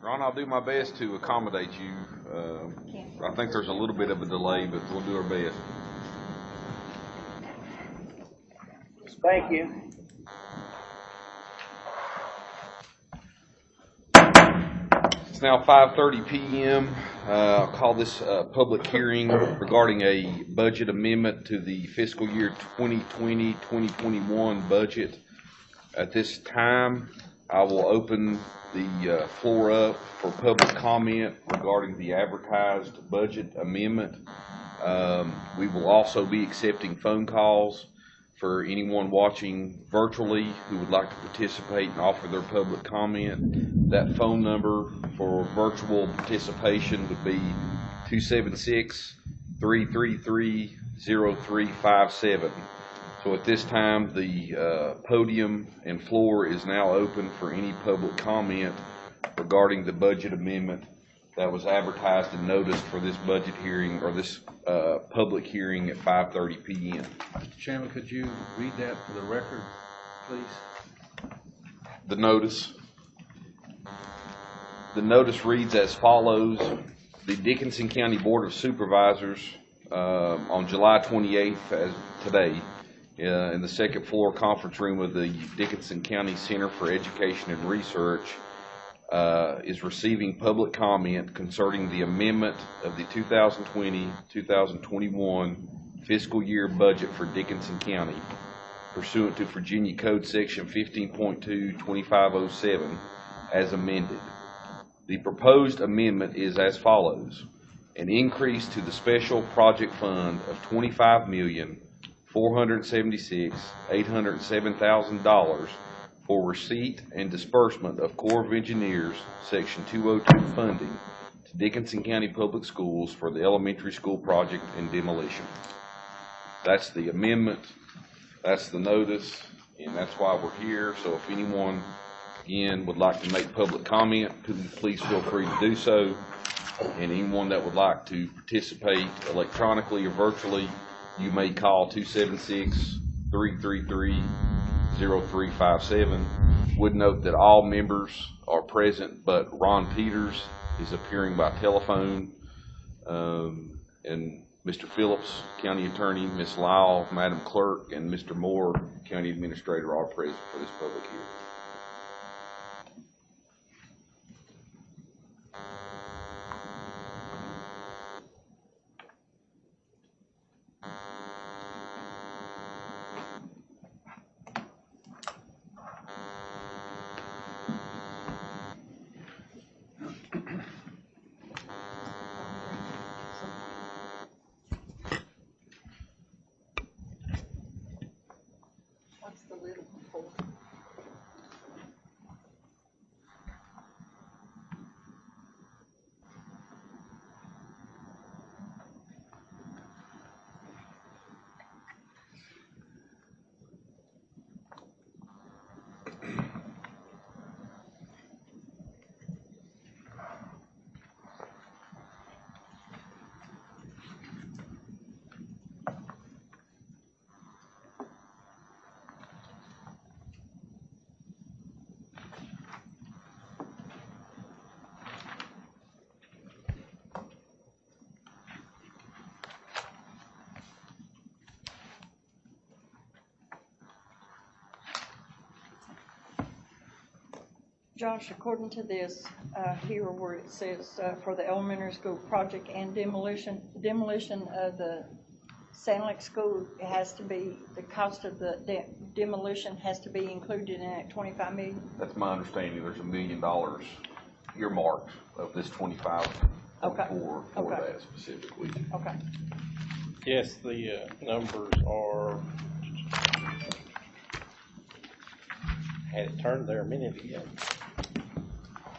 Ron, I'll do my best to accommodate you. I think there's a little bit of a delay, but we'll do our best. Thank you. It's now 5:30 p.m. I'll call this a public hearing regarding a budget amendment to the fiscal year 2020-2021 budget. At this time, I will open the floor up for public comment regarding the advertised budget amendment. We will also be accepting phone calls for anyone watching virtually who would like to participate and offer their public comment. That phone number for virtual participation would be 276-333-0357. So at this time, the podium and floor is now open for any public comment regarding the budget amendment that was advertised and noticed for this budget hearing, or this public hearing at 5:30 p.m. Mr. Chairman, could you read that for the record, please? The notice reads as follows. The Dickinson County Board of Supervisors on July 28th, as today, in the second floor conference room of the Dickinson County Center for Education and Research, is receiving public comment concerning the amendment of the 2020-2021 fiscal year budget for Dickinson County, pursuant to Virginia Code Section 15.2-2507, as amended. The proposed amendment is as follows: an increase to the special project fund of $25,476,807,000 for receipt and disbursement of Corps of Engineers Section 202 funding to Dickinson County Public Schools for the elementary school project and demolition. That's the amendment, that's the notice, and that's why we're here. So if anyone, again, would like to make public comment, please feel free to do so. And anyone that would like to participate electronically or virtually, you may call 276-333-0357. Would note that all members are present, but Ron Peters is appearing by telephone, and Mr. Phillips, County Attorney, Ms. Lyle, Madam Clerk, and Mr. Moore, County Administrator, are present for this public hearing. What's the little for? Josh, according to this here where it says for the elementary school project and demolition of the Sand Lake School, it has to be, the cost of the demolition has to be included in that $25 million? That's my understanding. There's $1 million earmarked of this 25 for that specifically. Okay. Yes, the numbers are, had it turned there a minute ago.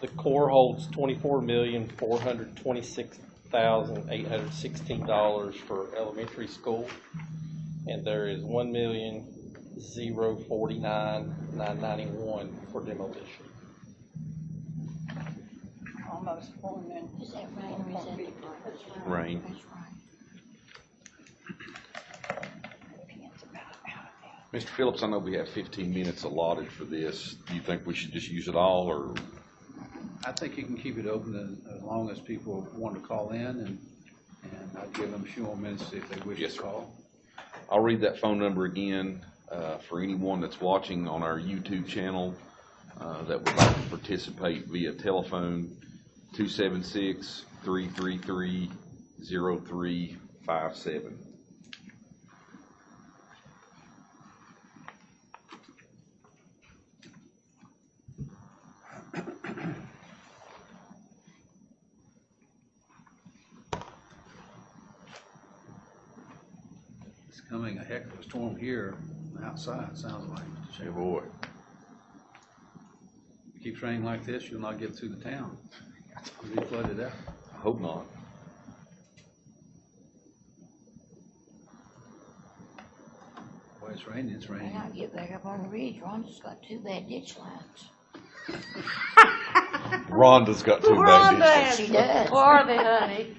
The Corps holds $24,426,816 for elementary school, and there is $1,049,991 for demolition. Almost $4 million. Is that right, or is that Rain. That's right. Depends about how Mr. Phillips, I know we have 15 minutes allotted for this. Do you think we should just use it all, or? I think you can keep it open as long as people want to call in, and I'll give them a few more minutes to see if they wish Yes, to sir. call. I'll read that phone number again for anyone that's watching on our YouTube channel that would like to participate via telephone, 276-333-0357. It's coming a heck of a storm here outside, sounds like. Hey, boy. If it keeps raining like this, you'll not get through the town. You'll be flooded out. I hope not. Boy, it's raining, it's When raining. I get back up on the ridge, Rhonda's got 2 bad ditch lines. Rhonda's got two bad dishes. She does. Where are they, honey?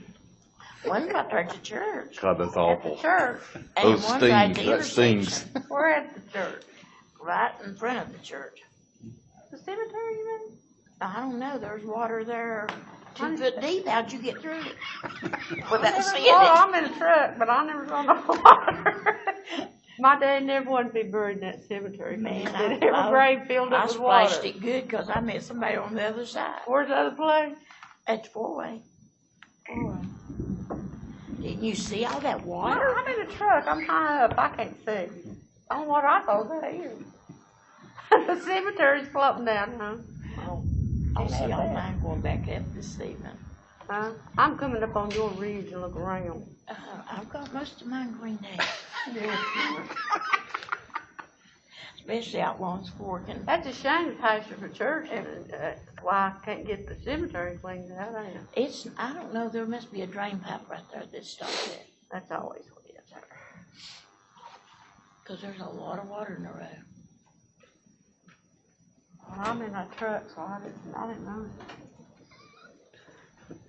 One's right there at the church. God, that's awful. Church. And Those one's right at stings, the that stings. intersection, We're at the church. right in front of the church. The cemetery, you mean? I don't know, there's water there 2 foot deep. How'd you get through it? Without Never seeing saw- it? I'm in a truck, but I never saw no water. My dad never wanted to be buried in that cemetery. Man, Every grave filled I up with water. splashed it good because I met somebody on the other side Where's the other place? at the 4-way. Didn't you see all that Well, water? I'm in a truck. I'm high up. I can't see. On what I saw there here. The cemetery's floating down, huh? I'll see all mine going back up this evening. I'm coming up on your ridge and look around. I've got most of mine greened out. Especially out Long's Fork and That's a shame, Pastor, for church, and why I can't get the cemetery cleaned out, ain't it? it's, I don't know, there must be a drain pipe right there that stops it. That's always what it is. Cause there's a lot of water in the road. Well, I'm in a truck, so I didn't know.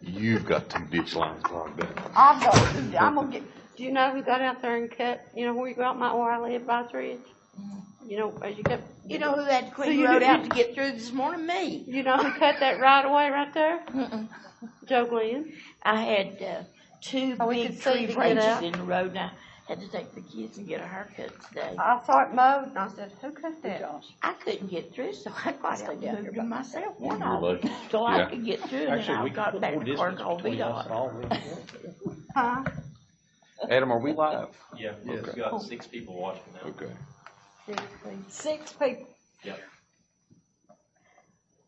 You've got 2 ditch lines clogged up. I'm gonna get, do you know who got out there and cut, you know where you go out where I live by the ridge? You know, as you cut, You know who had to clean you the road did- out to get through this morning? Me. you know who cut that right away right there? Mm-mm. Joe Glenn. I had, 2 Oh, we big could see tree to get branches out. in the road and I had to take the kids and get a haircut today. I saw it mowed and I said, who cut that? I couldn't get through, so I got out and moved them myself one You're off lucky. till Yeah. I could get through and then I got back to the car and called VDOT. Huh? Adam, are we live? Yeah, Yes. we've got 6 people watching now. Okay. 6 people. Yep.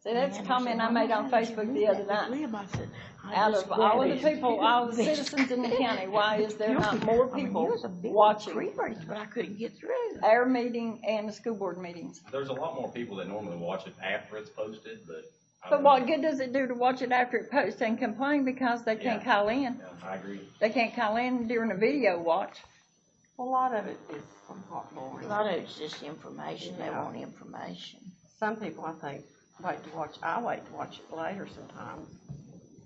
See, that's a comment I made on Facebook the other night. I said, Out of all of the people, all the citizens in the county, why is there not more people watching Tree branch, but I couldn't get through. our meeting and the school board meetings? There's a lot more people that normally watch it after it's posted, but. I But don't what know. good does it do to watch it after it posts and complain because they can't Yeah. call in? Yeah, I agree. They can't call in during a video watch. A lot of it is somewhat A boring. lot of it's just information, they Yeah. want information. Some people, I think, I wait to watch it later sometimes.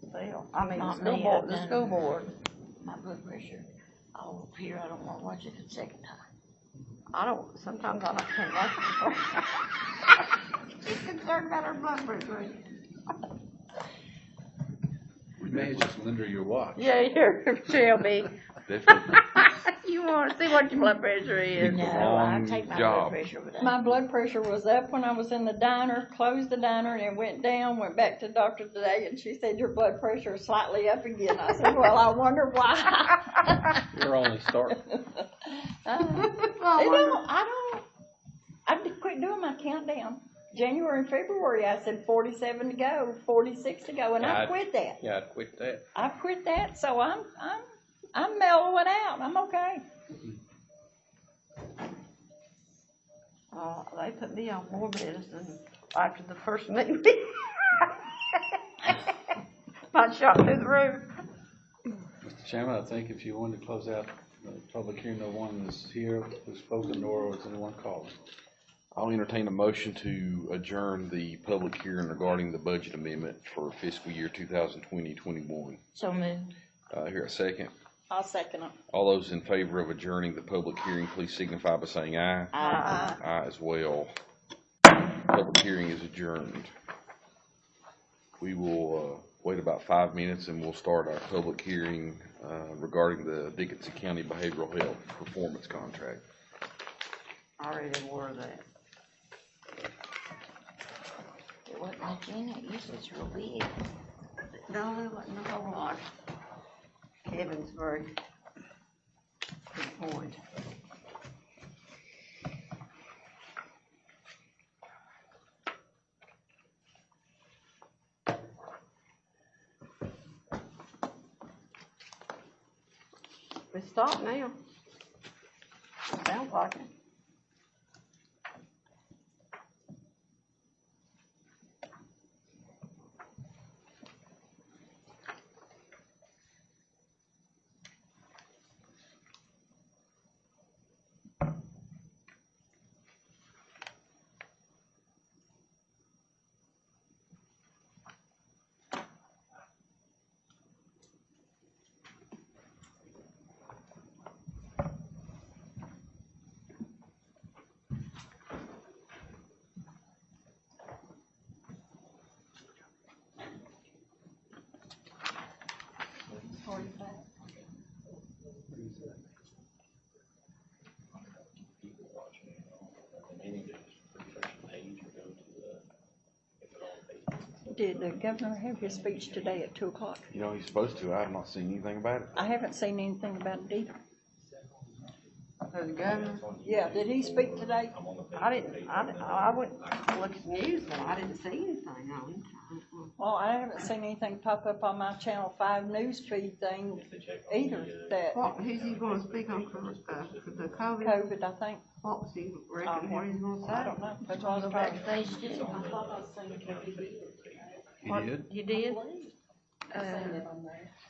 Still, I mean, Not the school me, board, I've the done school it. board. My blood pressure, all up here, I don't wanna watch it a second time. Sometimes I don't can't watch it. She's concerned about her blood pressure. We may just lend her your watch. Yeah, here, Shelby. Definitely. You want to see what your blood pressure is. No, I Wrong take my job. blood pressure without. My blood pressure was up when I was in the diner, closed the diner, and it went down, went back to the doctor today, and she said, your blood pressure is slightly up again. I said, well, I wonder why. You're only starting. I quit doing my countdown. January and February, I said 47 to go, 46 to go, and I quit that. Yeah, I'd quit that. I quit that, so I'm mellowing out. I'm okay. They put me on more medicine after the first meeting. I shot through the roof. Mr. Chairman, I think if you wanted to close out the public hearing, no one is here who's spoken, nor was anyone called. I'll entertain a motion to adjourn the public hearing regarding the budget amendment for fiscal year 2020-21. So moved. Here a second. I'll second it. All those in favor of adjourning the public hearing, please signify by saying aye. Aye. Aye as well. Public hearing is adjourned. We will wait about 5 minutes and we'll start our public hearing regarding the Dickinson County Behavioral Health Performance Contract. I already wore that. It wasn't much in it, usually it's real big. No, there wasn't a whole lot. Kevin's very good point. We stopped now. Sounds like it. People watching it on the meeting, just refresh the page or go to the, if it on Facebook. Did the governor have his speech today at 2 o'clock? You know, he's supposed to. I have not seen anything about it. I haven't seen anything about it either. For the governor, Yeah, did he speak today? I went to look at the news, but I didn't see anything on it. Well, I haven't seen anything pop up on my Channel 5 news feed thing either, that Who's he gonna speak on for the COVID? COVID, I think. What was he reckon, what he's gonna say? I don't know. That's why I was Go back to trying. phase 2. I thought I was saying He What, did? you did?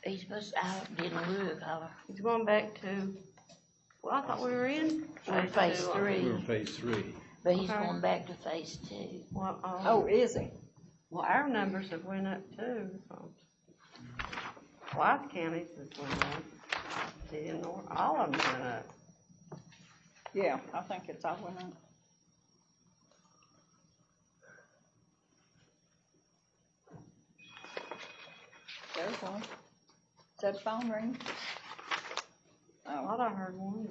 He's supposed to, I didn't look, He's going back to, well, I thought we were in. we're in phase two. We were 3, in phase 3. but he's Okay. going back to phase 2. Well, Oh, is he? well, our numbers have went up too, so. Blythe counties has went up. See, in North, all of them went up. Yeah, I think it's all went on. There's one. Is that a phone ring? I Oh, thought I heard one.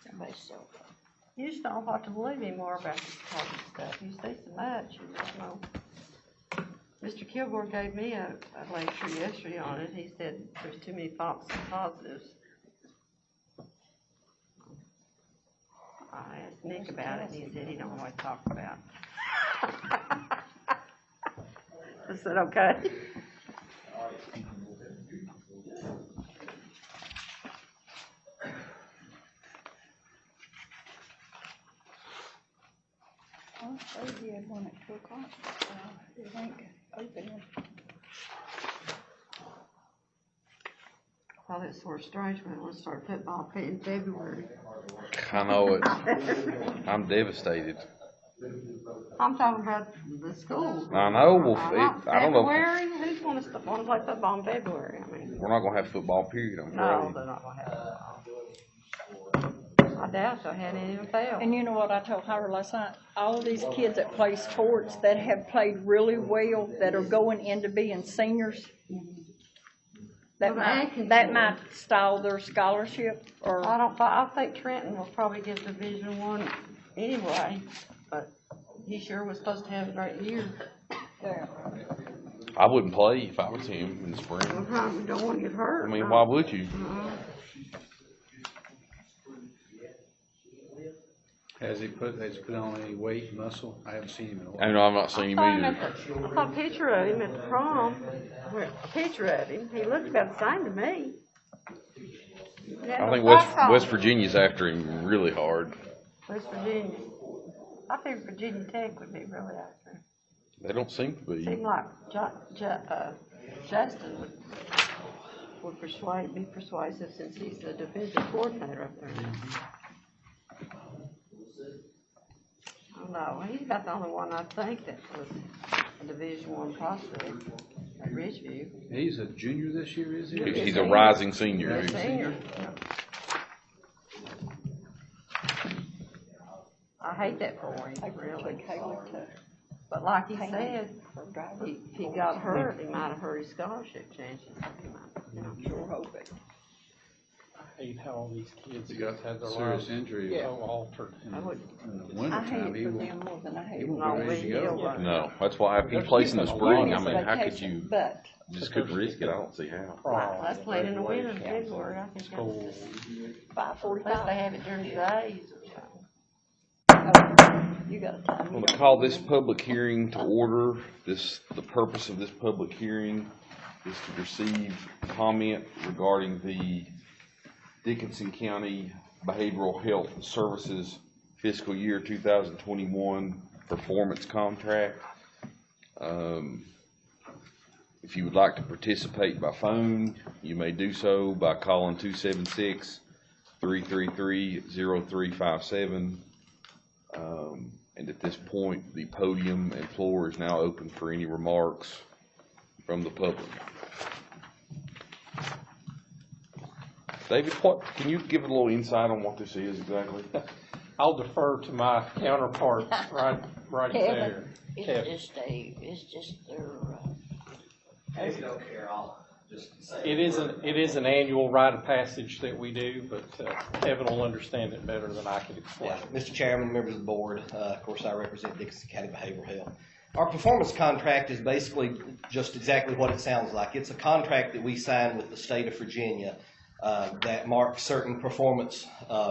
Somebody's cell phone. You just don't have to believe anymore about this type of stuff. You see so much, you don't know. Mr. Kilgore gave me a lecture yesterday on it. He said there's too many false positives. I asked Nick about it, and he said he don't know what to talk about. I said, okay. oh, he had one at 2 o'clock. It ain't open. Well, it's sort of strange when I want to start football in February. I know it. I'm devastated. I'm talking about the schools. I know. Well, I don't know. February? Who's want to play football in February? I mean, We're not going to have football, period, I'm no, afraid. they're not going to have football. I doubt so. I hadn't even failed. And you know what I told Howard last night? All of these kids that play sports that have played really well, that are going into being seniors, that might stall their scholarship, or, I think Trenton will probably get Division I anyway, but he sure was supposed to have a great year. yeah. I wouldn't play if I was him in the spring. Sometimes you don't want to get hurt. I mean, why would you? Has he put on any weight, muscle? I haven't seen him in a I while. know I've not seen him either. I saw a picture of him at the prom. A picture of him. He looked about the same to me. I think West Virginia's after him really hard. West Virginia. I think Virginia Tech would be really after him. They don't seem to be. Seemed like Justin would be persuasive since he's the division coordinator up there now. I don't know. He's about the only one I think that was a Division I prospect. at Ridgeview. He's a junior this year, is he? He's a rising senior. Yes, senior. I hate that for him, really. But like he said, if he got hurt, he might have hurt his scholarship chances. I'm sure hope it. I hate how all these kids He got have their serious lives injury. so altered. I would, In the I hate wintertime, it he for won't, them more than I hate he it. won't be ready to go. No, No, that's why if he plays in the spring, I mean, how could you But just couldn't risk it? I don't see how. let's play it in the winter, in February, I think School. that's, unless 5:45. they have it during the days or something. You got a time. I'm going to call this public hearing to order. The purpose of this public hearing is to receive comment regarding the Dickinson County Behavioral Health Services fiscal year 2021 performance contract. If you would like to participate by phone, you may do so by calling 276-333-0357. And at this point, the podium and floor is now open for any remarks from the public. David, can you give a little insight on what this is exactly? I'll defer to my counterpart right Kevin. there. Kevin. It's just their, If you don't care, I'll just say. It is an annual rite of passage that we do, but Kevin will understand it better than I can explain. Yeah, Mr. Chairman, members of the board, of course, I represent Dickinson County Behavioral Health. Our performance contract is basically just exactly what it sounds like. It's a contract that we sign with the state of Virginia that marks certain performance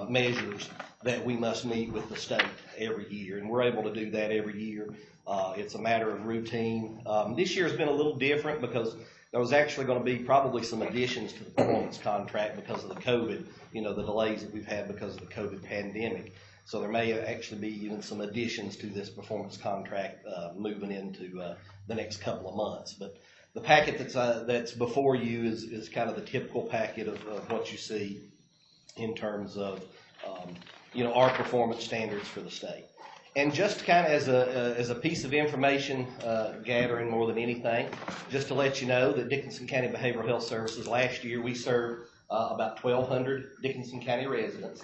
measures that we must meet with the state every year, and we're able to do that every year. It's a matter of routine. This year has been a little different because there was actually going to be probably some additions to the performance contract because of the COVID, the delays that we've had because of the COVID pandemic. So there may actually be even some additions to this performance contract moving into the next couple of months. But the packet that's before you is kind of the typical packet of what you see in terms of our performance standards for the state. And just kind of as a piece of information gathering more than anything, just to let you know that Dickinson County Behavioral Health Services last year we served about 1,200 Dickinson County residents,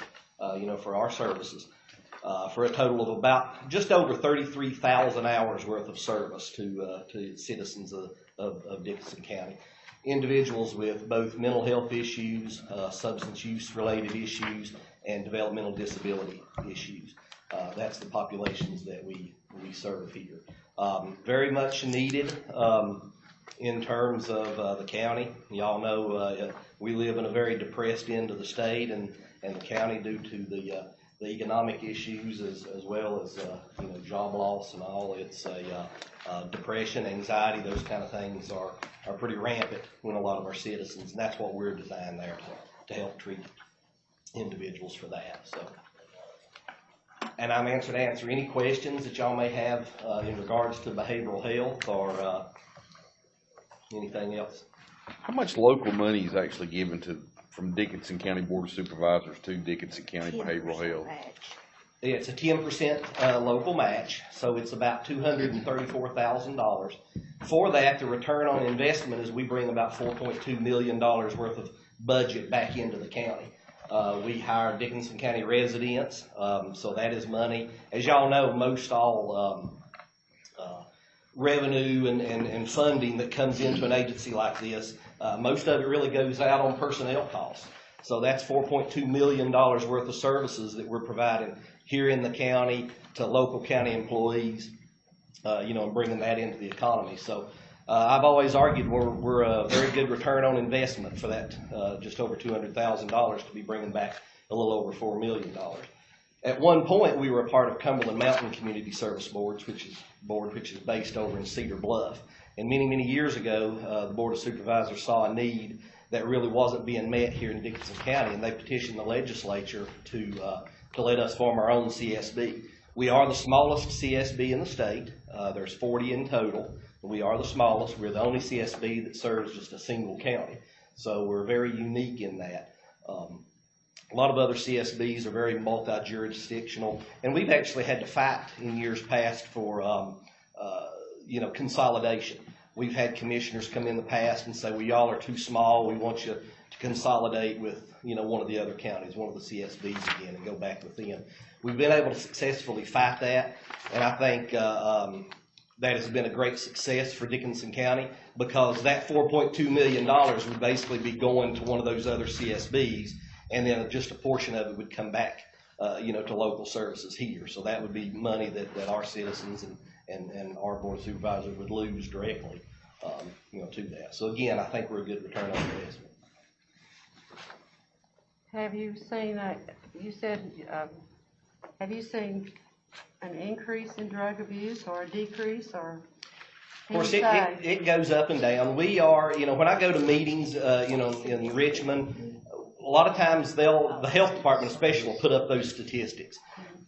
for our services, for a total of about just over 33,000 hours worth of service to citizens of Dickinson County. Individuals with both mental health issues, substance use related issues, and developmental disability issues. That's the populations that we serve here. Very much needed in terms of the county. Y'all know we live in a very depressed end of the state, and the county, due to the economic issues as well as job loss and all, it's depression, anxiety, those kind of things are pretty rampant in a lot of our citizens, and that's what we're designed there to help treat individuals for that. So. And I'm answered to answer any questions that y'all may have in regards to behavioral health or anything else. How much local money is actually given from Dickinson County Board of Supervisors to Dickinson County Behavioral Health? It's a 10% local match, so it's about $234,000. For that, the return on investment is we bring about $4.2 million worth of budget back into the county. We hire Dickinson County residents, so that is money. As y'all know, most all revenue and funding that comes into an agency like this, most of it really goes out on personnel costs. So that's $4.2 million worth of services that we're providing here in the county to local county employees, and bringing that into the economy. So I've always argued we're a very good return on investment for that just over $200,000 to be bringing back a little over $4 million. At one point, we were a part of Cumberland Mountain Community Service Board, which is based over in Cedar Bluff. And many, many years ago, the Board of Supervisors saw a need that really wasn't being met here in Dickinson County, and they petitioned the legislature to let us form our own CSB. We are the smallest CSB in the state. There's 40 in total. We are the smallest. We're the only CSB that serves just a single county. So we're very unique in that. A lot of other CSBs are very multi-jurisdictional, and we've actually had to fight in years past for consolidation. We've had commissioners come in the past and say, well, y'all are too small. We want you to consolidate with, one of the other counties, one of the CSBs again, and go back with them. We've been able to successfully fight that, and I think that has been a great success for Dickinson County, because that $4.2 million would basically be going to one of those other CSBs, and then just a portion of it would come back, to local services here. So that would be money that our citizens and our board of supervisors would lose directly, to that. So again, I think we're a good return on investment. Have you seen, you said, have you seen an increase in drug abuse or a decrease, or? Of course, it goes up and down. We are, when I go to meetings, in Richmond, a lot of times the health department especially will put up those statistics.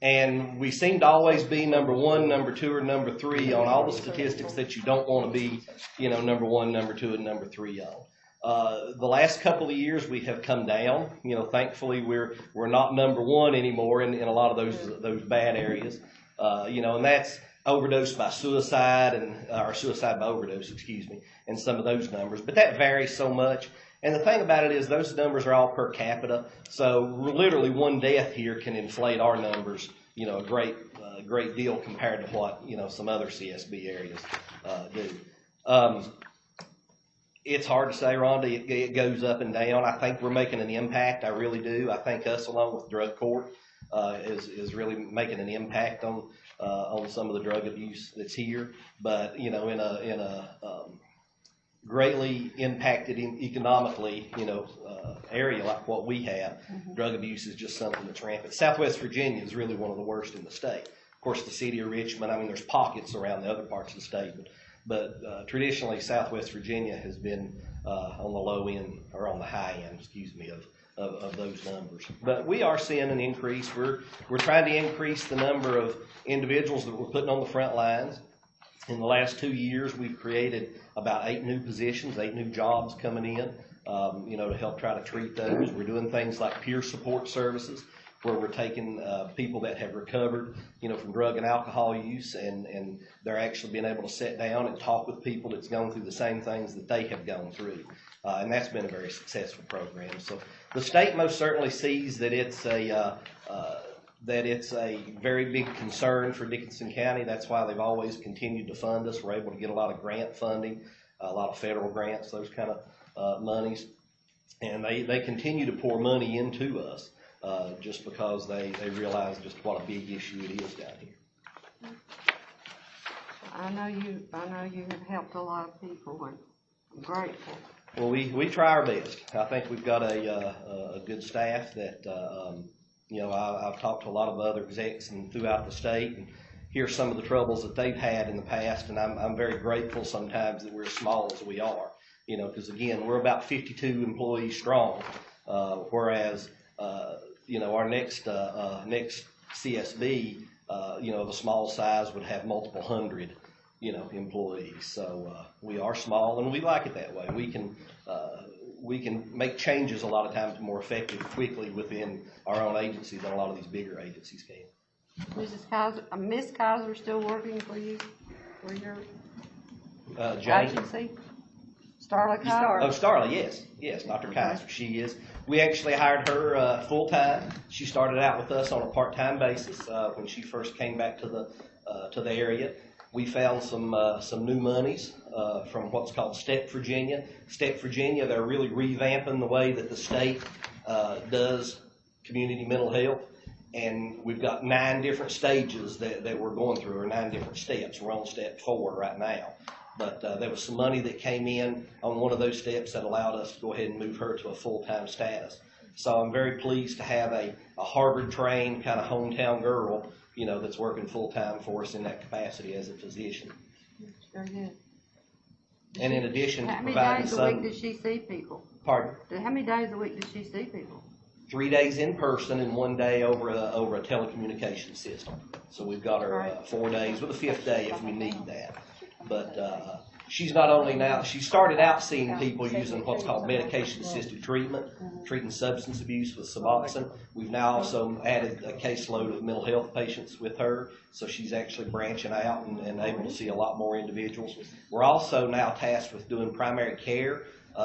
And we seem to always be number 1, number 2, or number 3 on all the statistics that you don't want to be, number 1, number 2, and number 3 on. The last couple of years we have come down. Thankfully we're not number 1 anymore in a lot of those bad areas. And that's overdose by suicide or suicide by overdose, and some of those numbers. But that varies so much. And the thing about it is those numbers are all per capita. So literally one death here can inflate our numbers, a great deal compared to what, some other CSB areas do. It's hard to say, Rhonda. It goes up and down. I think we're making an impact. I really do. I think us, along with drug court, is really making an impact on some of the drug abuse that's here. But in a greatly impacted economically, area like what we have, drug abuse is just something that's rampant. Southwest Virginia is really one of the worst in the state. Of course, the city of Richmond. There's pockets around the other parts of the state, but traditionally Southwest Virginia has been on the low end, or on the high end, of those numbers. But we are seeing an increase. We're trying to increase the number of individuals that we're putting on the front lines. In the last 2 years, we've created about 8 new positions, 8 new jobs coming in, to help try to treat those. We're doing things like peer support services, where we're taking people that have recovered, from drug and alcohol use, and they're actually being able to sit down and talk with people that's gone through the same things that they have gone through. And that's been a very successful program. So the state most certainly sees that it's a very big concern for Dickinson County. That's why they've always continued to fund us. We're able to get a lot of grant funding, a lot of federal grants, those kind of monies. And they continue to pour money into us just because they realize just what a big issue it is down here. I know you have helped a lot of people, and I'm grateful. Well, we try our best. I think we've got a good staff that, I've talked to a lot of other execs throughout the state and hear some of the troubles that they've had in the past, and I'm very grateful sometimes that we're as small as we are, because again, we're about 52 employees strong, whereas, our next CSB, of a small size would have multiple hundred, employees. So we are small, and we like it that way. We can make changes a lot of times more effective quickly within our own agency than a lot of these bigger agencies can. Miss Kaiser still working for you, for your Jane? agency? Starla Kaiser? Oh, Starla, yes, Dr. Kaiser, she is. We actually hired her full-time. She started out with us on a part-time basis when she first came back to the area. We found some new monies from what's called Step Virginia. Step Virginia, they're really revamping the way that the state does community mental health. And we've got 9 different stages that we're going through, or 9 different steps. We're on step 4 right now. But there was some money that came in on one of those steps that allowed us to go ahead and move her to a full-time status. So I'm very pleased to have a Harvard-trained kind of hometown girl, that's working full-time for us in that capacity as a physician. Very good. And in addition to how many providing days a week does she see people? Pardon? How many days a week does she see people? 3 days in person and 1 day over a telecommunications system. So we've got her 4 days with a 5th day if we need that. But she's not only now, she started out seeing people using what's called medication-assisted treatment, treating substance abuse with Suboxone. We've now also added a caseload of mental health patients with her, so she's actually branching out and able to see a lot more individuals. We're also now tasked with doing primary care,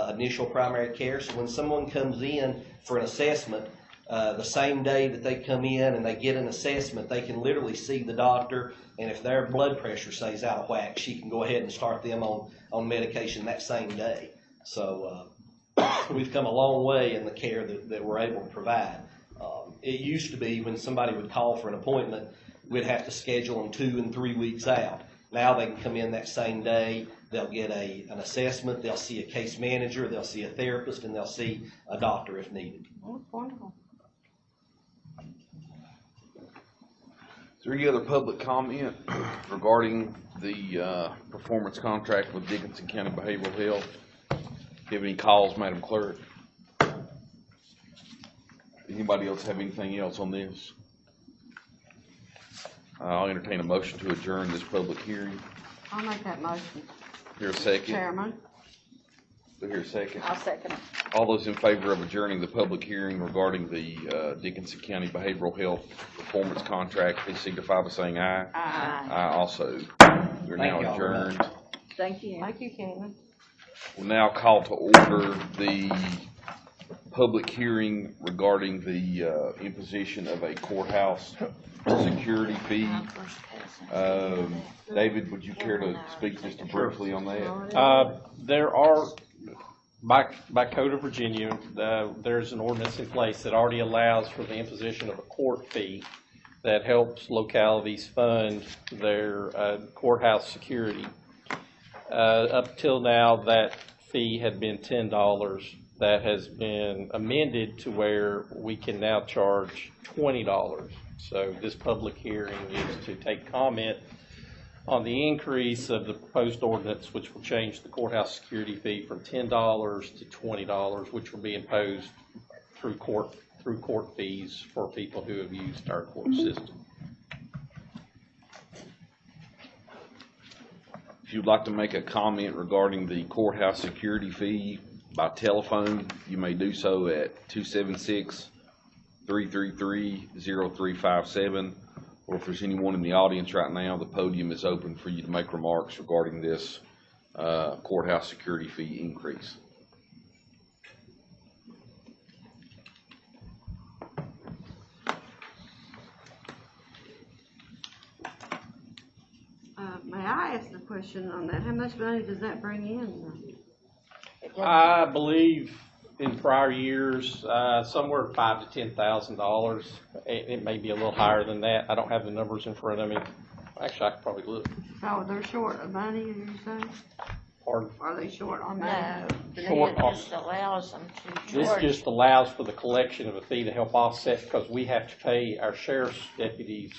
initial primary care. So when someone comes in for an assessment, the same day that they come in and they get an assessment, they can literally see the doctor, and if their blood pressure stays out of whack, she can go ahead and start them on medication that same day. So we've come a long way in the care that we're able to provide. It used to be when somebody would call for an appointment, we'd have to schedule them 2 and 3 weeks out. Now they can come in that same day, they'll get an assessment, they'll see a case manager, they'll see a therapist, and they'll see a doctor if needed. Oh, wonderful. Is there any other public comment regarding the performance contract with Dickinson County Behavioral Health? Do you have any calls, Madam Clerk? Anybody else have anything else on this? I'll entertain a motion to adjourn this public hearing. I'll make that motion. Here a second. Chairman. Do here a second. I'll second it. All those in favor of adjourning the public hearing regarding the Dickinson County Behavioral Health Performance Contract, please signify by saying aye. Aye. Aye also. We're now Thank y'all very much. adjourned. Thank you. Thank you, Kevin. We'll now call to order the public hearing regarding the imposition of a courthouse security fee. David, would you care to speak just briefly on that? There are, by Code of Virginia, there's an ordinance in place that already allows for the imposition of a court fee that helps localities fund their courthouse security. Up till now, that fee had been $10. That has been amended to where we can now charge $20. So this public hearing is to take comment on the increase of the proposed ordinance, which will change the courthouse security fee from $10 to $20, which will be imposed through court fees for people who have used our court system. If you'd like to make a comment regarding the courthouse security fee by telephone, you may do so at 276-333-0357. Or if there's anyone in the audience right now, the podium is open for you to make remarks regarding this courthouse security fee increase. May I ask a question on that? How much money does that bring in? I believe in prior years, somewhere $5,000 to $10,000. It may be a little higher than that. I don't have the numbers in front of me. Actually, I could probably look. Oh, they're short of money, you say? Pardon? Are they short on money? No, Short it just allows them to This charge. just allows for the collection of a fee to help offset, because we have to pay our sheriff's deputies'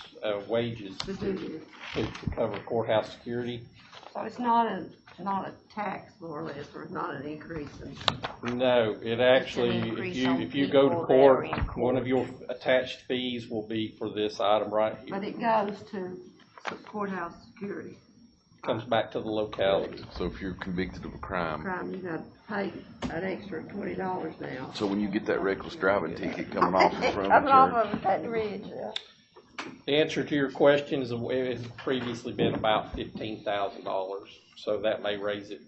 wages To do this. to cover courthouse security. So it's not a tax, more or less, or not an increase in. No, it actually, increase on if you go to people that court, are in court. one of your attached fees will be for this item right But here. it goes to courthouse security. Comes back to the locality. So if you're convicted of a crime, You gotta pay an extra $20 now. so when you get that reckless driving ticket coming off in front of Coming the off church, of Baton Ridge, yeah. The answer to your question is, it has previously been about $15,000, so that may raise it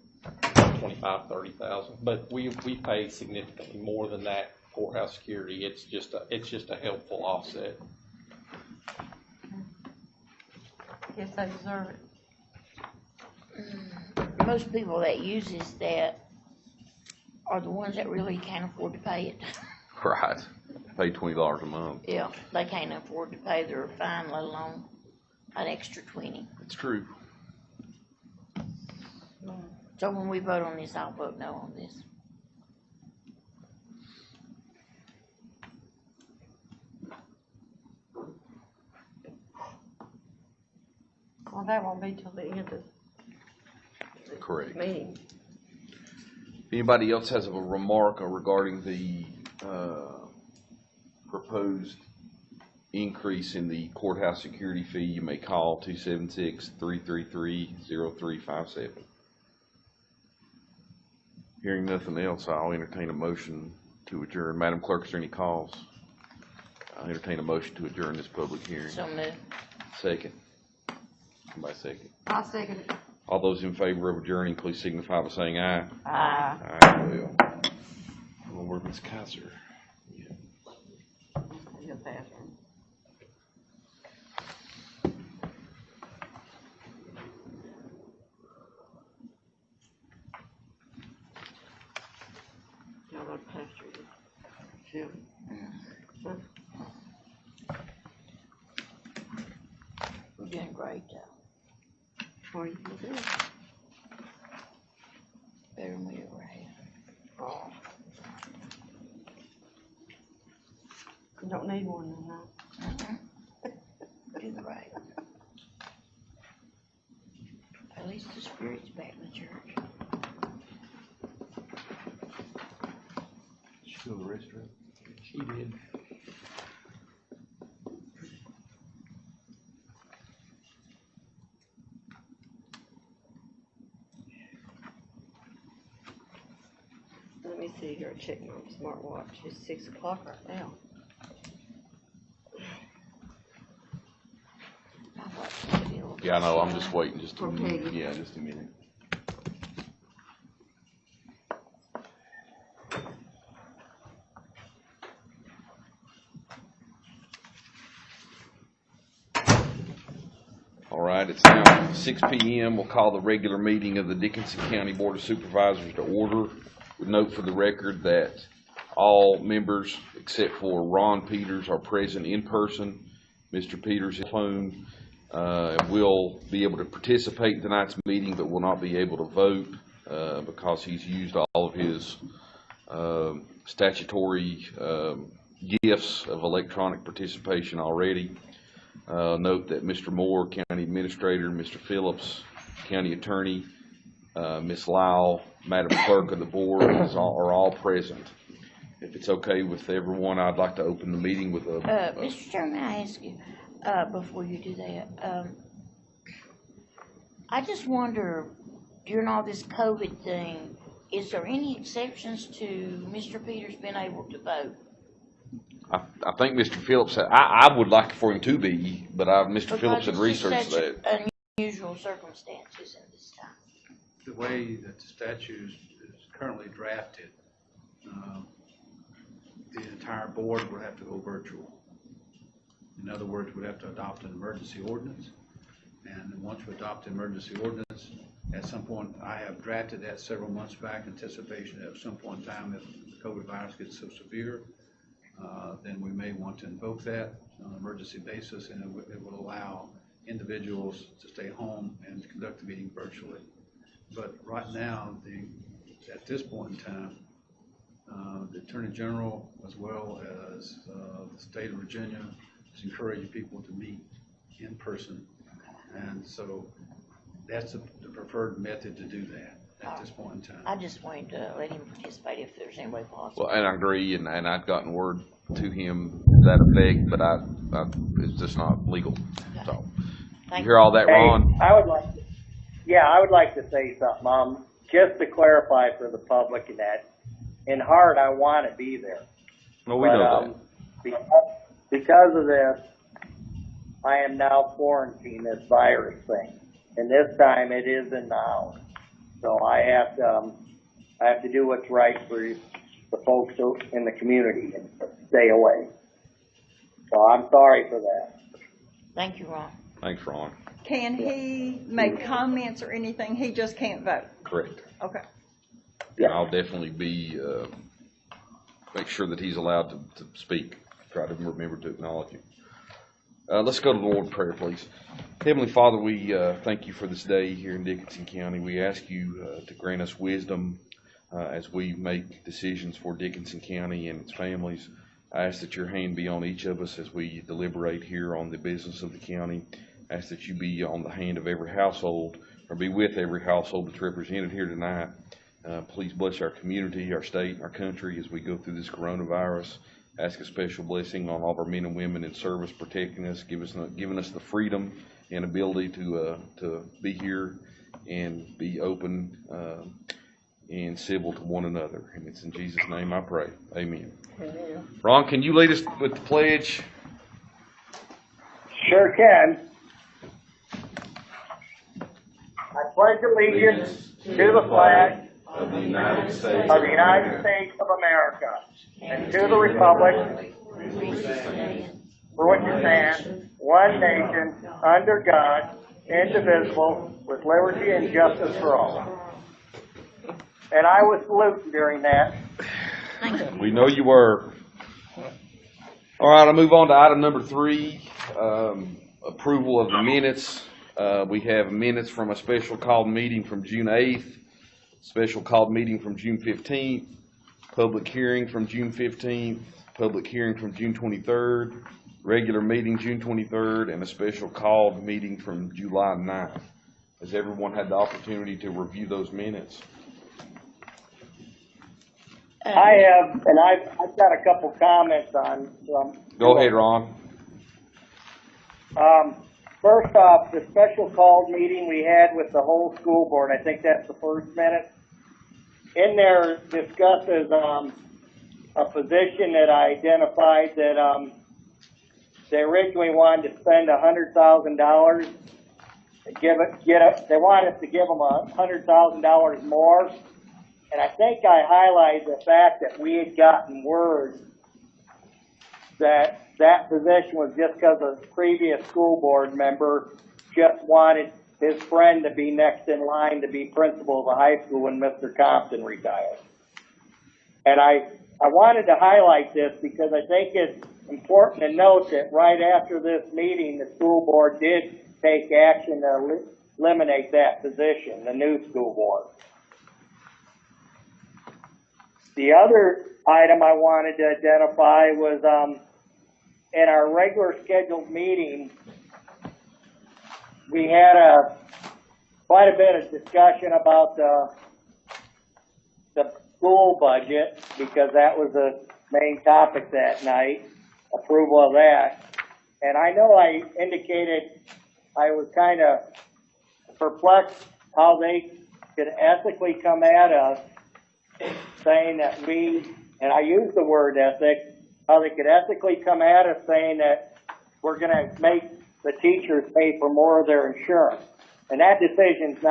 $25,000, $30,000. But we pay significantly more than that courthouse security. It's just a helpful offset. Guess they deserve it. Most people that uses that are the ones that really can't afford to pay it. right, pay $20 a month. Yeah, they can't afford to pay their fine, let alone an extra 20. It's true. So when we vote on this, I'll vote no on this. Well, that won't be till the end of the Correct. meeting. If anybody else has a remark regarding the proposed increase in the courthouse security fee, you may call 276-333-0357. Hearing nothing else, I'll entertain a motion to adjourn. Madam Clerk, is there any calls? I'll entertain a motion to adjourn this public hearing. So moved. Second. Somebody second. I'll second it. All those in favor of adjourning, please signify by saying aye. Aye. Aye, well, where's Ms. Kaiser? Yeah. In the bathroom. Y'all go pasture you. Jim. Huh? We're doing great though. What are you gonna do? Better than we ever had. Oh. You don't need one then, huh? Doing great. At least the spirit's back in the church. She go to the restaurant? She did. Let me see here, check my smartwatch. It's 6 o'clock right now. Yeah, I know, I'm just waiting just a For minute. Peggy. Yeah, just a minute. All right, it's now 6 p.m. We'll call the regular meeting of the Dickinson County Board of Supervisors to order. We note for the record that all members except for Ron Peters are present in person. Mr. Peters is phone will be able to participate in tonight's meeting, but will not be able to vote because he's used all of his statutory gifts of electronic participation already. Note that Mr. Moore, County Administrator, Mr. Phillips, County Attorney, Ms. Lyle, Madam Clerk of the Board are all present. If it's okay with everyone, I'd like to open the meeting with a... Mr. Chairman, I ask you, before you do that, I just wonder, during all this COVID thing, is there any exceptions to Mr. Peters being able to vote? I think Mr. Phillips, I would like for him to be, but Mr. Phillips had Because researched it's just that. such unusual circumstances in this time. The way that the statute is currently drafted, the entire board would have to go virtual. In other words, we'd have to adopt an emergency ordinance. And then once we adopt the emergency ordinance, at some point, I have drafted that several months back, in anticipation that at some point in time, if the COVID virus gets so severe, then we may want to invoke that on an emergency basis, and it will allow individuals to stay home and conduct the meeting virtually. But right now, at this point in time, the Attorney General, as well as the state of Virginia, is encouraging people to meet in person. And so that's the preferred method to do that at this point in time. I just wanted to let him participate if there's any way possible. Well, and I agree, and I've gotten word to him to that effect, but it's just not legal. So, you hear all that, Ron? Hey, I would like to say something. Just to clarify for the public and that, in heart, I want to be there. No, we know that. Because of this, I am now quarantined this virus thing, and this time it is in the house. So I have to do what's right for the folks in the community and stay away. So I'm sorry for that. Thank you, Ron. Thanks, Ron. Can he make comments or anything? He just can't vote? Correct. Okay. And I'll definitely make sure that he's allowed to speak. Try to remember to acknowledge him. Let's go to the Lord in prayer, please. Heavenly Father, we thank you for this day here in Dickinson County. We ask you to grant us wisdom as we make decisions for Dickinson County and its families. I ask that your hand be on each of us as we deliberate here on the business of the county. I ask that you be on the hand of every household, or be with every household that's represented here tonight. Please bless our community, our state, and our country as we go through this coronavirus. Ask a special blessing on all of our men and women in service, protecting us, giving us the freedom and ability to be here and be open and civil to one another. And it's in Jesus' name I pray. Amen. Ron, can you lead us with the pledge? Sure can. I pledge allegiance to the flag Of the United States of the United States of America and to the republic for which it stands, one nation, under God, indivisible, with liberty and justice for all. And I was saluting during that. We know you were. All right, I'll move on to item number 3, approval of the minutes. We have minutes from a special called meeting from June 8th, special called meeting from June 15th, public hearing from June 15th, public hearing from June 23rd, regular meeting June 23rd, and a special called meeting from July 9th. Has everyone had the opportunity to review those minutes? I have, and I've got a couple comments on some. Go ahead, Ron. First off, the special called meeting we had with the whole school board, I think that's the first minute. In there discusses a position that I identified that they originally wanted to spend $100,000. They wanted us to give them $100,000 more. And I think I highlighted the fact that we had gotten word that that position was just because a previous school board member just wanted his friend to be next in line to be principal of a high school when Mr. Compton retired. And I wanted to highlight this because I think it's important to note that right after this meeting, the school board did take action to eliminate that position, the new school board. The other item I wanted to identify was in our regular scheduled meeting, we had quite a bit of discussion about the school budget because that was the main topic that night, approval of that. And I know I indicated I was kind of perplexed how they could ethically come at us saying that and I use the word ethic, how they could ethically come at us saying that we're going to make the teachers pay for more of their insurance. And that decision's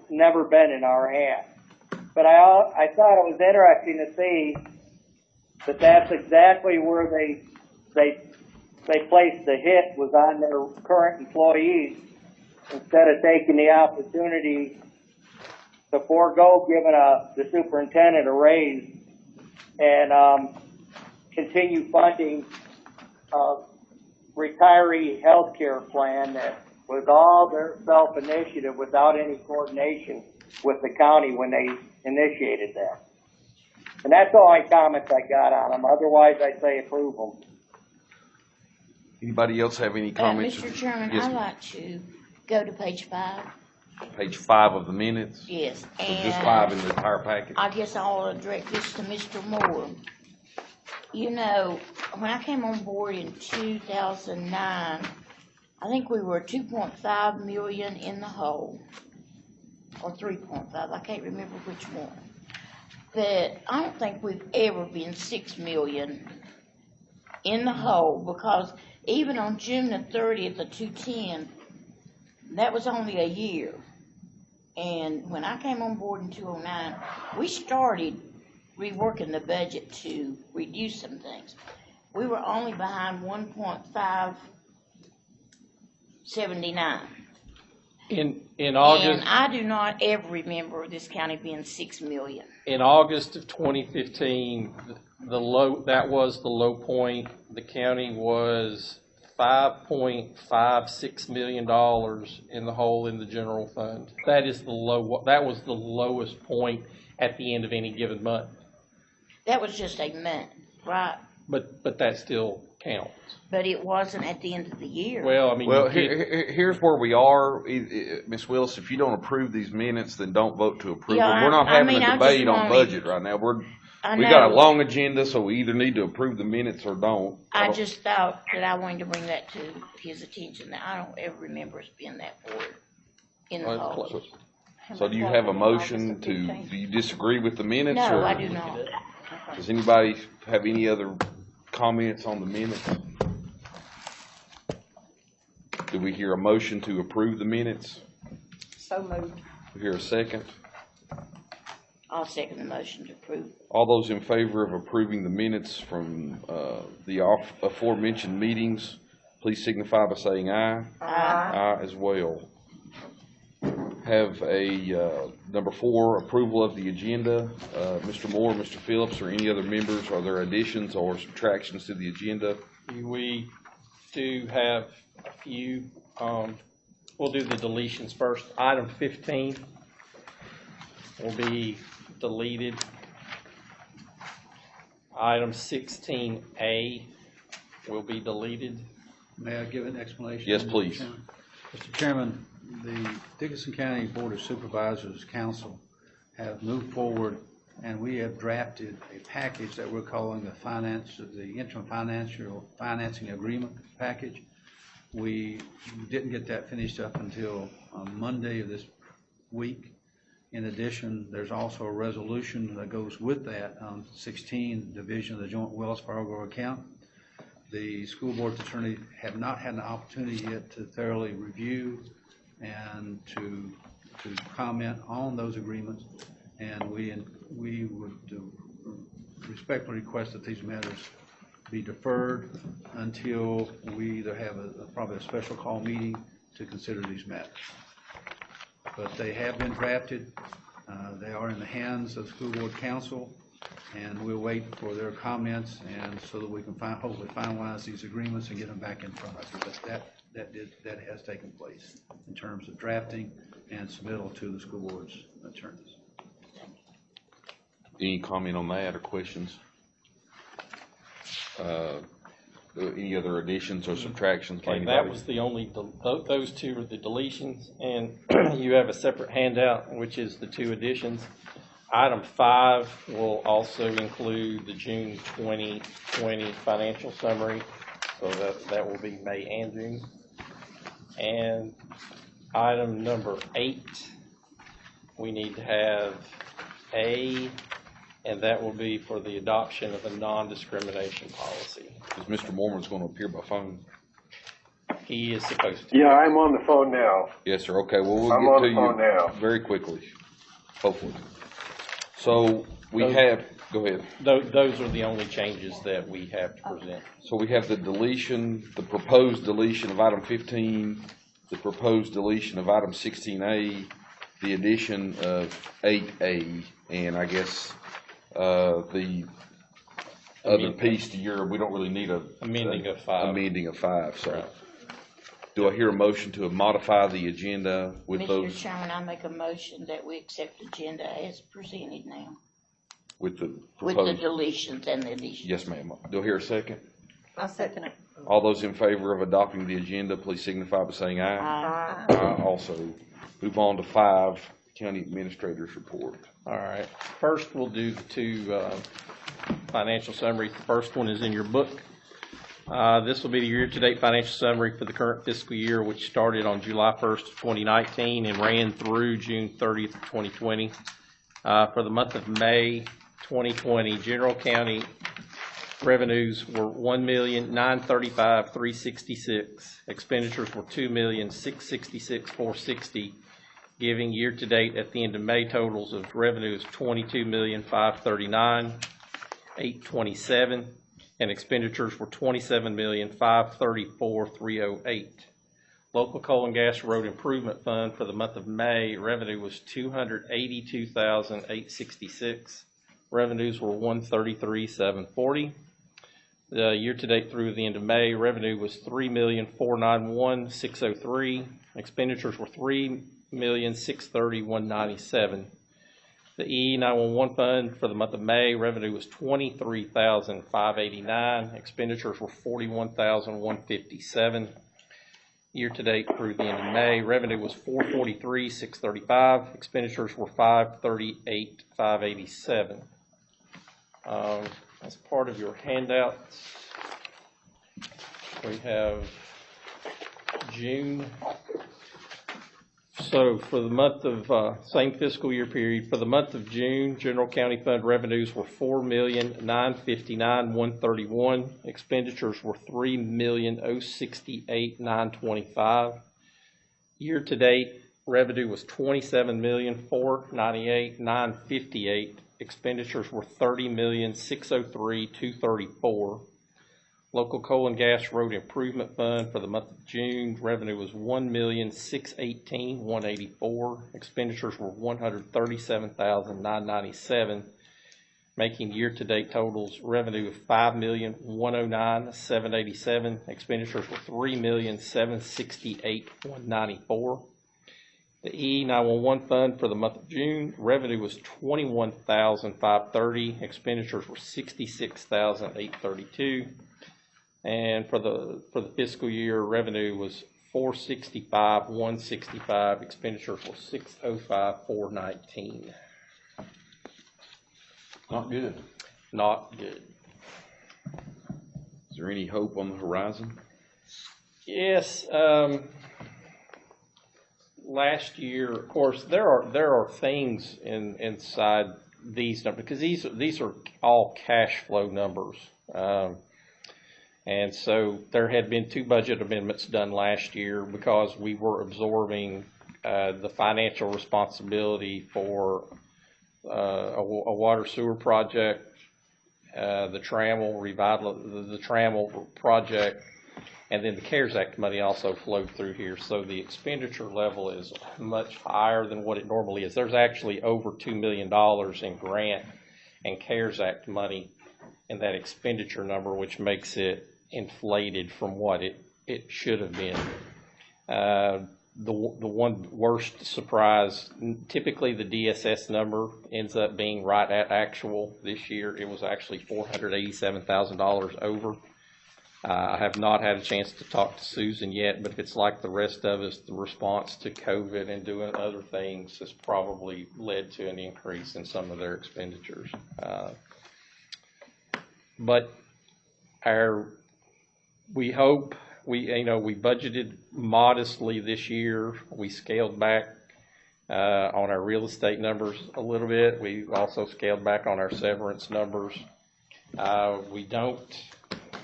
never been in our hands. But I thought it was interesting to see that that's exactly where they placed the hit was on their current employees instead of taking the opportunity to forego giving the superintendent a raise and continue funding a retiree health care plan that was all their self-initiative without any coordination with the county when they initiated that. And that's all my comments I got on them. Otherwise, I say approve them. Anybody else have any comments? Mr. Chairman, Yes, I'd ma'am. like to go to page 5. Page 5 of the minutes? Yes, So and just 5 in the entire package? I guess I'll direct this to Mr. Moore. You know, when I came on board in 2009, I think we were 2.5 million in the hole, or 3.5, I can't remember which one. But I don't think we've ever been 6 million in the hole, because even on June the 30th of 2010, that was only a year. And when I came on board in 2009, we started reworking the budget to reduce some things. We were only behind 1.579. In August, And I do not ever remember this county being 6 million. in August of 2015, that was the low point. The county was $5.56 million in the hole in the general fund. That was the lowest point at the end of any given month. That was just a month, right? But that still counts. But it wasn't at the end of the year. Well, I mean, Well, here's where we are. Ms. Willis, if you don't approve these minutes, then don't vote to approve Yeah, them. We're not I having mean, a I debate just on wanted- budget right now. I We got a know. long agenda, so we either need to approve the minutes or don't. I just thought that I wanted to bring that to his attention, that I don't ever remember us being that forward in the Well, hole. close. So do you have a motion to, do you disagree with the minutes? No, or I do not. Does anybody have any other comments on the minutes? Do we hear a motion to approve the minutes? So moved. We hear a second. I'll second the motion to approve. All those in favor of approving the minutes from the aforementioned meetings, please signify by saying aye. Aye as well. Have a number 4, approval of the agenda. Mr. Moore, Mr. Phillips, or any other members, are there additions or subtractions to the agenda? We do have a few. We'll do the deletions first. Item 15 will be deleted. Item 16A will be deleted. May I give an explanation? Yes, Mr. please. Chairman? Mr. Chairman, the Dickinson County Board of Supervisors Council have moved forward, and we have drafted a package that we're calling the interim financing agreement package. We didn't get that finished up until Monday of this week. In addition, there's also a resolution that goes with that on 16, division of the joint Wells Fargo account. The school board's attorney have not had an opportunity yet to thoroughly review and to comment on those agreements, and we would respectfully request that these matters be deferred until we either have probably a special call meeting to consider these matters. But they have been drafted. They are in the hands of school board council, and we'll wait for their comments, and so that we can hopefully finalize these agreements and get them back in front of us. But that has taken place in terms of drafting and submittal to the school board's attorneys. Any comment on that or questions? Any other additions or subtractions by Okay, anybody? that was the only, those two are the deletions, and you have a separate handout, which is the 2 additions. Item 5 will also include the June 2020 financial summary, so that will be May and June. And item number 8, we need to have A, and that will be for the adoption of a non-discrimination policy. Is Mr. Mormon's going to appear by phone? He is supposed to. Yeah, I'm on the phone now. Yes, sir. Okay, well, we'll I'm get on to the phone you now. very quickly, hopefully. So we Those- have, go ahead. Those are the only changes that we have to present. So we have the deletion, the proposed deletion of item 15, the proposed deletion of item 16A, the addition of 8A, and I guess the other piece to we don't really need Amending of 5. Amending of 5, so. Right. Do I hear a motion to modify the agenda with Mr. those, Chairman, I make a motion that we accept the agenda as presented now, with the with the proposed? deletions and the additions. Yes, ma'am. Do I hear a second? I second it. All those in favor of adopting the agenda, please signify by saying aye. Aye. Aye also. Move on to 5, County Administrator's Report. All right. First, we'll do the 2 financial summaries. The first one is in your book. This will be the year-to-date financial summary for the current fiscal year, which started on July 1st of 2019 and ran through June 30th of 2020. For the month of May 2020, general county revenues were $1,935,366. Expenditures were $2,666,460, giving year-to-date at the end of May totals of revenues $22,539,827. And expenditures were $27,534,308. Local coal and gas road improvement fund for the month of May, revenue was $282,866. Revenues were $133,740. The year-to-date through the end of May, revenue was $3,491,603. Expenditures were $3,630,197. The E911 fund for the month of May, revenue was $23,589. Expenditures were $41,157. Year-to-date through the end of May, revenue was $443,635. Expenditures were $538,587. As part of your handouts, we have June So for the month of, same fiscal year period, for the month of June, general county fund revenues were $4,959,131. Expenditures were $3,068,925. Year-to-date, revenue was $27,498,958. Expenditures were $30,603,234. Local coal and gas road improvement fund for the month of June, revenue was $1,618,184. Expenditures were $137,997, making year-to-date totals revenue of $5,109,787. Expenditures were $3,768,194. The E911 fund for the month of June, revenue was $21,530. Expenditures were $66,832. And for the fiscal year, revenue was $465,165. Expenditures were $605,419. Not good. Not good. Is there any hope on the horizon? Yes. Last year, of course, there are things inside these numbers because these are all cash flow numbers. And so there had been 2 budget amendments done last year because we were absorbing the financial responsibility for a water sewer project, the Trammell the Trammell project, and then the CARES Act money also flowed through here. So the expenditure level is much higher than what it normally is. There's actually over $2 million in grant and CARES Act money in that expenditure number, which makes it inflated from what it should have been. The one worst surprise, typically the DSS number ends up being right at actual. This year it was actually $487,000 over. I have not had a chance to talk to Susan yet, but if it's like the rest of us, the response to COVID and doing other things has probably led to an increase in some of their expenditures. But we hope, we budgeted modestly this year. We scaled back on our real estate numbers a little bit. We also scaled back on our severance numbers. We don't,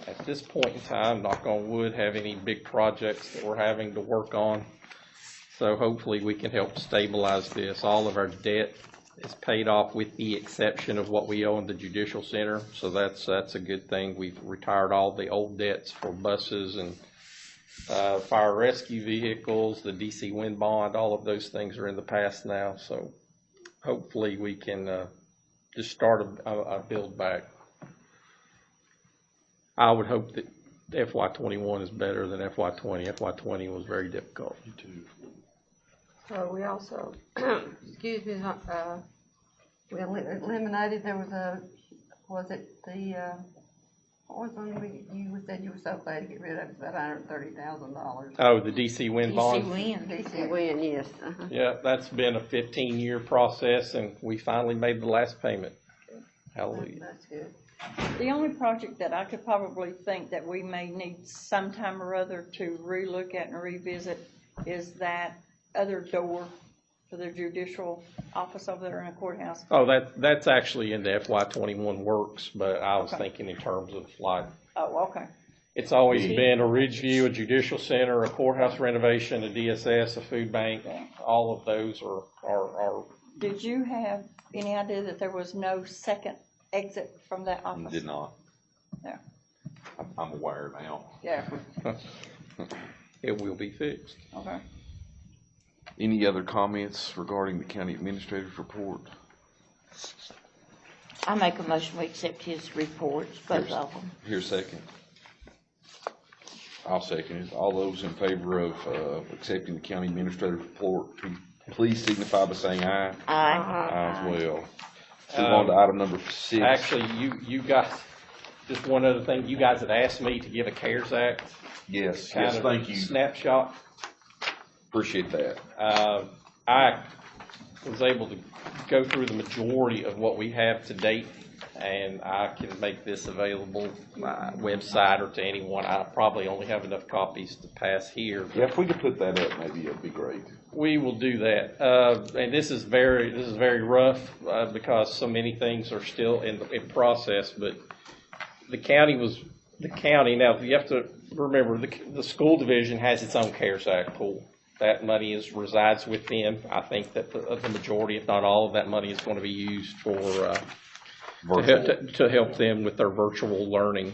at this point in time, knock on wood, have any big projects that we're having to work on. So hopefully we can help stabilize this. All of our debt is paid off with the exception of what we owe in the Judicial Center. So that's a good thing. We've retired all the old debts for buses and fire rescue vehicles, the DC wind bond, all of those things are in the past now. So hopefully we can just start a build back. I would hope that FY21 is better than FY20. FY20 was very difficult. Me too. So we also, excuse me, we eliminated, there was what was on, you said you were so glad to get rid of it, about $130,000. Oh, the DC wind bond? DC wind, yes. Yeah, that's been a 15-year process, and we finally made the last payment. Hallelujah. That's good. The only project that I could probably think that we may need sometime or other to relook at and revisit is that other door for the judicial office over there in the courthouse. Oh, that's actually in the FY21 works, but I was thinking in terms of like. Oh, okay. It's always been a Ridgeview, a judicial center, a courthouse renovation, a DSS, a food bank. All of those are. Did you have any idea that there was no second exit from that office? Did not. Yeah. I'm aware now. Yeah. It will be fixed. Okay. Any other comments regarding the county administrator's report? I make a motion we accept his reports, both of them. Here's second. I'll second it. All those in favor of accepting the county administrator's report, please signify by saying aye. Aye. Aye as well. Move on to item number 6. Actually, you guys, just one other thing, you guys had asked me to give a CARES Act. Yes, Kind of thank you. Snapshot. Appreciate that. I was able to go through the majority of what we have to date and I can make this available my website or to anyone. I probably only have enough copies to pass here. Yeah, if we could put that up, maybe it'd be great. We will do that. And this is very rough because so many things are still in process. But the county, now you have to remember the school division has its own CARES Act pool. That money resides with them. I think that the majority, if not all of that money, is going to be used for to help them with their virtual learning.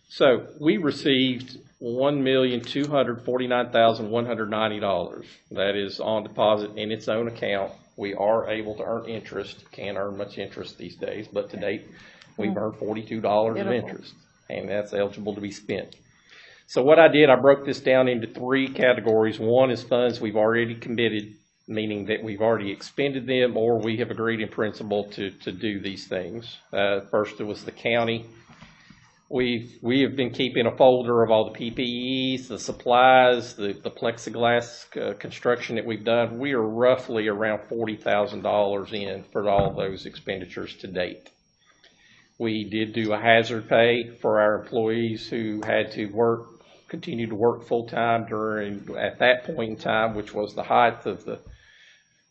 So we received $1,249,190. That is on deposit in its own account. We are able to earn interest. Can't earn much interest these days, but to date, we've earned $42 of interest, and that's eligible to be spent. So what I did, I broke this down into 3 categories. One is funds we've already committed, meaning that we've already expended them or we have agreed in principle to do these things. First, it was the county. We have been keeping a folder of all the PPEs, the supplies, the plexiglass construction that we've done. We are roughly around $40,000 in for all those expenditures to date. We did do a hazard pay for our employees who had to continue to work full-time at that point in time, which was the height of the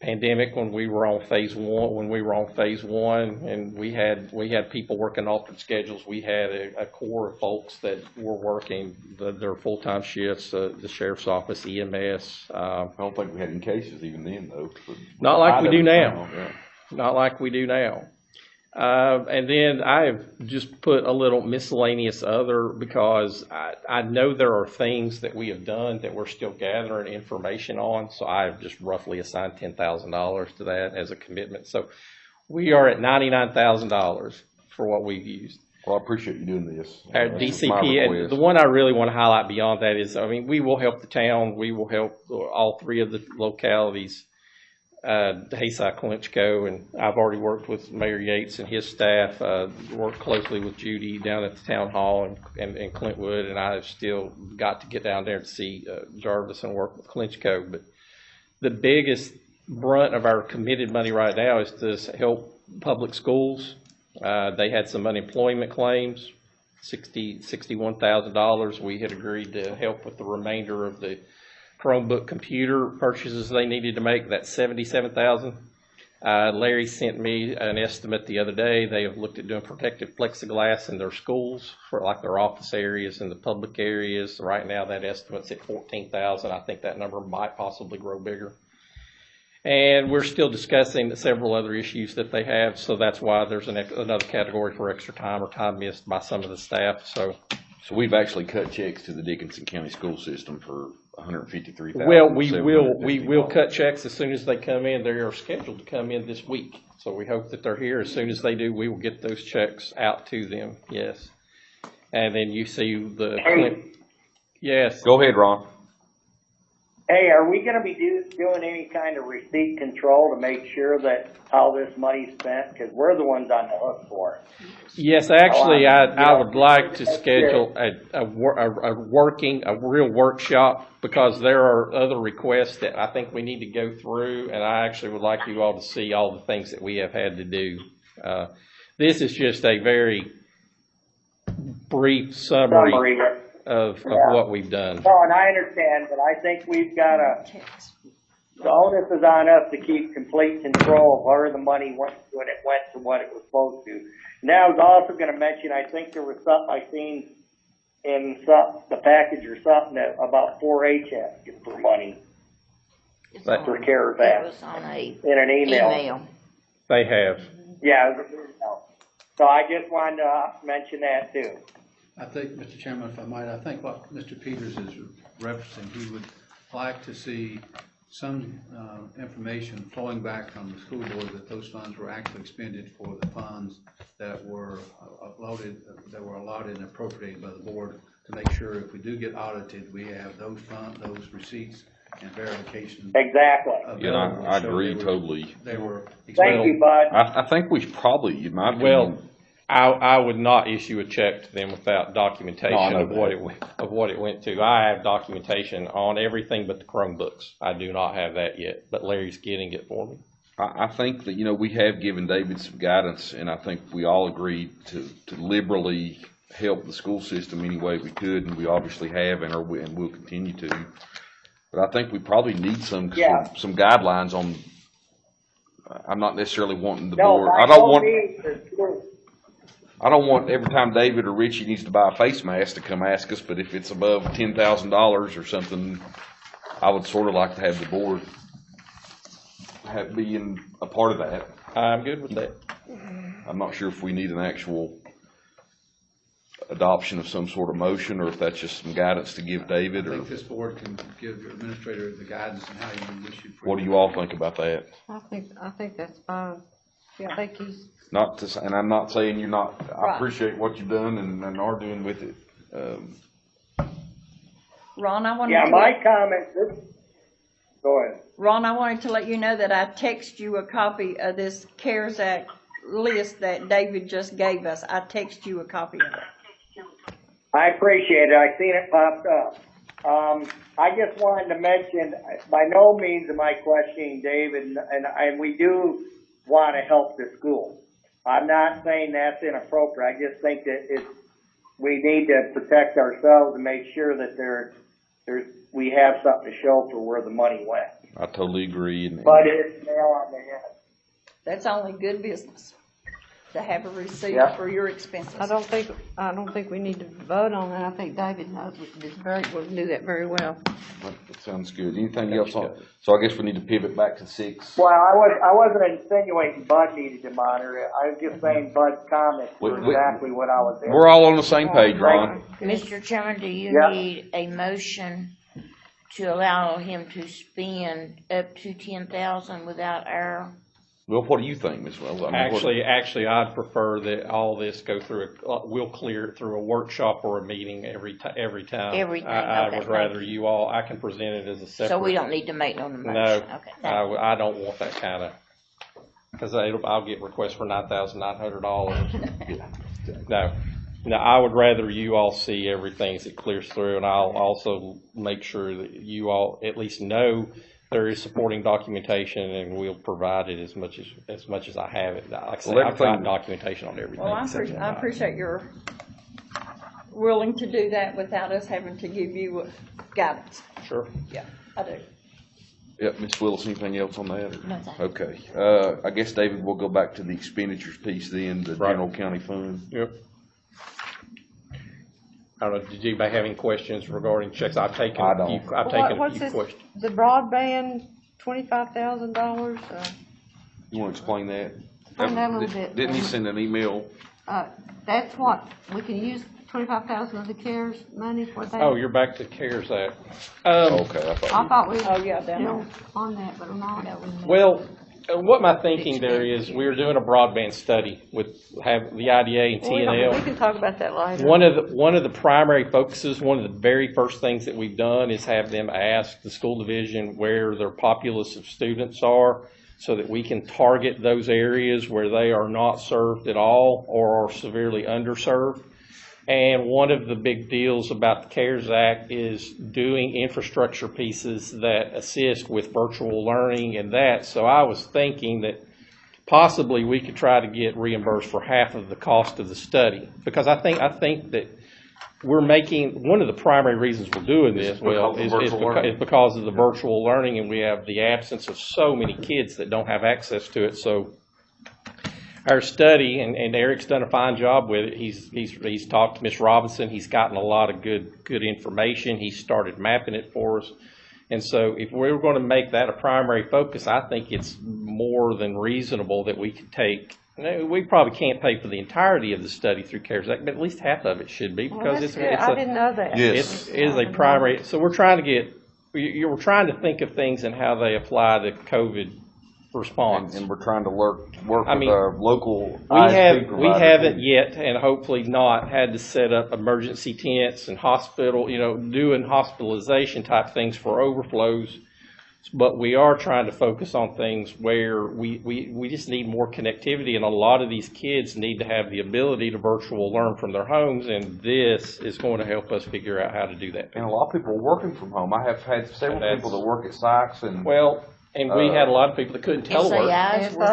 pandemic when we were on phase one, and we had people working altered schedules. We had a core of folks that were working their full-time shifts, the sheriff's office, EMS. I don't think we had any cases even then, though. Not like we do now. Not like we do now. And then I have just put a little miscellaneous other because I know there are things that we have done that we're still gathering information on. So I've just roughly assigned $10,000 to that as a commitment. So we are at $99,000 for what we've used. Well, I appreciate you doing this. Our DCP, the one I really want to highlight beyond that is, we will help the town. We will help all 3 of the localities. Hayside, Clinchco, and I've already worked with Mayor Yates and his staff, worked closely with Judy down at the town hall and Clintwood, and I've still got to get down there to see Jarvis and work with Clinchco. But the biggest brunt of our committed money right now is to help public schools. They had some unemployment claims, $61,000. We had agreed to help with the remainder of the Chromebook computer purchases they needed to make. That's $77,000. Larry sent me an estimate the other day. They have looked at doing protective plexiglass in their schools for like their office areas and the public areas. Right now that estimate's at $14,000. I think that number might possibly grow bigger. And we're still discussing several other issues that they have, so that's why there's another category for extra time or time missed by some of the staff. So we've actually cut checks to the Dickinson County school system for $153,000. Well, we will cut checks as soon as they come in. They are scheduled to come in this week, so we hope that they're here. As soon as they do, we will get those checks out to them. Yes, and then you see yes. Go ahead, Ron. Hey, are we going to be doing any kind of receipt control to make sure that how this money's spent? Because we're the ones on the hook for it. Yes, actually, I would like to schedule a real workshop because there are other requests that I think we need to go through, and I actually would like you all to see all the things that we have had to do. This is just a very brief summary of what we've done. No, and I understand, but I think we've got the onus is on us to keep complete control of where the money went when it went to what it was supposed to. And I was also going to mention, I think there was something I seen in the package or something about 4-H asking for money. For CARES Act. It was on in an email. They have. Yeah. So I just wanted to mention that too. I think, Mr. Chairman, if I might, I think what Mr. Peters is referencing, he would like to see some information flowing back from the school board that those funds were actually expended for the funds that were allotted and appropriated by the board, to make sure if we do get audited, we have those receipts and verification. Exactly. Yeah, I agree totally. They were. Thank you, Bud. I think we probably, in my opinion. Well, I would not issue a check to them without documentation of what it went to. I have documentation on everything but the Chromebooks. I do not have that yet, but Larry's getting it for me. I think that, we have given David some guidance, and I think we all agreed to liberally help the school system any way we could, and we obviously have, and will continue to. But I think we probably need some guidelines on. I'm not necessarily wanting the board. I don't want every time David or Richie needs to buy a face mask to come ask us. But if it's above $10,000 or something, I would sort of like to have the board being a part of that. I'm good with that. I'm not sure if we need an actual adoption of some sort of motion, or if that's just some guidance to give David. I Or think this board can give your administrator the guidance on how you wish you. what do you all think about that? I think that's fine. I think he's, Not to, and I'm not saying you're not. I Right. appreciate what you've done and are doing with it. Ron, I wanted Yeah, to my comment, go ahead. Ron, I wanted to let you know that I text you a copy of this CARES Act list that David just gave us. I text you a copy of it. I appreciate it. I seen it popped up. I just wanted to mention, by no means am I questioning David, and we do want to help the school. I'm not saying that's inappropriate. I just think that we need to protect ourselves and make sure that we have something to show for where the money went. I totally agree. But it's nail on the head. That's only good business, to have a receipt Yeah. for your expenses. I don't think we need to vote on that. I think David knows will do that very well. That sounds good. Anything else on? So I guess we need to pivot back to 6. Well, I wasn't insinuating Bud needed to monitor it. I was just saying Bud's comments were exactly what I was. We're all on the same page, Ron. Mr. Chairman, do you Yeah. need a motion to allow him to spend up to 10,000 without our? Well, what do you think, Ms. Wells? I mean, Actually, I'd prefer that all this go through, we'll clear it through a workshop or a meeting every time. Everything, I okay, would rather you all, I can present it as a separate. So we don't need to make no motion? No, Okay, thank you. I don't want that kind of, because I'll get requests for $9,900. No, I would rather you all see everything as it clears through, and I'll also make sure that you all at least know there is supporting documentation, and we'll provide it as much as I have it. Like I say, I've got documentation on everything. Well, I appreciate your willing to do that without us having to give you guidance. Sure. Yeah, I do. Yep, Ms. Willis, anything else on that? No, thank you. Okay. I guess, David, we'll go back to the expenditures piece then, the general county fund. Yep. I don't know, did anybody have any questions regarding checks? I've taken a few questions. The broadband, $25,000, You want to explain that? Explain that a little bit. Didn't he send an email? that's what, we can use 25,000 of the CARES money for that? Oh, you're back to CARES Act. Okay, I I thought. thought we Oh, yeah, were down still there. on that, but we're not. Well, what my thinking there is, we're doing a broadband study with the IDA and We TNL. can talk about that later. One of the primary focuses, one of the very first things that we've done is have them ask the school division where their populace of students are, so that we can target those areas where they are not served at all or are severely underserved. And one of the big deals about the CARES Act is doing infrastructure pieces that assist with virtual learning and that. So I was thinking that possibly we could try to get reimbursed for half of the cost of the study. Because I think that we're making, one of the primary reasons we're doing this, is because of the virtual learning, and we have the absence of so many kids that don't have access to it. So our study, and Eric's done a fine job with it. He's talked to Ms. Robinson. He's gotten a lot of good information. He started mapping it for us. And so if we were going to make that a primary focus, I think it's more than reasonable that we could take, we probably can't pay for the entirety of the study through CARES Act, but at least half of it should be, because it's I didn't know that. Yes. it is a primary. So we're trying to trying to think of things and how they apply to COVID response. And we're trying to work with I mean, our local We ISP provider. haven't yet, and hopefully not, had to set up emergency tents and hospital, doing hospitalization type things for overflows. But we are trying to focus on things where we just need more connectivity, and a lot of these kids need to have the ability to virtual learn from their homes, and this is going to help us figure out how to do that. And a lot of people are working from home. I have had several people that work at Sykes and. Well, And we had a lot of people that couldn't telework. SAIs were.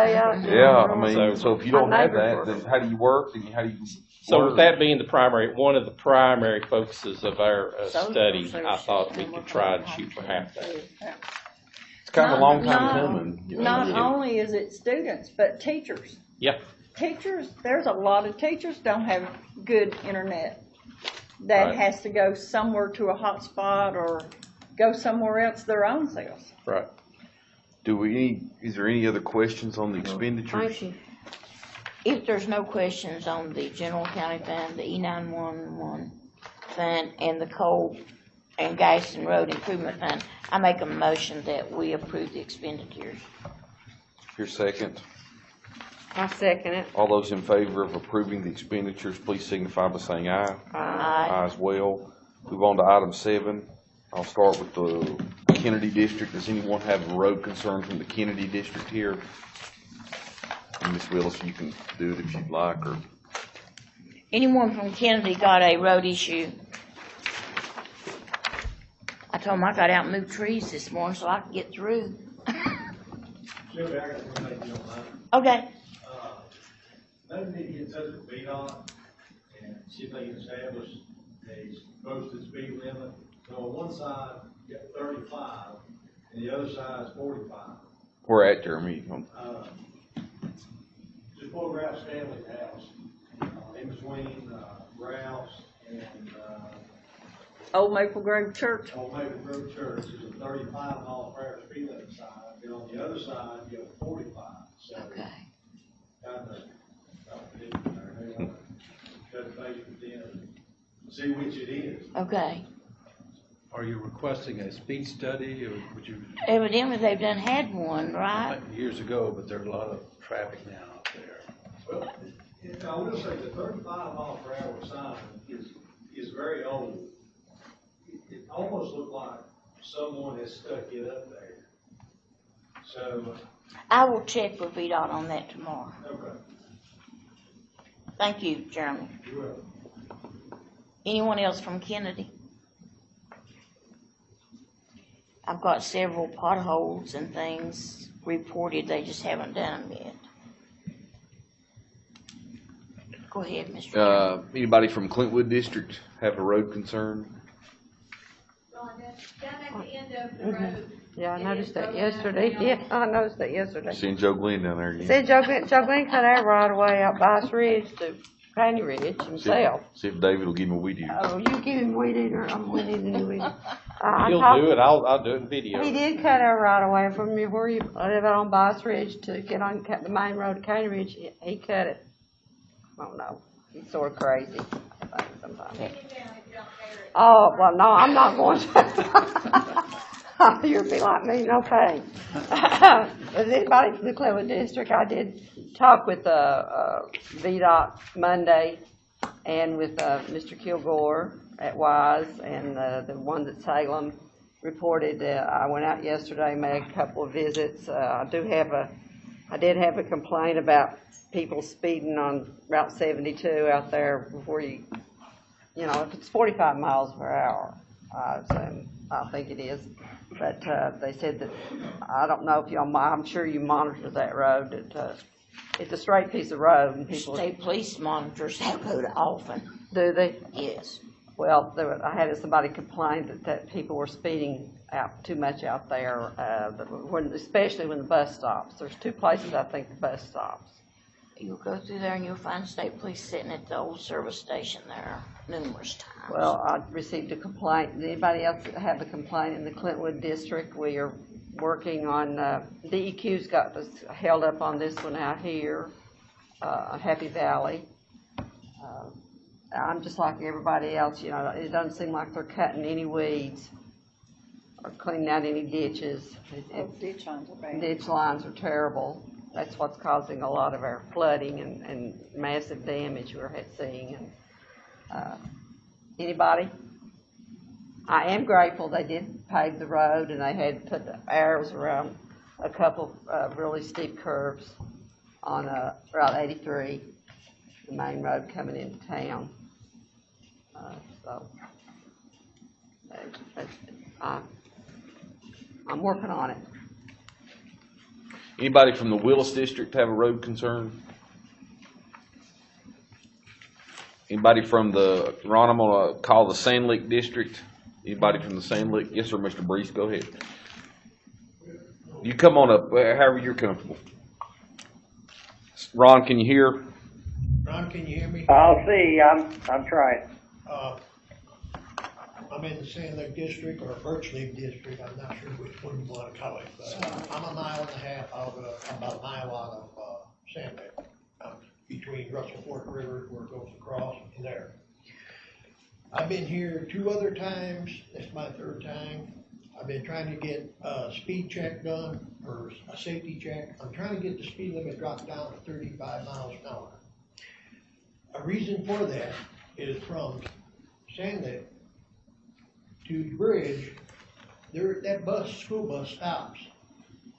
Yeah, I mean, so if you don't My have neighbors that, were. then how do you work, and how do you So learn? with that being the primary, one of the primary focuses of our Social study, I services thought we and could try and shoot for half that. It's kind of a long time coming. you know. Not only is it students, but teachers. Yeah, Teachers, there's a lot of teachers don't have good internet. That Right. has to go somewhere to a hotspot or go somewhere else their own selves. right. Is there any other questions on the expenditures? Thank you. If there's no questions on the general county fund, the E911 fund, and the coal and gas and road improvement fund, I make a motion that we approve the expenditures. Your second. I second it. All those in favor of approving the expenditures, please signify by saying aye. Aye. Aye as well. Move on to item 7. I'll start with the Kennedy District. Does anyone have a road concern from the Kennedy District here? And Ms. Willis, you can do it if you'd like, or Anyone from Kennedy got a road issue? I told them I got out and moved trees this morning so I could get through. Sylvia, I got one thing you don't mind. Okay. Maybe need to get in touch with VDOT and see if they can establish a posted speed limit. So on one side, you got 35, and the other side is 45. we're at Jeremy. Just below Ralph Stanley's house, in between Ralph's and Old Maple Grove Church. Old Maple Grove Church, there's a 35-mile-per-hour speed limit sign. And on the other side, you have 45. So Okay. kind of, touch base with them, see which it is. Okay. Are you requesting a speed study, or would you, Evidently, they've done had one, right? years ago, but there's a lot of traffic now out there. Well, I will say the 35-mile-per-hour sign is very old. It almost looked like someone has stuck it up there. So, I will check with VDOT on that tomorrow. okay, Thank you, Jeremy. you're welcome. Anyone else from Kennedy? I've got several potholes and things reported, they just haven't done them yet. Go ahead, Mr. Chairman. Anybody from Clintwood District have a road concern? Down at the end of the road. Yeah, I noticed that yesterday. Yeah, I noticed that yesterday. Seeing Joe Glenn down there again. Said Joe Glenn cut our right away out by us Ridge to Granny Ridge himself. See if David will give him a weed eater. Oh, you give him weed eater, I'm weed eater. You'll do it, I'll do it in video. He did cut our right away from where you live on Bias Ridge to get on the main road to County Ridge. He cut it. I don't know. He's sort of crazy, I think, sometimes. Oh, well, no, I'm not going to. You'll be like me, no pain. But anybody from the Cleveland District, I did talk with VDOT Monday and with Mr. Kilgore at Wise, and the one at Salem reported. I went out yesterday, made a couple of visits. I did have a complaint about people speeding on Route 72 out there before if it's 45 miles per hour, I think it is. But they said that, I don't know if I'm sure you monitor that road. It's a straight piece of road, and people. State police monitors that road often. Do they? Yes. Well, I had somebody complain that people were speeding out too much out there, especially when the bus stops. There's two places I think the bus stops. You'll go through there and you'll find state police sitting at the old service station there numerous times. Well, I received a complaint. Does anybody else have a complaint in the Clintwood District? We are working on, DEQ's got us held up on this one out here, Happy Valley. I'm just like everybody else, it doesn't seem like they're cutting any weeds or cleaning out any ditches. Ditch lines are bad. Ditch lines are terrible. That's what's causing a lot of our flooding and massive damage we're seeing. Anybody? I am grateful they did pave the road, and they had put the arrows around a couple of really steep curves on Route 83, the main road coming into town. I'm working on it. Anybody from the Willis District have a road concern? Anybody from the, Ron, I'm gonna call the Sand Lick District. Anybody from the Sand Lick? Yes, sir, Mr. Brees, go ahead. You come on up, however you're comfortable. Ron, can you hear? Ron, can you hear me? I'll see, I'm trying. I'm in the Sand Lake District or Birch Lake District, I'm not sure which one you wanna call it, but I'm a mile and a half out of, about a mile out of, Sand Lake. Between Russell Fork River, where it goes across and there. I've been here 2 other times, this is my 3rd time. I've been trying to get a speed check done, or a safety check. I'm trying to get the speed limit dropped down to 35 miles an hour. A reason for that is from Sand Lake to the bridge, that school bus stops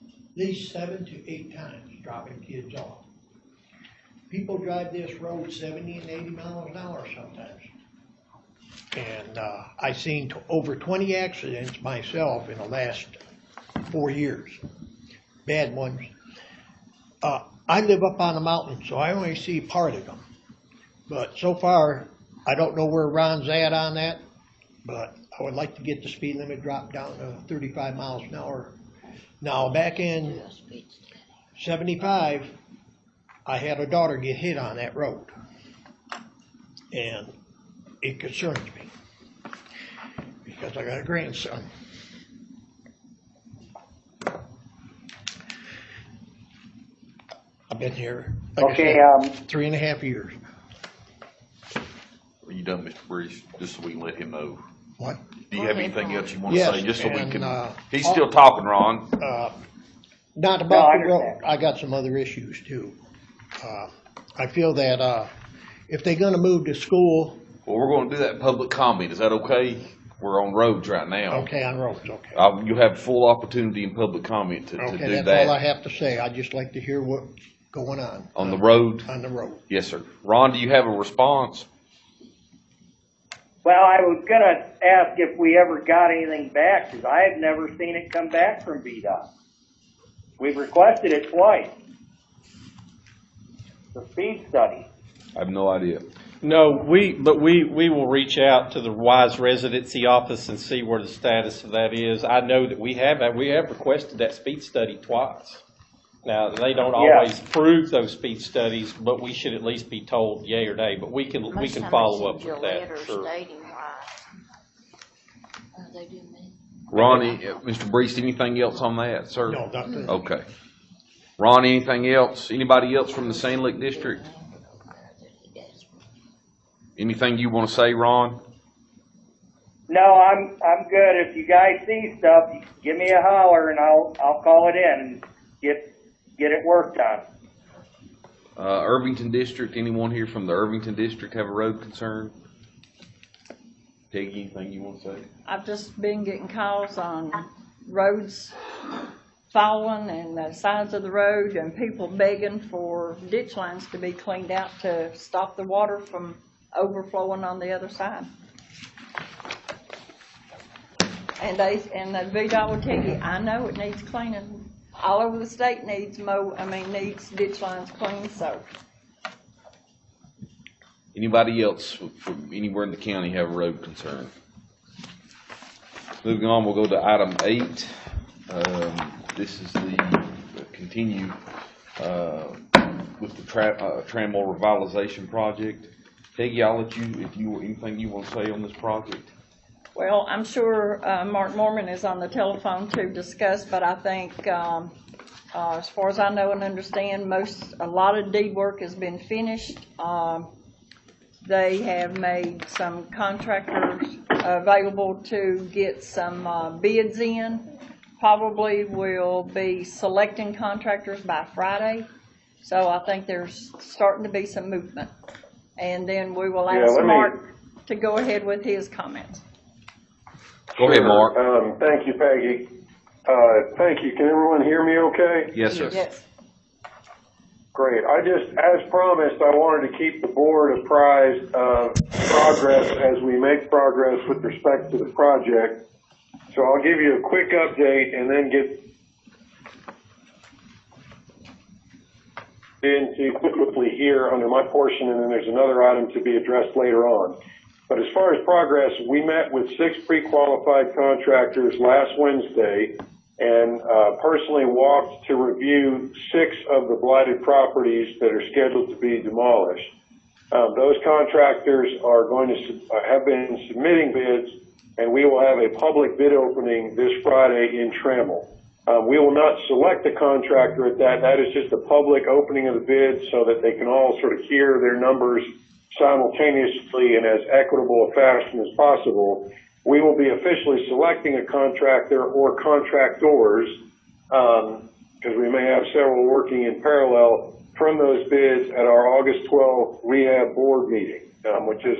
at least 7 to 8 times, dropping kids off. People drive this road 70 and 80 miles an hour sometimes. And I've seen over 20 accidents myself in the last 4 years, bad ones. I live up on a mountain, so I only see part of them. But so far, I don't know where Ron's at on that, but I would like to get the speed limit dropped down to 35 miles an hour. Now, back in 75, I had a daughter get hit on that road, and it concerns me because I got a grandson. I've been here, like Okay, I said, 3.5 years. Are you done, Mr. Brees? Just so we can let him know. What? Do you have anything else you want to Yes, say? Just so we and, can, he's still talking, Ron. Not No, about I the road, understand. I got some other issues too. I feel that if they're gonna move to school, Well, we're gonna do that in public comment. Is that okay? We're on roads right now. okay, on roads, okay. You have full opportunity in public comment to Okay, do that's all I that. have to say. I'd just like to hear what's going on. On the road? On the road. Yes, sir. Ron, do you have a response? Well, I was gonna ask if we ever got anything back, because I have never seen it come back from VDOT. We've requested it twice. The speed study. I have no idea. No, we will reach out to the Wise Residency Office and see where the status of that is. I know that we have requested that speed study twice. Now, they don't always prove those speed studies, but we should at least be told yay or nay, but we can follow up with that, sure. Stating why. They do me. Ronnie, Mr. Brees, anything else on that, sir? No, nothing. Okay. Ron, anything else? Anybody else from the Sand Lick District? Anything you want to say, Ron? No, I'm good. If you guys see stuff, give me a holler and I'll call it in and get it worked on. Irvington District, anyone here from the Irvington District have a road concern? Peggy, anything you want to say? I've just been getting calls on roads falling and the sides of the road and people begging for ditch lines to be cleaned out to stop the water from overflowing on the other side. And the VDOT will tell you, I know it needs cleaning. All over the state needs needs ditch lines cleaned, so. Anybody else from anywhere in the county have a road concern? Moving on, we'll go to item 8. This is the continue with the Trammell revitalization project. Peggy, I'll let you, anything you want to say on this project? Well, I'm sure Mark Mormon is on the telephone to discuss, but I think as far as I know and understand, a lot of deed work has been finished. They have made some contractors available to get some bids in. Probably will be selecting contractors by Friday. So I think there's starting to be some movement. And then we will ask Mark to go ahead with his comments. Go ahead, Mark. Thank you, Peggy. Thank you. Can everyone hear me okay? Yes, sir. Yes. Great. As promised, I wanted to keep the board apprised of progress as we make progress with respect to the project. So I'll give you a quick update and then into quickly here under my portion, and then there's another item to be addressed later on. But as far as progress, we met with 6 pre-qualified contractors last Wednesday and personally walked to review 6 of the blighted properties that are scheduled to be demolished. Those contractors are going to have been submitting bids, and we will have a public bid opening this Friday in Trammell. We will not select a contractor at that. That is just a public opening of the bids so that they can all sort of hear their numbers simultaneously in as equitable a fashion as possible. We will be officially selecting a contractor or contractors, because we may have several working in parallel from those bids at our August 12th rehab board meeting, which is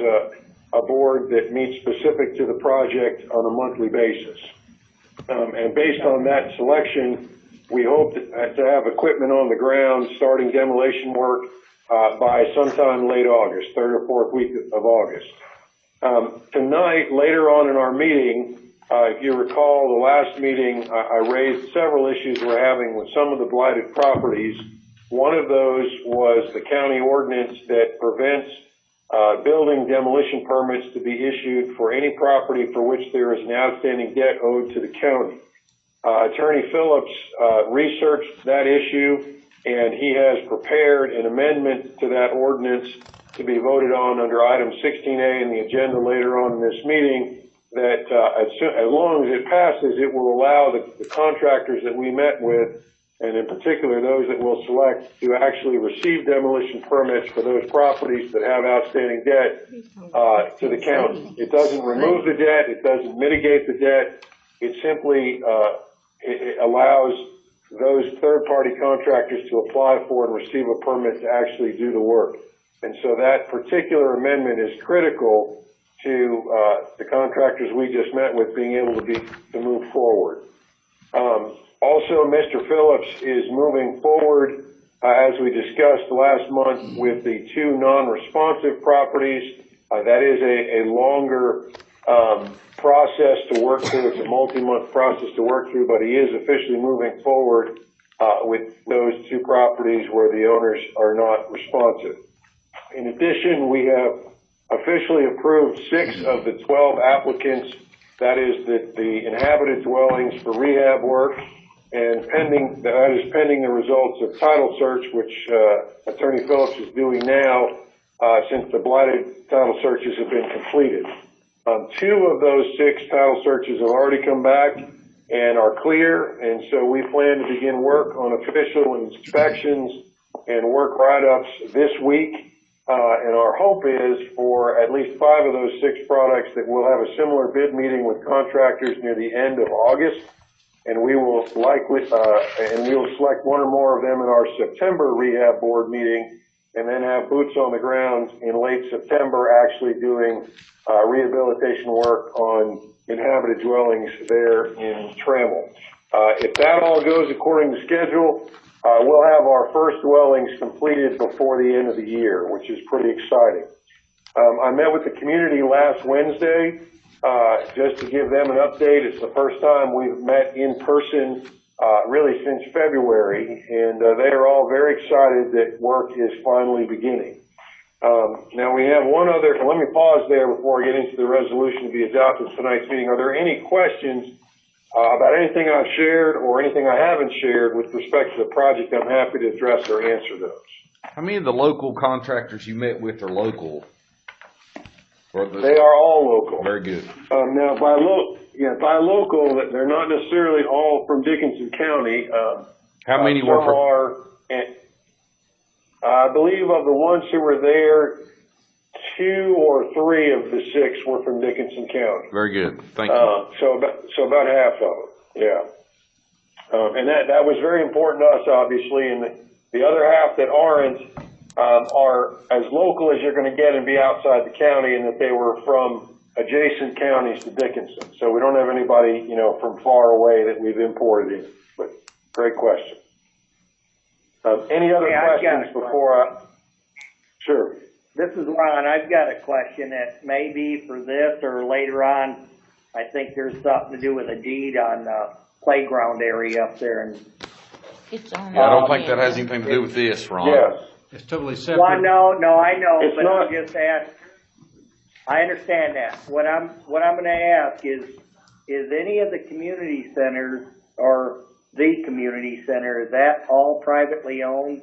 a board that meets specific to the project on a monthly basis. And based on that selection, we hope to have equipment on the ground starting demolition work by sometime late August, 3rd or 4th week of August. Tonight, later on in our meeting, if you recall the last meeting, I raised several issues we're having with some of the blighted properties. One of those was the county ordinance that prevents building demolition permits to be issued for any property for which there is an outstanding debt owed to the county. Attorney Phillips researched that issue, and he has prepared an amendment to that ordinance to be voted on under item 16A in the agenda later on in this meeting, that as long as it passes, it will allow the contractors that we met with, and in particular those that we'll select, to actually receive demolition permits for those properties that have outstanding debt to the county. It doesn't remove the debt, it doesn't mitigate the debt, it simply it allows those third-party contractors to apply for and receive a permit to actually do the work. And so that particular amendment is critical to the contractors we just met with being able to move forward. Also, Mr. Phillips is moving forward, as we discussed last month, with the 2 non-responsive properties. That is a longer process to work through. It's a multi-month process to work through, but he is officially moving forward with those 2 properties where the owners are not responsive. In addition, we have officially approved 6 of the 12 applicants, that is the inhabited dwellings for rehab work, and that is pending the results of title search, which Attorney Phillips is doing now since the blighted title searches have been completed. 2 of those 6 title searches have already come back and are clear, and so we plan to begin work on official inspections and work write-ups this week. And our hope is for at least 5 of those 6 products that we'll have a similar bid meeting with contractors near the end of August, and we will likely and we will select 1 or more of them in our September rehab board meeting, and then have boots on the ground in late September actually doing rehabilitation work on inhabited dwellings there in Trammell. If that all goes according to schedule, we'll have our first dwellings completed before the end of the year, which is pretty exciting. I met with the community last Wednesday just to give them an update. It's the first time we've met in person really since February, and they are all very excited that work is finally beginning. Now we have one other, let me pause there before I get into the resolution to be adopted tonight's meeting. Are there any questions about anything I've shared or anything I haven't shared with respect to the project? I'm happy to address or answer those. How many of the local contractors you met with are local? They are all local. Very good. Now, by local, they're not necessarily all from Dickinson County. How many were from? I believe of the ones who were there, 2 or 3 of the 6 were from Dickinson County. Very good. Thank you. So about half of them, yeah. And that was very important to us, obviously, and the other half that aren't are as local as you're going to get and be outside the county, and that they were from adjacent counties to Dickinson. So we don't have anybody, from far away that we've imported in. But great question. Any other questions before Sure. This is Ron. I've got a question that may be for this or later on. I think there's something to do with a deed on the playground area up there in It's on. Yeah, I don't the think that has agenda. anything to do with this, Ron. Yes. It's totally Well, separate. no, I know, It's but not- I'm just asking, I understand that. What I'm gonna ask is any of the community centers or the community center, is that all privately owned?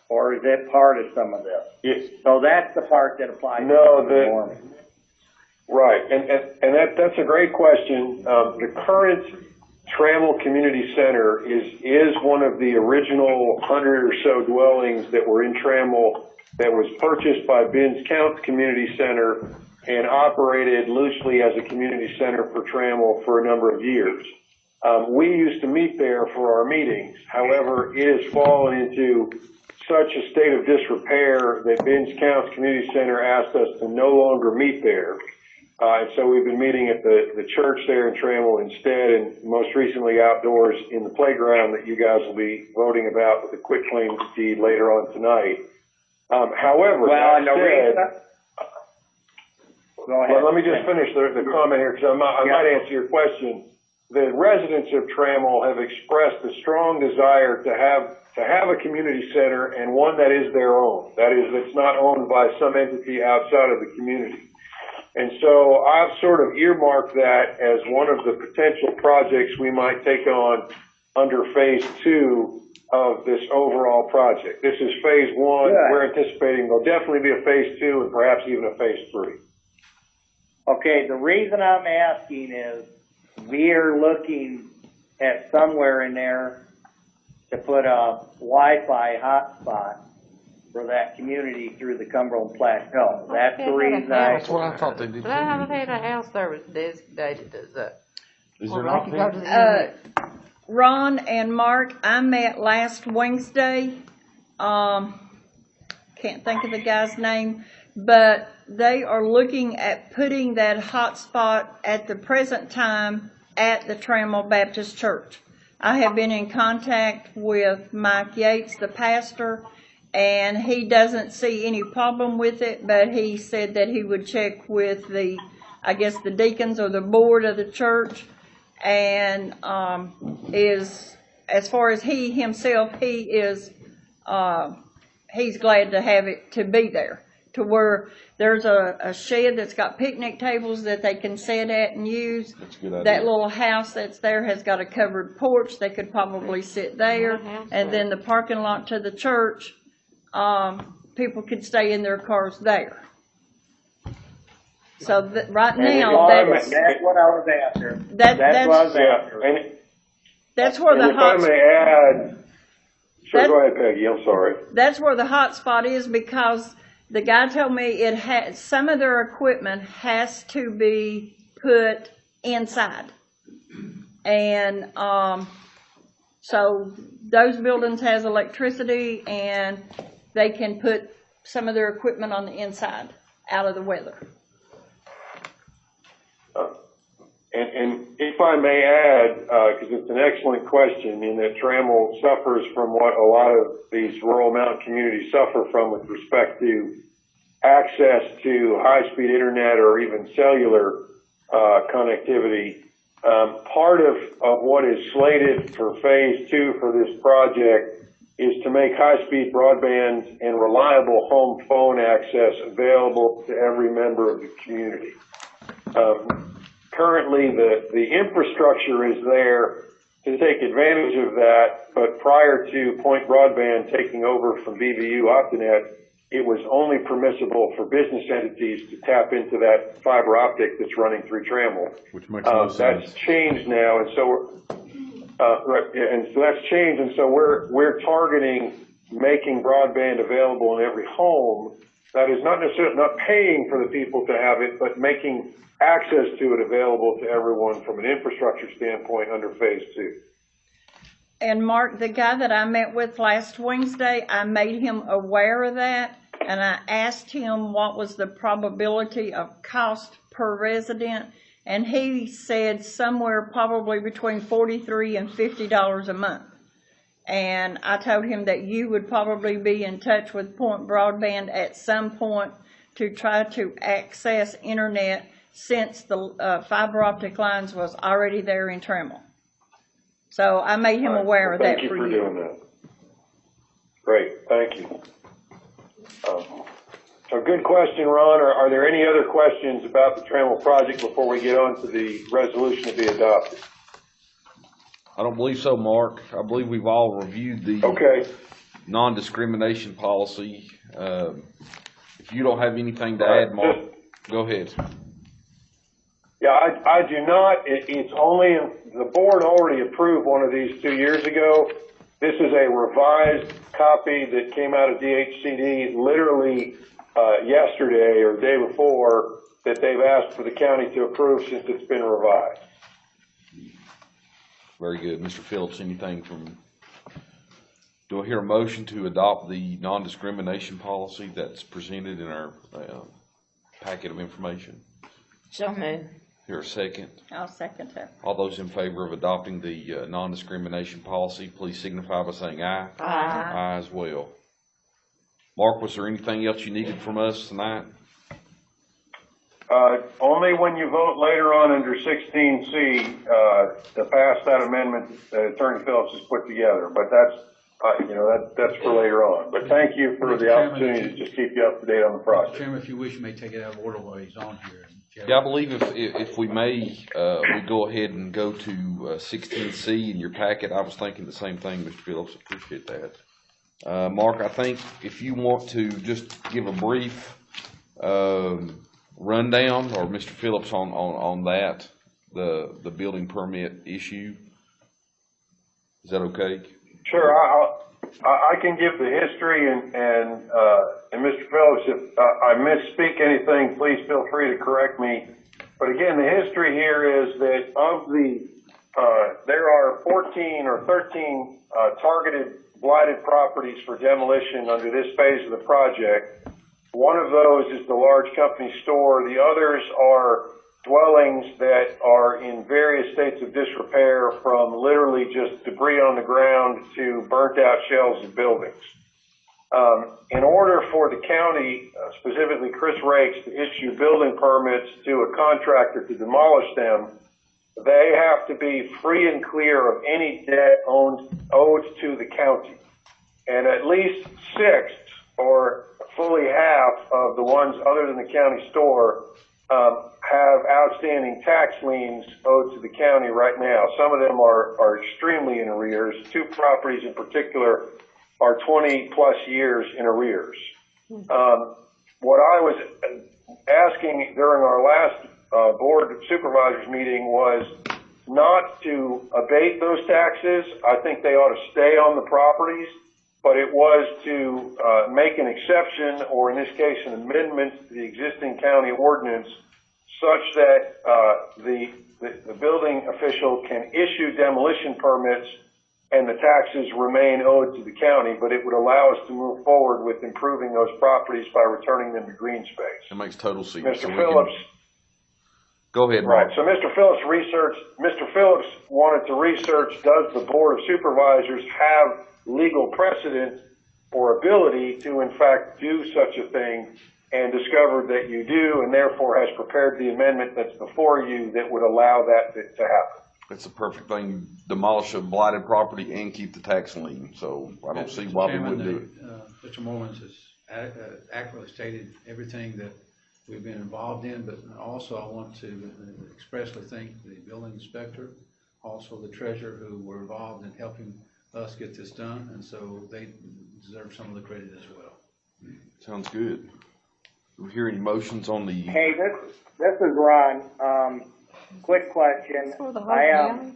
Or is it part of some of this? Yes. So that's the part that applies to No, the warming. Right, and that's a great question. The current Trammell Community Center is one of the original 100 or so dwellings that were in Trammell that was purchased by Bins County Community Center and operated loosely as a community center for Trammell for a number of years. We used to meet there for our meetings. However, it has fallen into such a state of disrepair that Bins County Community Center asked us to no longer meet there. And so we've been meeting at the church there in Trammell instead, and most recently outdoors in the playground that you guys will be voting about with the quitclaim deed later on tonight. However, Well, that and the reason, said, go ahead. well, let me just finish the comment here, because I might answer your question. The residents of Trammell have expressed a strong desire to have a community center and one that is their own. That is, that's not owned by some entity outside of the community. And so I've sort of earmarked that as one of the potential projects we might take on under phase 2 of this overall project. This is phase 1. Good. We're anticipating there'll definitely be a phase 2 and perhaps even a phase 3. Okay, the reason I'm asking is we are looking at somewhere in there to put a Wi-Fi hotspot for that community through the Cumberland Plateau. That's the reason That's what I thought they did. But I haven't had a house service designated as that. Is Or there I not? can go to the internet. Ron and Mark, I met last Wednesday, can't think of the guy's name, but they are looking at putting that hotspot at the present time at the Trammell Baptist Church. I have been in contact with Mike Yates, the pastor, and he doesn't see any problem with it, but he said that he would check with the deacons or the board of the church, and is, as far as he himself, he's glad to have it to be there, to where there's a shed that's got picnic tables that they can sit at and use. That's a good idea. That little house that's there has got a covered porch. They could probably sit there. And then the parking lot to the church, people could stay in their cars there. So right now, That's what I was after. That's what I was after. And that's where the if I may add, sure, go ahead, Peggy, I'm sorry. That's where the hot spot is, because the guy told me it has, some of their equipment has to be put inside. And, so those buildings has electricity, and they can put some of their equipment on the inside, out of the weather. And if I may add, because it's an excellent question, in that Trammell suffers from what a lot of these rural mountain communities suffer from with respect to access to high-speed internet or even cellular connectivity. Part of what is slated for phase 2 for this project is to make high-speed broadband and reliable home phone access available to every member of the community. Currently, the infrastructure is there to take advantage of that, but prior to Point Broadband taking over from BVU Optinet, it was only permissible for business entities to tap into that fiber optic that's running through Trammell. Which makes no sense. That's changed now, and so that's changed, and so we're targeting making broadband available in every home. That is not necessarily not paying for the people to have it, but making access to it available to everyone from an infrastructure standpoint under phase 2. And Mark, the guy that I met with last Wednesday, I made him aware of that, and I asked him what was the probability of cost per resident, and he said somewhere probably between $43 and $50 a month. And I told him that you would probably be in touch with Point Broadband at some point to try to access internet, since the fiber optic lines was already there in Trammell. So I made him aware of that Thank you for for you. doing that. Great, thank you. So good question, Ron. Are there any other questions about the Trammell project before we get on to the resolution to be adopted? I don't believe so, Mark. I believe we've all reviewed the Okay. non-discrimination policy. If you don't have anything to add, Mark, go ahead. Yeah, I do not. It's only, the board already approved one of these 2 years ago. This is a revised copy that came out of DHCD literally yesterday or the day before that they've asked for the county to approve since it's been revised. Very good. Mr. Phillips, anything from, do I hear a motion to adopt the non-discrimination policy that's presented in our packet of information? So moved. Here a second. I'll second that. All those in favor of adopting the non-discrimination policy, please signify by saying aye. Aye. Aye as well. Mark, was there anything else you needed from us tonight? Only when you vote later on under 16C to pass that amendment that Attorney Phillips has put together. But that's, that's for later on. But thank you for the opportunity to just keep you up to date on the project. Chairman, if you wish, you may take it out of order while he's on here. Yeah, I believe if we may, we go ahead and go to 16C in your packet. I was thinking the same thing, Mr. Phillips. Appreciate that. Mark, I think if you want to just give a brief rundown, or Mr. Phillips on that, the building permit issue, is that okay? Sure, I can give the history and Mr. Phillips, if I misspeak anything, please feel free to correct me. But again, the history here is that of the, there are 14 or 13 targeted blighted properties for demolition under this phase of the project. One of those is the large company store. The others are dwellings that are in various states of disrepair, from literally just debris on the ground to burnt out shells of buildings. In order for the county, specifically Chris Rakes, to issue building permits to a contractor to demolish them, they have to be free and clear of any debt owed to the county. And at least 6 or fully half of the ones other than the county store have outstanding tax liens owed to the county right now. Some of them are extremely in arrears. 2 properties in particular are 20 plus years in arrears. What I was asking during our last board of supervisors meeting was not to abate those taxes. I think they ought to stay on the properties, but it was to make an exception, or in this case an amendment to the existing county ordinance, such that the building official can issue demolition permits and the taxes remain owed to the county, but it would allow us to move forward with improving those properties by returning them to green space. It makes total sense. Mr. Phillips. Go ahead, Mark. Right, so Mr. Phillips wanted to research, does the Board of Supervisors have legal precedent or ability to in fact do such a thing, and discovered that you do, and therefore has prepared the amendment that's before you that would allow that to happen. It's a perfect thing. Demolish a blighted property and keep the tax lien. So I don't see why we wouldn't do it. Mr. Mormons has accurately stated everything that we've been involved in, but also I want to expressly thank the building inspector, also the treasurer, who were involved in helping us get this done, and so they deserve some of the credit as well. Sounds good. Do we hear any motions on the? Hey, this is Ron. Quick question. For the whole I county?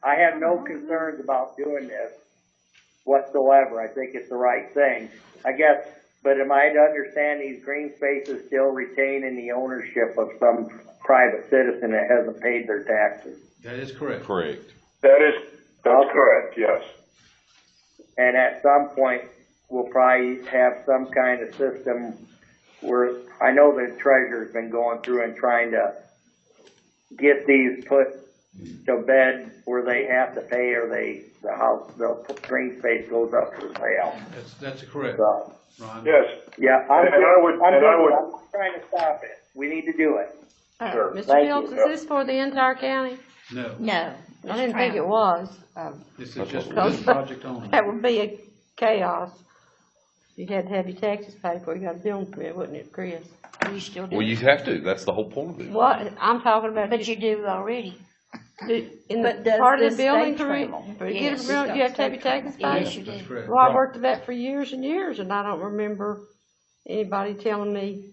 have no concerns about doing this whatsoever. I think it's the right thing. I guess, but am I to understand these green spaces still retain in the ownership of some private citizen that hasn't paid their taxes? That is correct. Correct. That's correct, yes. And at some point, we'll probably have some kind of system where, I know the treasurer's been going through and trying to get these put to bed where they have to pay, or the green space goes up for sale. That's correct, So, Ron. Yes. yeah, I'm trying to stop it. We need to do it. All right, Sure. Mr. Thank Phillips, you. is this for the entire county? No, No. I didn't think it was. this is That's just what for we this project only. That would be a chaos. You had to have your taxes paid before you got a building permit, wouldn't it, Chris? We still do. Well, you have to, that's the whole point of it. What, I'm talking about. But you do already. In But the does part of the the building state permit, Trammell? for you Yes. you have to have your taxes paid? Yes, you do. That's correct. Well, I worked at that for years and years, and I don't remember anybody telling me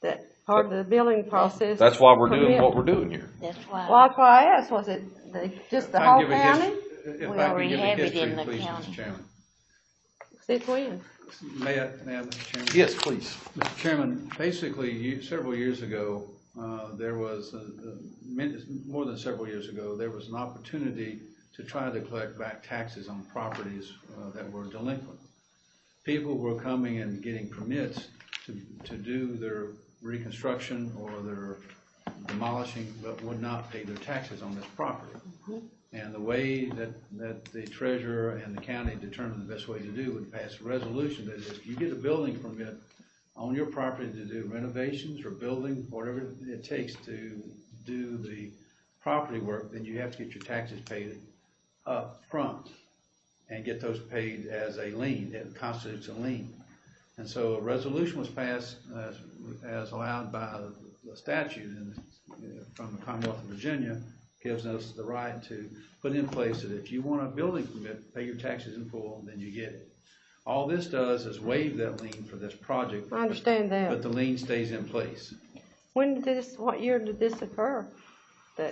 that part of the building process. That's why we're doing permit. what we're doing here. That's why. Well, that's why I asked, was it just the If I whole can give a county? If We I can already give a have it history, in the please, county. Mr. Chairman. Since when? May I, Mr. Chairman? Yes, please. Mr. Chairman, basically, several years ago, there was, more than several years ago, there was an opportunity to try to collect back taxes on properties that were delinquent. People were coming and getting permits to do their reconstruction or their demolishing, but would not pay their taxes on this property. And the way that the treasurer and the county determined the best way to do would pass a resolution that if you get a building permit on your property to do renovations or building, whatever it takes to do the property work, then you have to get your taxes paid up front and get those paid as a lien. It constitutes a lien. And so a resolution was passed as allowed by the statute from the Commonwealth of Virginia, gives us the right to put in place that if you want a building permit, pay your taxes in full, then you get it. All this does is waive that lien for this project. I understand that. But the lien stays in place. What year did this occur? I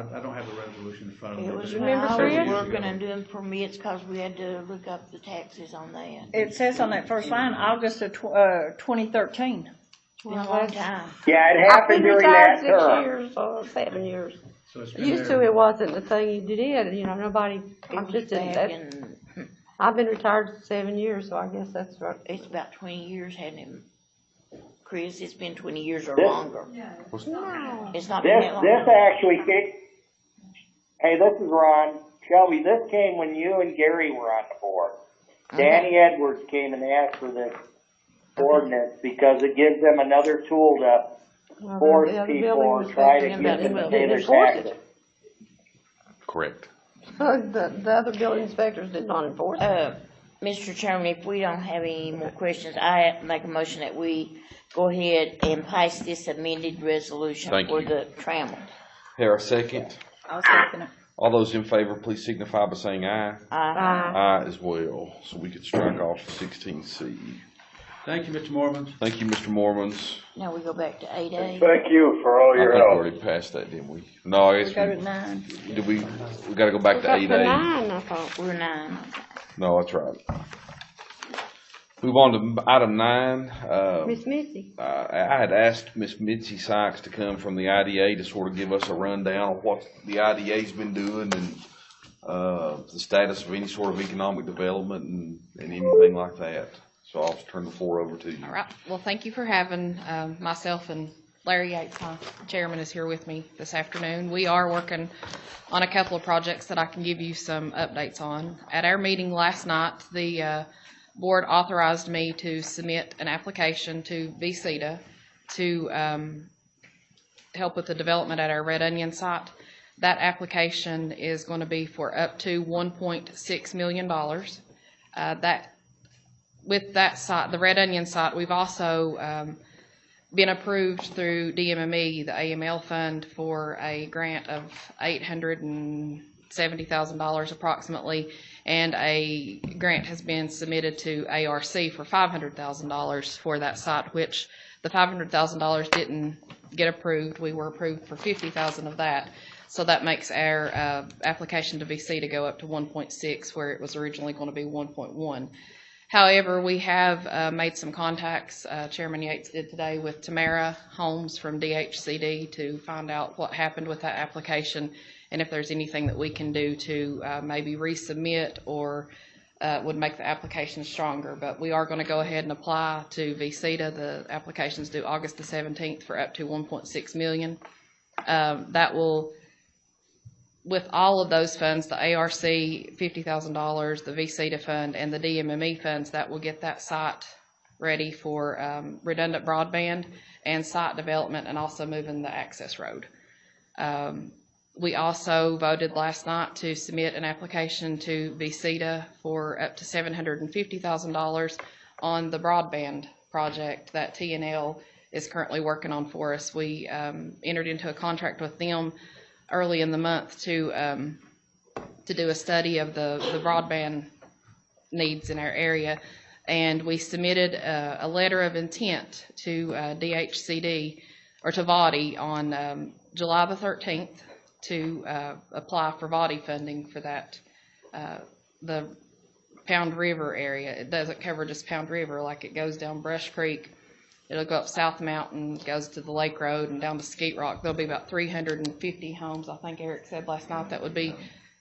don't have a resolution in front of me. It was but when I Remember, was Chris? working and doing permits, cause we had to look up the taxes on that. It says on that first line, August of 2013. It's been a long time. Yeah, it I've happened been during retired that 6 term. years, or 7 years. So it's been Used to, there. it wasn't the thing you did, nobody, It I'm was just, back in, I've been retired 7 years, so I guess that's right. it's about 20 years, hadn't it? Chris, it's been 20 years or This- longer. No. It's not been This, that long. this actually came, hey, this is Ron. Shelby, this came when you and Gary were on the board. Danny Edwards came and asked for this ordinance because it gives them another tool to force the other people building or was try to vacant, get them to but pay they their enforced taxes. it. Correct. The other building inspectors did not enforce it. Mr. Chairman, if we don't have any more questions, I make a motion that we go ahead and pass this amended resolution Thank for you. the Trammell. Here, a second. I'll second it. All those in favor, please signify by saying aye. Aye. Aye as well. So we could strike off 16C. Thank you, Mr. Mormon. Thank you, Mr. Mormons. Now we go back to 8A. Thank you for all I your think we help. already passed that, didn't we? No, I We guess go to we, 9. did we gotta go back to Up to 8A. 9, I thought. We're 9. No, that's right. Move on to item 9. Miss Missy. I had asked Miss Mitzi Sykes to come from the IDA to sort of give us a rundown of what the IDA's been doing and the status of any sort of economic development and anything like that. So I'll turn the floor over to you. All right. Well, thank you for having myself and Larry Yates, my chairman, is here with me this afternoon. We are working on a couple of projects that I can give you some updates on. At our meeting last night, the board authorized me to submit an application to VCEDA to help with the development at our Red Onion site. That application is going to be for up to $1.6 million. With that site, the Red Onion site, we've also been approved through DMME, the AML fund, for a grant of $870,000 approximately, and a grant has been submitted to ARC for $500,000 for that site, which the $500,000 didn't get approved. We were approved for $50,000 of that. So that makes our application to VC to go up to 1.6, where it was originally going to be 1.1. However, we have made some contacts, Chairman Yates did today, with Tamara Holmes from DHCD to find out what happened with that application and if there's anything that we can do to maybe resubmit or would make the application stronger. But we are going to go ahead and apply to VCEDA. The application's due August the 17th for up to $1.6 million. That will, with all of those funds, the ARC $50,000, the VCEDA fund, and the DMME funds, that will get that site ready for redundant broadband and site development, and also moving the access road. We also voted last night to submit an application to VCTA for up to $750,000 on the broadband project that TNL is currently working on for us. We entered into a contract with them early in the month to do a study of the broadband needs in our area, and we submitted a letter of intent to DHCD or to VODI on July the 13th to apply for VODI funding for that, the Pound River area. It doesn't cover just Pound River, like it goes down Brush Creek, it'll go up South Mountain, goes to the Lake Road and down to Skeet Rock. There'll be about 350 homes, I think Eric said last night, that would be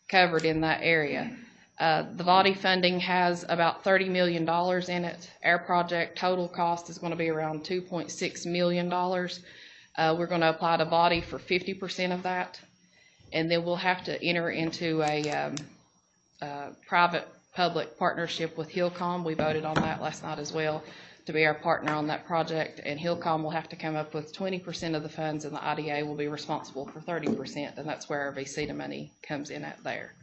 covered in that area. The VODI funding has about $30 million in it. Our project total cost is going to be around $2.6 million. We're going to apply to VODI for 50% of that, and then we'll have to enter into a private-public partnership with Hillcom. We voted on that last night as well, to be our partner on that project, and Hillcom will have to come up with 20% of the funds, and the IDA will be responsible for 30%, and that's where our VCTA money comes in at there.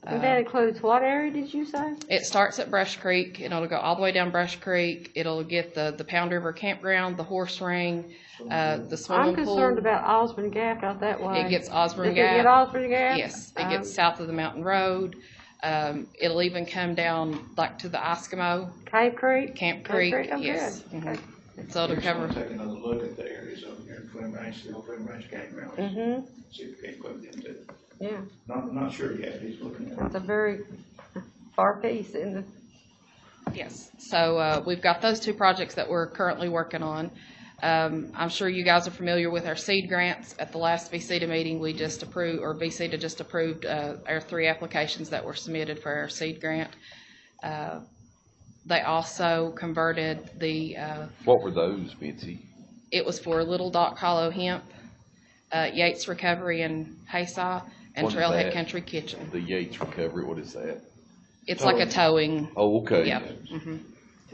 And that includes what area, did you say? It starts at Brush Creek, and it'll go all the way down Brush Creek. It'll get the Pound River Campground, the horse ring, the swimming pool. I'm concerned about Osborne Gap out that way. It gets Osborne Does Gap. it get Osborne Gap? Yes, it gets south of the mountain road. It'll even come down like to the Eskimo. Camp Creek? Camp Creek, Oh, yes. good. Okay. So it'll cover. Take another look at the areas over here in Flint Ranch, the old Flint Ranch campground. See if we can equip them too. Yeah, Not sure yet, he's looking at it's it. a very far piece in the. Yes, so we've got those two projects that we're currently working on. I'm sure you guys are familiar with our seed grants. At the last VCTA meeting, we just approved, or VCTA just approved our 3 applications that were submitted for our seed grant. They also converted the. What were those, Betsy? It was for Little Dock Hollow Hemp, Yates Recovery in Haysaw, and What is Trailhead that? Country Kitchen. The Yates Recovery, what is that? It's like a towing. Oh, okay. Yeah.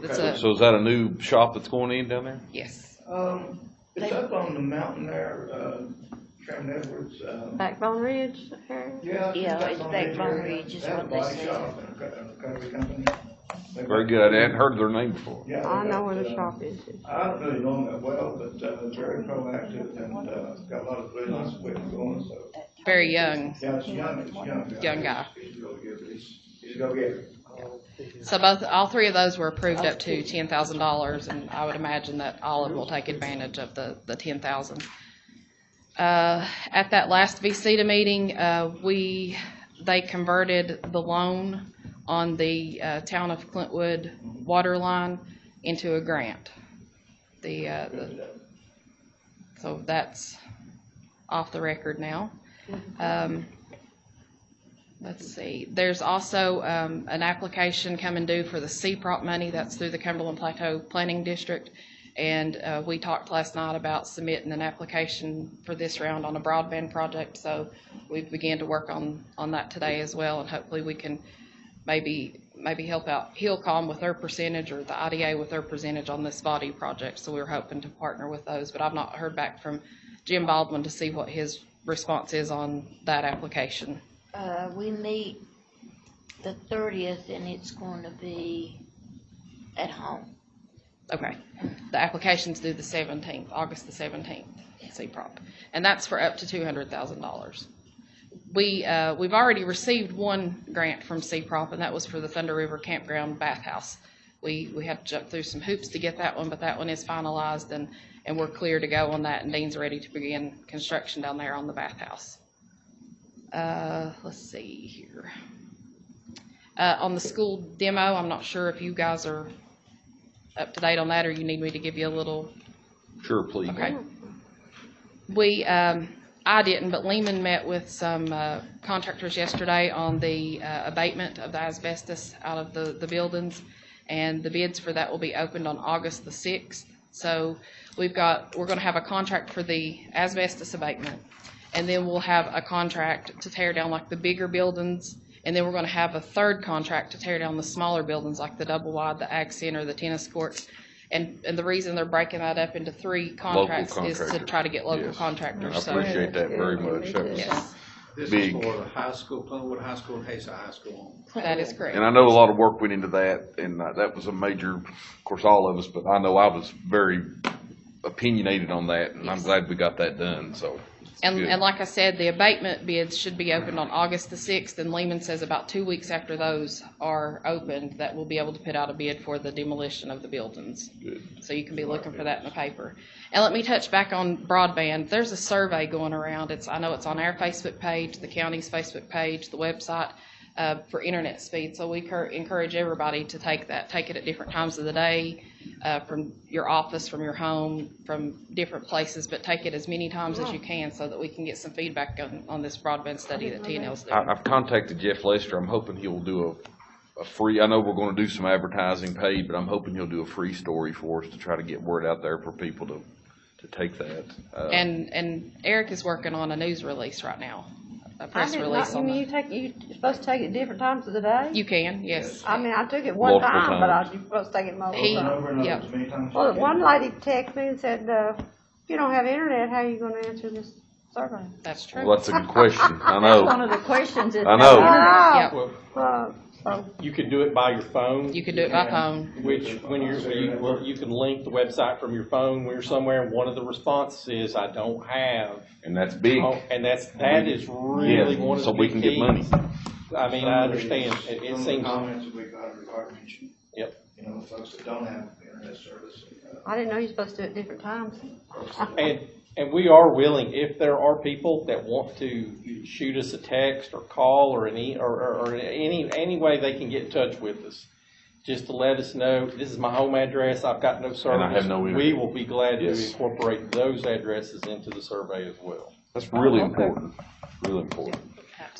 It's a, So is that a new shop that's going in down there? yes. It's up on the mountain there, Trammell Edwards, Backbone Ridge area? yeah. Yeah, it's Backbone Ridge is They have a what they body said. shop and a recovery company. Very good. I hadn't heard their name before. Yeah, I they know got, where the shop is. I don't really know them that well, but, very proactive and, got a lot of really nice equipment going, so. Very young. Yeah, it's young. Young guy. He's really good, he's a go-getter. So all 3 of those were approved up to $10,000, and I would imagine that all of them will take advantage of the $10,000. At that last VCTA meeting, they converted the loan on the town of Clintwood water line into a grant. So that's off the record now. Let's see, there's also an application coming due for the CPROP money. That's through the Cumberland Plateau Planning District. And we talked last night about submitting an application for this round on a broadband project. So we began to work on that today as well. And hopefully we can maybe help out Hillcom with their percentage, or the IDA with their percentage on this VODI project. So we're hoping to partner with those. But I've not heard back from Jim Baldwin to see what his response is on that application. We meet the 30th, and it's going to be at home. Okay. The application's due the 17th, August the 17th, CPROP. And that's for up to $200,000. We've already received one grant from CPROP, and that was for the Thunder River Campground Bathhouse. We had to jump through some hoops to get that one, but that one is finalized, and we're clear to go on that, and Dean's ready to begin construction down there on the bathhouse. Let's see here. On the school demo, I'm not sure if you guys are up to date on that, or you need me to give you a little. Sure, please. Okay. I didn't, but Lehman met with some contractors yesterday on the abatement of the asbestos out of the buildings, and the bids for that will be opened on August the 6th. So we're going to have a contract for the asbestos abatement, and then we'll have a contract to tear down like the bigger buildings, and then we're going to have a third contract to tear down the smaller buildings like the double wide, the ag center, the tennis courts, And the reason they're breaking that up into 3 contracts is to contractors. try to get local Yes. contractors, I so. appreciate that very much. That was Yes, This big. is for the high school, Glenwood High School, and Hayes High School. that is correct. And I know a lot of work went into that, and that was a major, of course, all of us, but I know I was very opinionated on that, and I'm Yes. glad we got that done, so. it's good. And like I said, the abatement bids should be opened on August the 6th, and Lehman says about 2 weeks after those are opened, that we'll be able to put out a bid for the demolition of the buildings. Good. So you can be looking for that in the paper. And let me touch back on broadband. There's a survey going around. I know it's on our Facebook page, the county's Facebook page, the website, for internet speed. So we encourage everybody to take that. Take it at different times of the day, from your office, from your home, from different places, but take it as many times as you can so that we can get some feedback on this broadband study that TNL's doing. I've contacted Jeff Lester. I'm hoping he will do a free, I know we're gonna do some advertising paid, but I'm hoping he'll do a free story for us to try to get word out there for people to take that. And Eric is working on a news release right now, a press release on You're supposed to take it different times of the day? You can, yes. I mean, I took it one Multiple time, but times. you're supposed to take it multiple He- times. Over and over Yep. as many times as Well, you one can. lady texted me and said, if you don't have internet, how are you gonna answer this survey? That's true. Well, that's a good question. I That's one know. of the questions is. I know. Yeah. Well, So, you can do it by your phone. You can do it by phone. Which, when you can link the website from your phone when you're somewhere, and one of the responses is, I don't have. And that's big. And that is really Yeah, one of the so we big can get money. keys. I mean, I understand, it Some of the seems, comments that we got regarding, Yep. you know, folks that don't have internet service. I didn't know you're supposed to do it different times. and we are willing, if there are people that want to shoot us a text or call or any way they can get in touch with us, just to let us know, this is my home address, I've got no service. And I have no internet. We will be glad to Yes. incorporate those addresses into the survey as well. That's really okay. important, really important.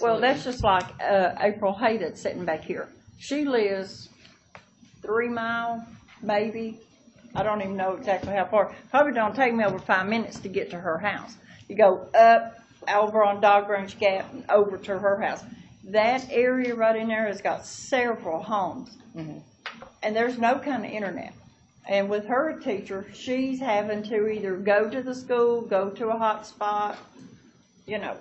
Well, that's just like, April Hay that's sitting back here. She lives 3 miles, maybe. I don't even know exactly how far. Probably don't take me over 5 minutes to get to her house. You go up, over on Dog Ranch Gap, and over to her house. That area right in there has got several homes. Mhm. And there's no kind of internet. And with her a teacher, she's having to either go to the school, go to a hot spot, you know.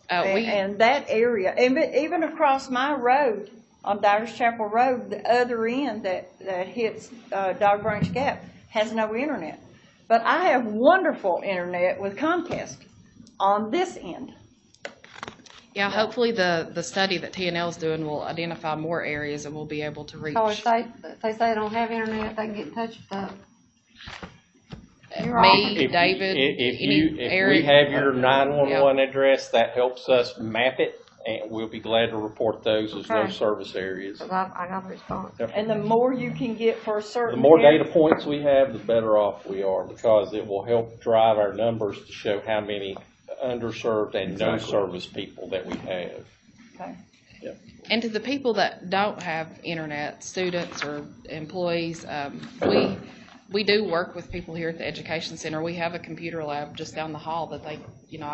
And that area, and even across my road, on Dyers Chapel Road, the other end that hits Dog Branch Gap has no internet. But I have wonderful internet with Comcast on this end. Yeah, hopefully the study that TNL's doing will identify more areas and we'll be able to reach. So if they say they don't have internet, they can get in touch with your Me, office. David, If Eric. we have your 911 address, that helps us map it, and we'll be glad to report those as low Okay. service areas. 'Cause I got a response. And the more you can get for a The certain. more area- data points we have, the better off we are, because it will help drive our numbers to show how many underserved and no service people that we have. Okay. And to the people that don't have internet, students or employees, we do work with people here at the Education Center. We have a computer lab just down the hall that I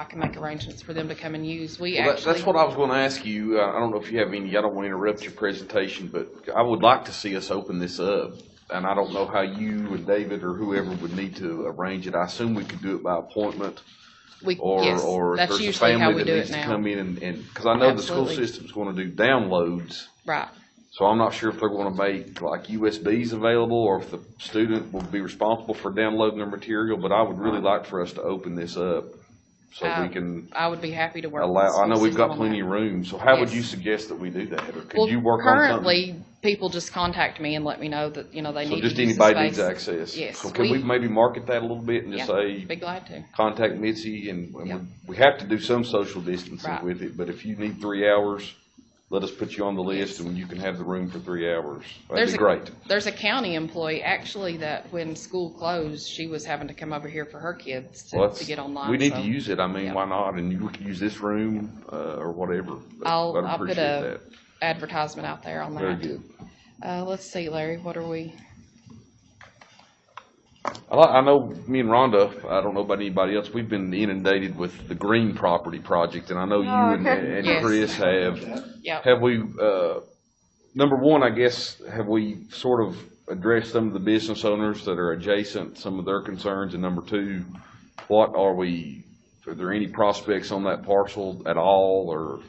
can make arrangements for them to come and use. Well, that's what I was going to ask you. I don't know if you have any, I don't want to interrupt your presentation, but I would like to see us open this up. And I don't know how you and David or whoever would need to arrange it. I assume we could do it by appointment. Yes, Or if that's there's a usually how family we that do needs it to now. come in and, because I know the school Absolutely. system's going to do downloads. Right. So I'm not sure if they're going to make like USBs available or if the student will be responsible for downloading their material, but I would really like for us to open this up so we can I would be happy to work with the allow, I school know we've got system on plenty that. of room, so how would Yes. you suggest that we do that? Or could Well, you work on something? currently, people just contact me and let me know that, they So need to just use the anybody needs space. access? Yes, So can we maybe market that a little bit and just Yeah, say, be glad to. contact Mitzi and Yep. we have to do some social distancing Right. with it, but if you need 3 hours, let us put you on the list and you can have the room for 3 hours. That'd be great. There's a county employee, actually, that when school closed, she was having to come over here for her kids Well, to get online. we need so to use it. I mean, yeah. why not? And you could use this room, or whatever. But I'll I'd put appreciate a that. advertisement out there on that. Very good. Let's see, Larry, what are we? I know me and Rhonda, I don't know about anybody else, we've been inundated with the Green Property Project, and I know you and Yes. Chris have. Yep. Have we, number one, I guess, have we sort of address some of the business owners that are adjacent, some of their concerns? And number two, are there any prospects on that parcel at all, or?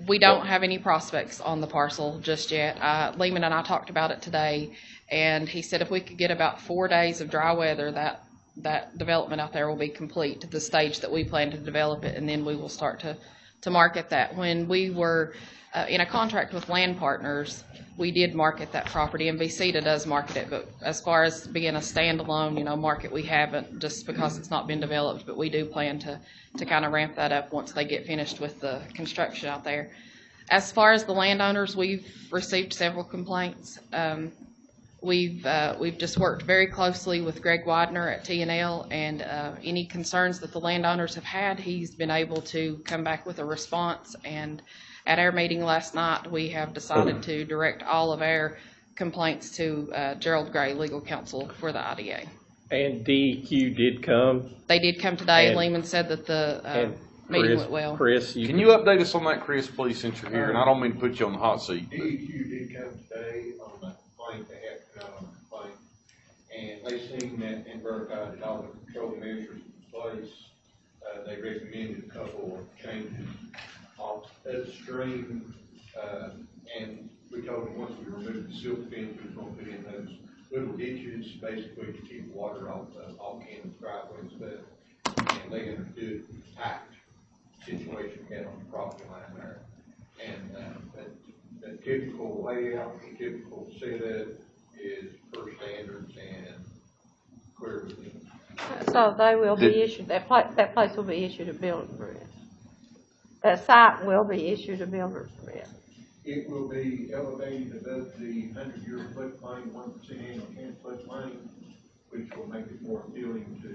We don't have any prospects on the parcel just yet. Lehman and I talked about it today, and he said if we could get about 4 days of dry weather, that development out there will be complete to the stage that we plan to develop it, and then we will start to market that. When we were in a contract with Land Partners, we did market that property, and VCTA does market it, but as far as being a standalone, market, we haven't, just because it's not been developed, but we do plan to kind of ramp that up once they get finished with the construction out there. As far as the landowners, we've received several complaints. We've just worked very closely with Greg Widener at T&L, and any concerns that the landowners have had, he's been able to come back with a response. And at our meeting last night, we have decided to direct all of our complaints to Gerald Gray, legal counsel for the IDA. And DEQ did come. They did come today. And Lehman said that the meeting went well. Chris, Can you update us on that, Chris, please, since you're here? And I don't mean to put you on the hot seat. DEQ did come today on a complaint, they had to come out on a complaint, and they seen that in Burkhardt that all the control measures in place. They recommended a couple of changes off upstream, and we told them once we removed the silt fence, we were going to put in those little ditches, basically to keep water off Canon's driveway and stuff. And they understood the tight situation we had on the property line there. And the typical layout, the typical setup is per standards and clear within. So they will be issued, that place will be issued a building permit. That site will be issued a builder's permit. It will be elevated above the 100-year floodplain, 1% annual chance floodplain, which will make it more appealing to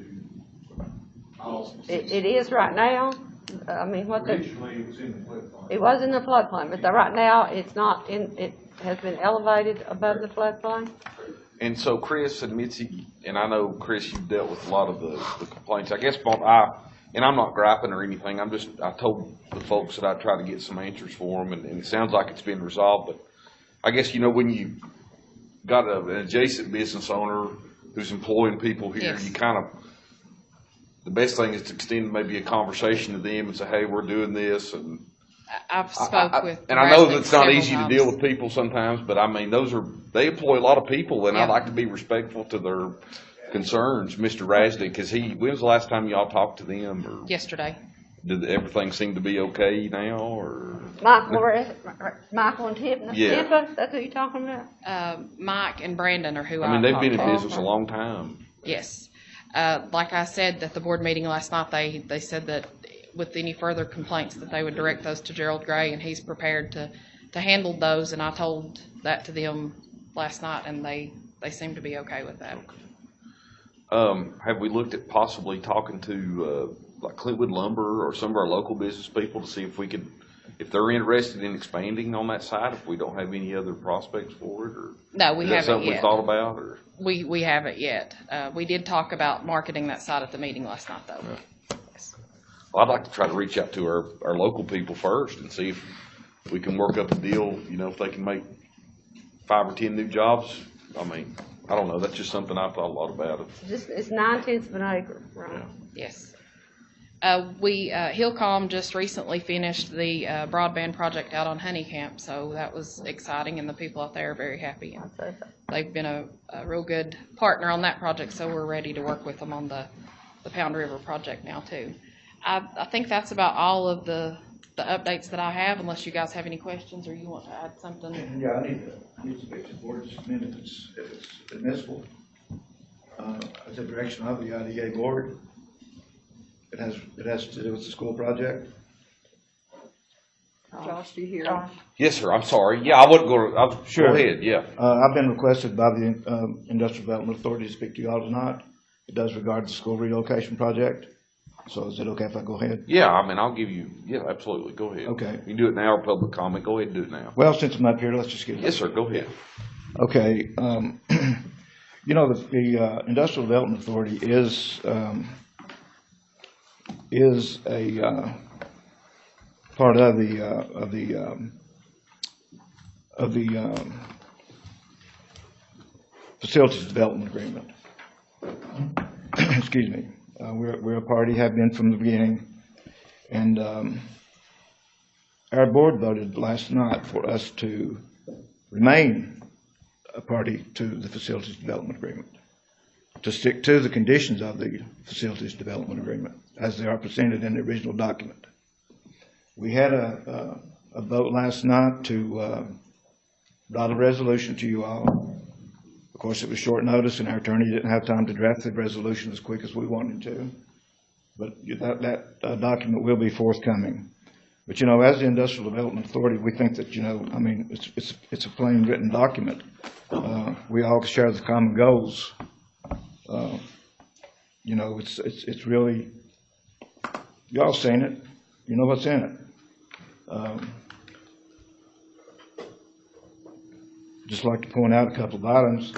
all. It is right now. I mean, Originally, it was in the floodplain. It was in the floodplain, but right now it's not in. It has been elevated above the floodplain. And so Chris and Mitzi, and I know, Chris, you've dealt with a lot of the complaints. I guess, and I'm not griping or anything, I told the folks that I'd try to get some answers for them, and it sounds like it's been resolved, but I guess, when you got an adjacent business owner who's employing people here, Yes. you the best thing is to extend maybe a conversation to them and say, hey, we're doing this, and I've spoke with and I know Bradley that's not several easy times. to deal with people sometimes, but I mean, they employ a lot of people, and I Yeah. like to be respectful to their concerns. Mr. Rasdick, when was the last time y'all talked to them, or Yesterday. did everything seem to be okay now, or? Michael and Tiffany. Yeah. Tiffany, that's who you're talking about? Mike and Brandon are who I mean, they've been in talked to. business a long time. Yes. Like I said at the board meeting last night, they said that with any further complaints that they would direct those to Gerald Gray, and he's prepared to handle those, and I told that to them last night, and they seem to be okay with that. Have we looked at possibly talking to like Clintwood Lumber or some of our local business people to see if they're interested in expanding on that site, if we don't have any other prospects for it, or? No, we Is that haven't something we yet. thought about, or? We haven't yet. We did talk about marketing that site at the meeting last night, though. Yeah. Yes. Well, I'd like to try to reach out to our local people first and see if we can work up a deal, if they can make 5 or 10 new jobs. I mean, I don't know, that's just something I've thought a lot about. It's 9/10 of an acre, right? Yes. Hillcom just recently finished the broadband project out on Honeycamp, so that was exciting, and the people out there are very happy. And they've been a real good partner on that project, so we're ready to work with them on the Pound River project now, too. I think that's about all of the updates that I have, unless you guys have any questions or you want to add something. Yeah, I need to speak to the board just a minute if it's admissible. At the direction of the IDA board, it has to do with the school project. Josh, do you hear? Yes, sir, I'm sorry. Yeah, I wasn't going to, Sure. Go ahead, yeah. I've been requested by the Industrial Development Authority to speak to you all tonight. It does regard the school relocation project. So is it okay if I go ahead? Yeah, I mean, I'll give you, absolutely, go ahead. Okay. You can do it now or public comment, go ahead and do it now. Well, since I'm up here, let's just get it. Yes, sir, go ahead. Okay, the Industrial Development Authority is a part of the facilities development agreement. Excuse me. We're a party, have been from the beginning, and our board voted last night for us to remain a party to the facilities development agreement, to stick to the conditions of the facilities development agreement as they are presented in the original document. We had a vote last night to write a resolution to you all. Of course, it was short notice, and our attorney didn't have time to draft the resolution as quick as we wanted to. But that document will be forthcoming. But, you know, as the Industrial Development Authority, we think that, you know, I mean, it's a plain written document. We all share the common goals. You know, it's really, y'all seen it. You know what's in it. Just like to point out a couple of items,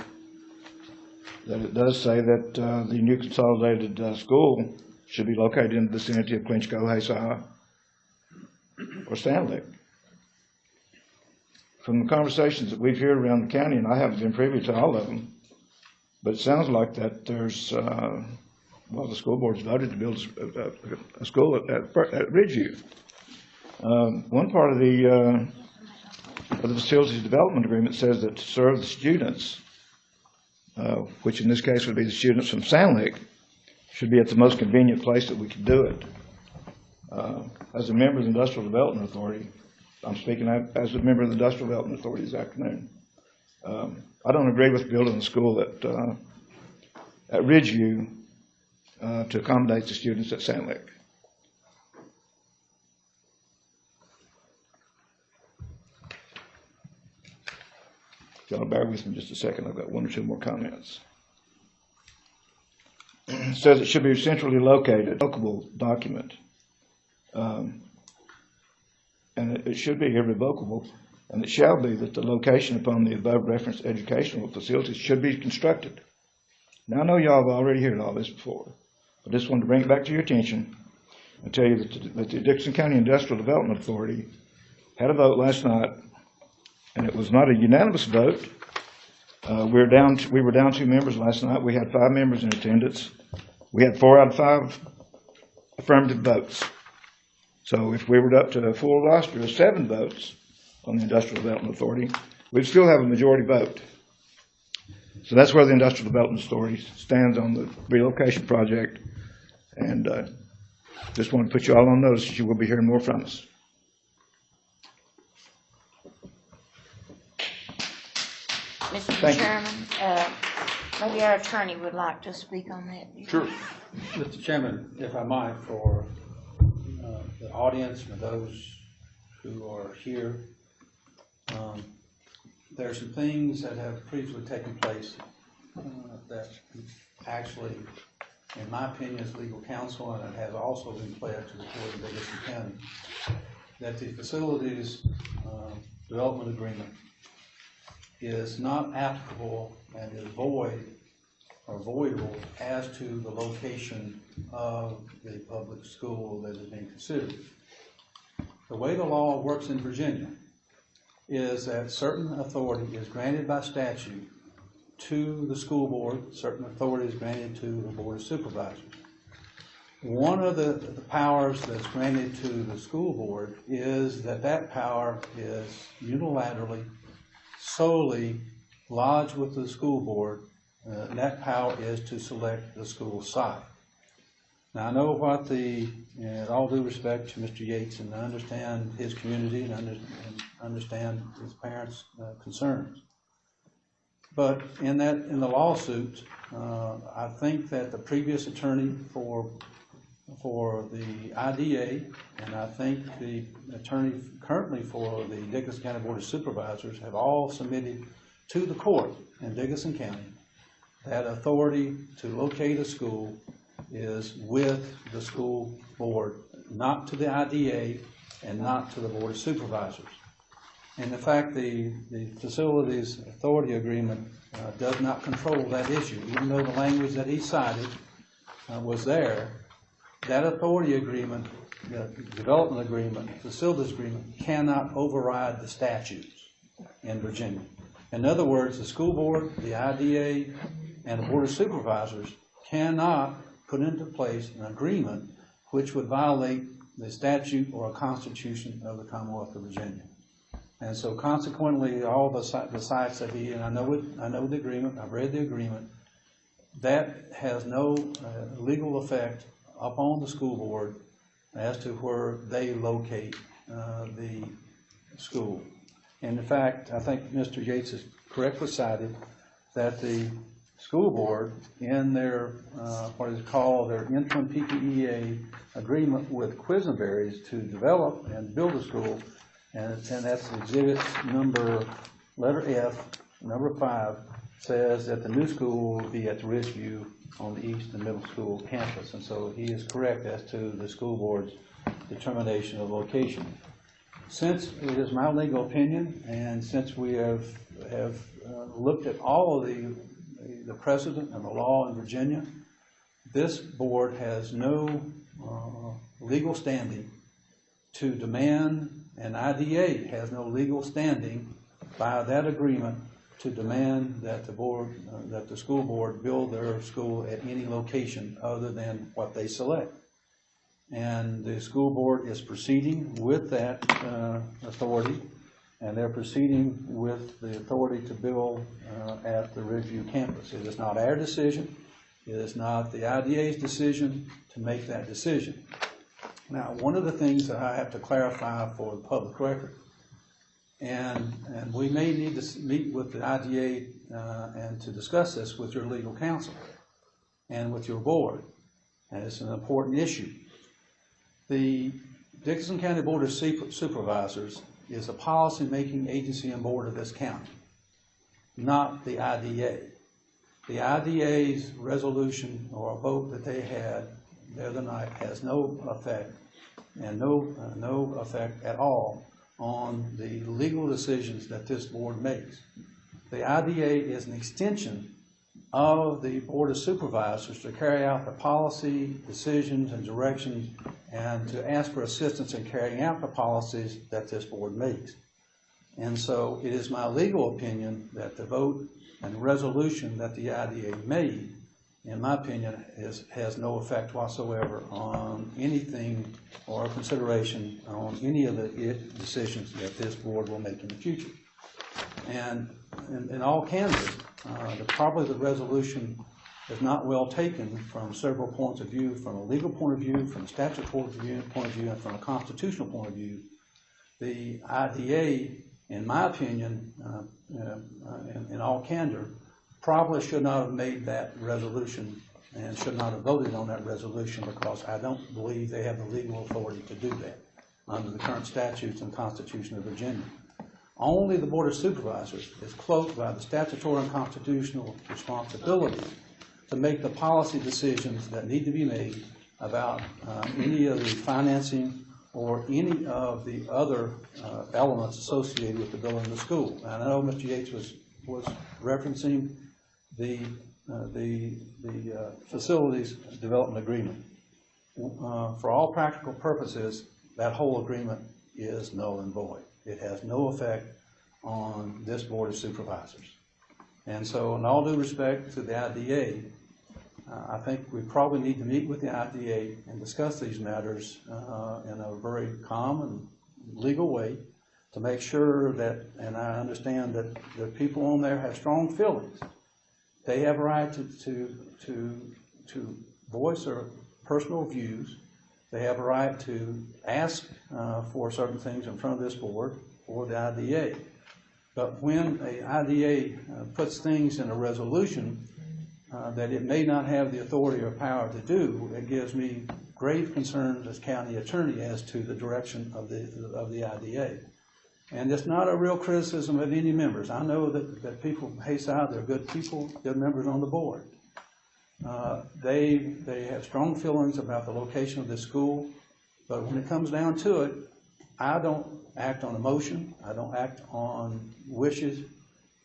that it does say that the new consolidated school should be located in the vicinity of Clinchco, Haysaw, or Stanley. From the conversations that we've heard around the county, and I haven't been privy to all of them, but it sounds like that there's, well, the school board's voted to build a school at Ridgeview. One part of the facilities development agreement says that to serve the students, which in this case would be the students from Sand Lake, should be at the most convenient place that we could do it. As a member of the Industrial Development Authority, I'm speaking as a member of the Industrial Development Authority this afternoon. I don't agree with building a school at Ridgeview to accommodate the students at Sand Lake. Y'all bear with me just a second. I've got one or two more comments. It says it should be centrally located, locable document. And it should be irrevocable, and it shall be that the location upon the above referenced educational facilities should be constructed. Now, I know y'all have already heard all this before, but I just wanted to bring it back to your attention and tell you that the Dixon County Industrial Development Authority had a vote last night, and it was not a unanimous vote. We were down 2 members last night. We had 5 members in attendance. We had 4 out of 5 affirmative votes. So if we were up to a full roster of 7 votes on the Industrial Development Authority, we'd still have a majority vote. So that's where the Industrial Development Authority stands on the relocation project. And just want to put you all on notice that you will be hearing more from us. Mr. Chairman, maybe our attorney would like to speak on that. Sure. Mr. Chairman, if I might, for the audience and those who are here, there are some things that have previously taken place that actually, in my opinion, as legal counsel, and it has also been pledged to the court of Dickinson County, that the facilities development agreement is not applicable and is void or voidable as to the location of the public school that is being considered. The way the law works in Virginia is that certain authority is granted by statute to the school board, certain authority is granted to the board of supervisors. One of the powers that's granted to the school board is that power is unilaterally, solely lodged with the school board. And that power is to select the school site. Now, I know what in all due respect to Mr. Yates, and I understand his community and understand his parents' concerns. But in the lawsuit, I think that the previous attorney for the IDA, and I think the attorney currently for the Dickinson County Board of Supervisors have all submitted to the court in Dickinson County that authority to locate a school is with the school board, not to the IDA and not to the Board of Supervisors. And in fact, the facilities authority agreement does not control that issue. Even though the language that he cited was there, that authority agreement, the development agreement, facilities agreement cannot override the statutes in Virginia. In other words, the school board, the IDA, and the Board of Supervisors cannot put into place an agreement which would violate the statute or a constitution of the Commonwealth of Virginia. And so consequently, all the sites that and I know the agreement, I've read the agreement, that has no legal effect upon the school board as to where they locate the school. And in fact, I think Mr. Yates has correctly cited that the school board in their, what is called their interim PPEA agreement with Quisenberries to develop and build a school, and that's exhibit number, letter F, number 5, says that the new school will be at the Ridgeview on the east and middle school campus. And so he is correct as to the school board's determination of location. Since it is my legal opinion, and since we have looked at all of the precedent and the law in Virginia, this board has no legal standing to demand, and IDA has no legal standing by that agreement to demand that that the school board build their school at any location other than what they select. And the school board is proceeding with that authority, and they're proceeding with the authority to build at the Ridgeview campus. It is not our decision. It is not the IDA's decision to make that decision. Now, one of the things that I have to clarify for the public record, and we may need to meet with the IDA and to discuss this with your legal counsel and with your board, and it's an important issue. The Dickinson County Board of Supervisors is a policy-making agency and board of this county, not the IDA. The IDA's resolution or a vote that they had the other night has no effect, and no effect at all on the legal decisions that this board makes. The IDA is an extension of the Board of Supervisors to carry out the policy, decisions, and directions, and to ask for assistance in carrying out the policies that this board makes. And so it is my legal opinion that the vote and resolution that the IDA made, in my opinion, has no effect whatsoever on anything or consideration on any of the decisions that this board will make in the future. And in all candor, probably the resolution is not well taken from several points of view, from a legal point of view, from a statutory point of view, and from a constitutional point of view. The IDA, in my opinion, in all candor, probably should not have made that resolution and should not have voted on that resolution, because I don't believe they have the legal authority to do that under the current statutes and Constitution of Virginia. Only the Board of Supervisors is cloaked by the statutory and constitutional responsibility to make the policy decisions that need to be made about any of the financing or any of the other elements associated with the building of the school. And I know Mr. Yates was referencing the facilities development agreement. For all practical purposes, that whole agreement is null and void. It has no effect on this Board of Supervisors. And so, in all due respect to the IDA, I think we probably need to meet with the IDA and discuss these matters in a very calm and legal way to make sure that, and I understand that the people on there have strong feelings. They have a right to voice their personal views. They have a right to ask for certain things in front of this board or the IDA. But when a IDA puts things in a resolution that it may not have the authority or power to do, it gives me grave concerns as county attorney as to the direction of the IDA. And it's not a real criticism of any members. I know that people from Hayside, they're good people, good members on the board. They have strong feelings about the location of this school, but when it comes down to it, I don't act on emotion. I don't act on wishes.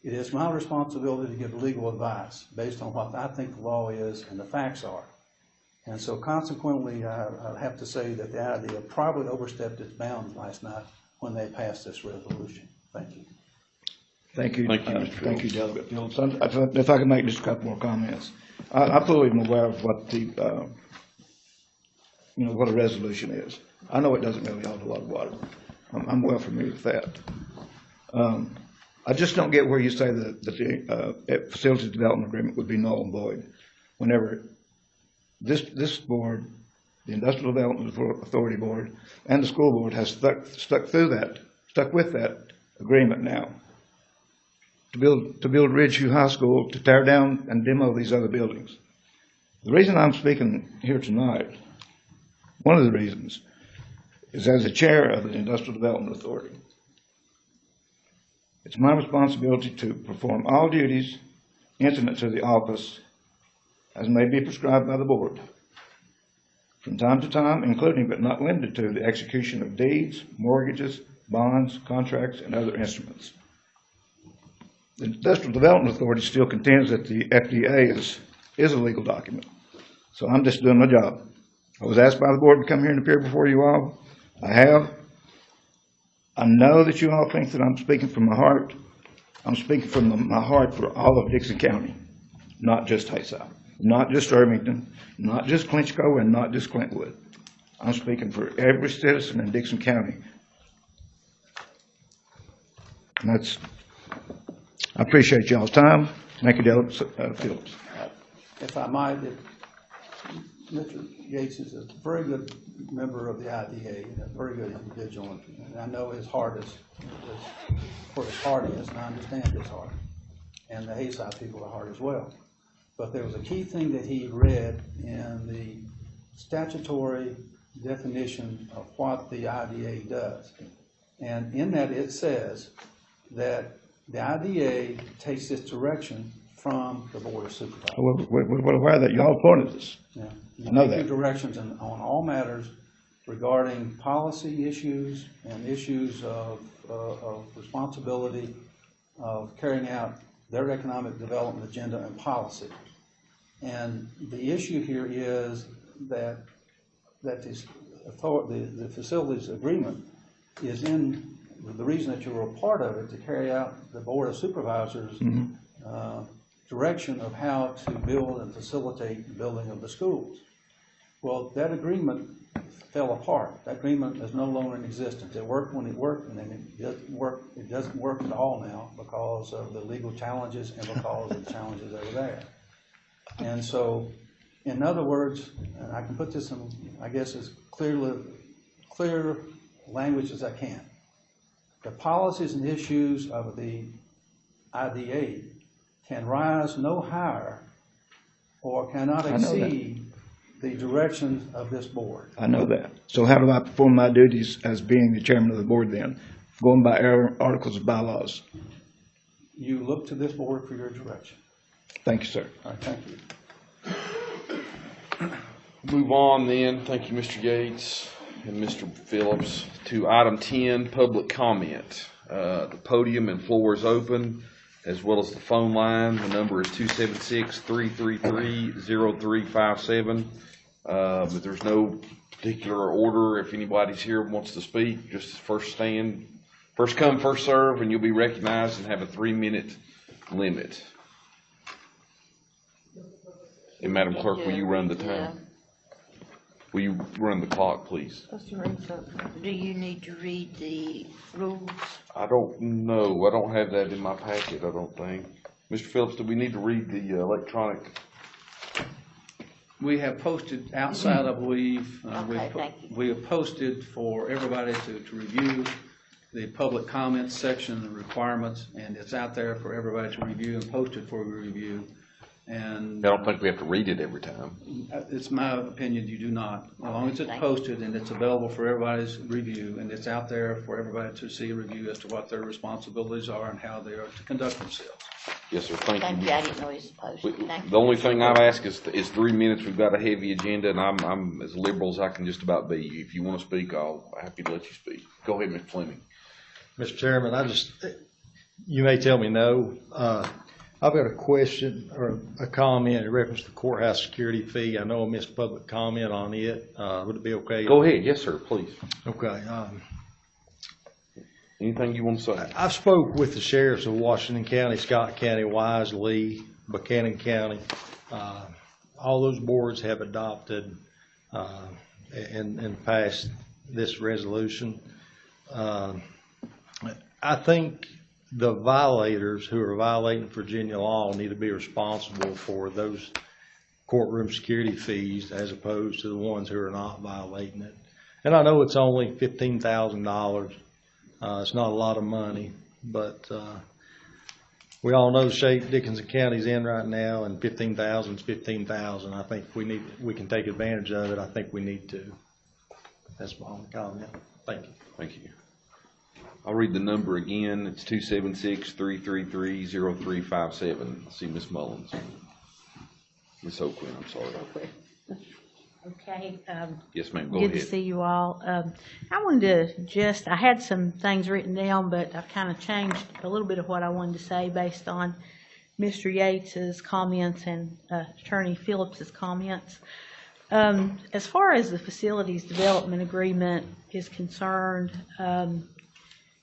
It is my responsibility to give legal advice based on what I think the law is and the facts are. And so consequently, I have to say that the IDA probably overstepped its bounds last night when they passed this resolution. Thank you. Thank you. Thank you, Mr. Thank you, Delegate Phillips. If I could make just a couple more comments. I fully am aware of what the, what a resolution is. I know it doesn't really hold a lot of water. I'm well familiar with that. I just don't get where you say that the facilities development agreement would be null and void whenever this board, the Industrial Development Authority Board, and the school board has stuck with that agreement now to build Ridgeview High School, to tear down and demo these other buildings. The reason I'm speaking here tonight, one of the reasons, is as the chair of the Industrial Development Authority. It's my responsibility to perform all duties incident to the office as may be prescribed by the board, from time to time, including but not limited to the execution of deeds, mortgages, bonds, contracts, and other instruments. The Industrial Development Authority still contends that the FDA is a legal document. So I'm just doing my job. I was asked by the board to come here and appear before you all. I have. I know that you all think that I'm speaking from my heart. I'm speaking from my heart for all of Dixon County, not just Hayside, not just Irvington, not just Clinchco, and not just Clintwood. I'm speaking for every citizen in Dixon County. And I appreciate y'all's time. Thank you, Delegate Phillips. If I might, Mr. Gates is a very good member of the IDA, and a very good individual, and I know his heart is where his heart is, and I understand his heart, and the Hayside people are heart as well. But there was a key thing that he read in the statutory definition of what the IDA does, and in that it says that the IDA takes its direction from the Board of Supervisors. We're aware that y'all appointed this. Yeah. I know Take that. directions on all matters regarding policy issues and issues of responsibility of carrying out their economic development agenda and policy. And the issue here is that the facilities agreement is in the reason that you were a part of it to carry out the Board of Supervisors' direction of how to build and facilitate the building of the schools. Well, that agreement fell apart. That agreement is no longer in existence. It worked when it worked, and then it doesn't work. It doesn't work at all now because of the legal challenges and because of the challenges that are there. And so, in other words, and I can put this in, I guess, as clear language as I can. The policies and issues of the IDA can rise no higher or cannot exceed the directions of this board. I know that. So how do I perform my duties as being the chairman of the board then, going by our articles of bylaws? You look to this board for your direction. Thank you, sir. All right, thank you. Move on then, thank you, Mr. Gates and Mr. Phillips, to item 10, public comment. The podium and floor is open, as well as the phone line. The number is 276-333-0357. But there's no particular order. If anybody's here and wants to speak, just first come, first serve, and you'll be recognized and have a 3-minute limit. And Madam Clerk, will you run the time? Will you run the clock, please? Do you need to read the rules? I don't know. I don't have that in my packet, I don't think. Mr. Phillips, do we need to read the electronic? We have posted outside, I believe, Thank you. we have posted for everybody to review the public comments section and requirements, and it's out there for everybody to review and posted for review. And I don't think we have to read it every time. it's my opinion you do not. As long as it's posted and it's available for everybody's review, and it's out there for everybody to see a review as to what their responsibilities are and how they are to conduct themselves. Yes, sir. Thank you. I didn't know it was posted. Thank you. The only thing I'd ask is 3 minutes. We've got a heavy agenda, and I'm as liberal as I can just about be. If you want to speak, I'll happy to let you speak. Go ahead, Mr. Fleming. Mr. Chairman, you may tell me no. I've got a question or a comment in reference to the courthouse security fee. I know I missed public comment on it. Would it be okay? Go ahead. Yes, sir. Please. Okay. Anything you want to say? I've spoke with the sheriffs of Washington County, Scott County, Wise, Lee, Buchanan County. All those boards have adopted and passed this resolution. I think the violators who are violating Virginia law need to be responsible for those courtroom security fees as opposed to the ones who are not violating it. And I know it's only $15,000. It's not a lot of money, but we all know the shape Dickinson County's in right now, and 15,000 is 15,000. I think we can take advantage of it. I think we need to. That's my only comment. Thank you. Thank you. I'll read the number again. It's 276-333-0357. See Ms. Mullins. Ms. Oakland, I'm sorry. Okay. Yes, ma'am, go Good ahead. to see you all. I wanted to I had some things written down, but I've kind of changed a little bit of what I wanted to say based on Mr. Yates's comments and Attorney Phillips's comments. As far as the facilities development agreement is concerned,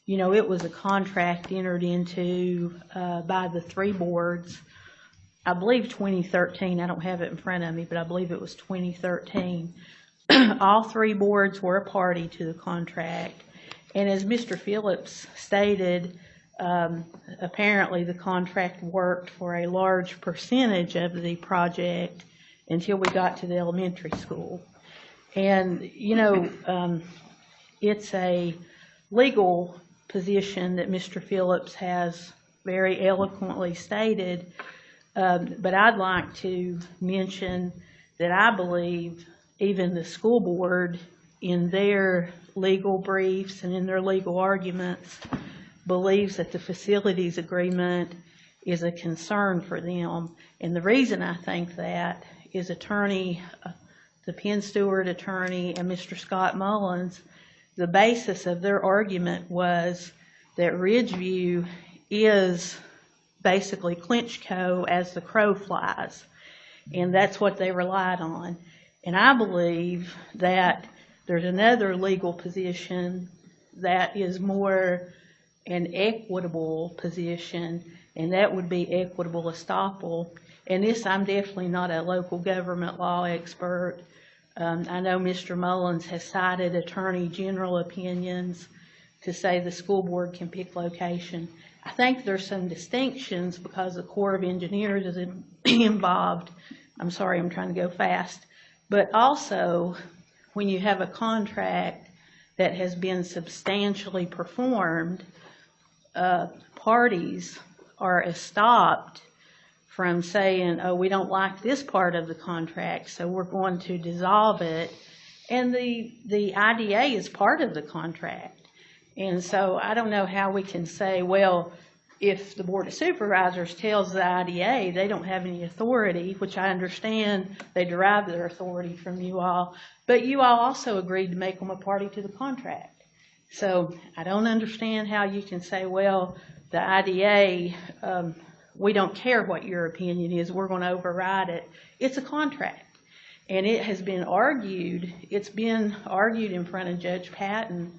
you know, it was a contract entered into by the three boards. I believe 2013. I don't have it in front of me, but I believe it was 2013. All three boards were a party to the contract. And as Mr. Phillips stated, apparently the contract worked for a large percentage of the project until we got to the elementary school. And, you know, it's a legal position that Mr. Phillips has very eloquently stated. But I'd like to mention that I believe even the school board in their legal briefs and in their legal arguments believes that the facilities agreement is a concern for them. And the reason I think that is the Penn Stewart attorney and Mr. Scott Mullins, the basis of their argument was that Ridgeview is basically Clinchco as the crow flies. And that's what they relied on. And I believe that there's another legal position that is more an equitable position, and that would be equitable estoppel. And this, I'm definitely not a local government law expert. I know Mr. Mullins has cited attorney general opinions to say the school board can pick location. I think there's some distinctions because the Corps of Engineers is involved. I'm sorry, I'm trying to go fast. But also, when you have a contract that has been substantially performed, parties are estopped from saying, oh, we don't like this part of the contract, so we're going to dissolve it. And the IDA is part of the contract. And so I don't know how we can say, well, if the Board of Supervisors tells the IDA they don't have any authority, which I understand they derive their authority from you all, but you all also agreed to make them a party to the contract. So I don't understand how you can say, well, the IDA, we don't care what your opinion is, we're going to override it. It's a contract. And it has been argued, it's been argued in front of Judge Patton.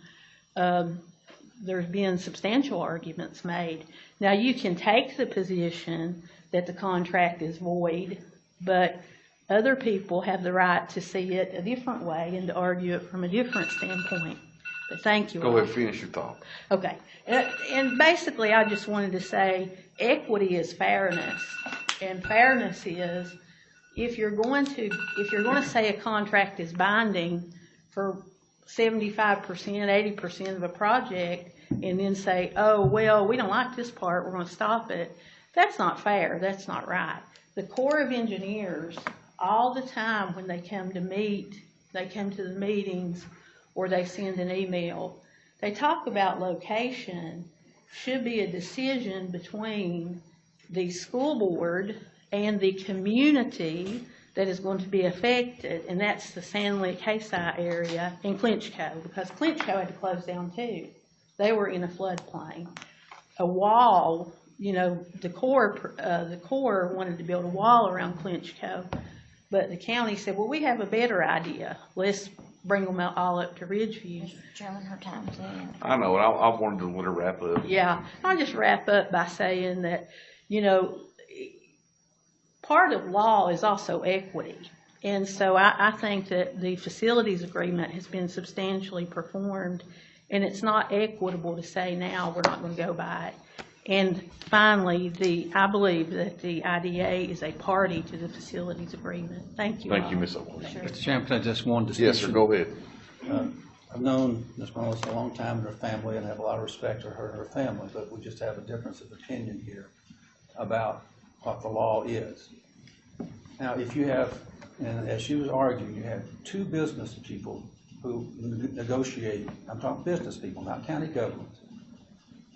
There's been substantial arguments made. Now you can take the position that the contract is void, but other people have the right to see it a different way and to argue it from a different standpoint. But thank you all. Go ahead, finish your thought. Okay. And basically I just wanted to say equity is fairness. And fairness is if you're going to say a contract is binding for 75%, 80% of a project, and then say, oh, well, we don't like this part, we're going to stop it, that's not fair, that's not right. The Corps of Engineers, all the time when they come to meet, they come to the meetings or they send an email, they talk about location should be a decision between the school board and the community that is going to be affected, and that's the San Luis Casey area in Clinchco, because Clinchco had to close down too. They were in a floodplain. A wall, you know, the Corps wanted to build a wall around Clinchco, but the county said, well, we have a better idea. Let's bring them all up to Ridgeview. Mr. Chairman, her time's in. I know, and I wanted to let her wrap up. Yeah, I'll just wrap up by saying that, you know, part of law is also equity. And so I think that the facilities agreement has been substantially performed, and it's not equitable to say now we're not going to go by it. And finally, I believe that the IDA is a party to the facilities agreement. Thank you. Thank you, Ms. Owens. Sure. Mr. Chairman, can I just one distinction? Yes, sir, go ahead. I've known Ms. Morris a long time and her family, and I have a lot of respect for her and her family, but we just have a difference of opinion here about what the law is. Now, if you have, and as she was arguing, you have two business people who negotiate, I'm talking business people, not county governments.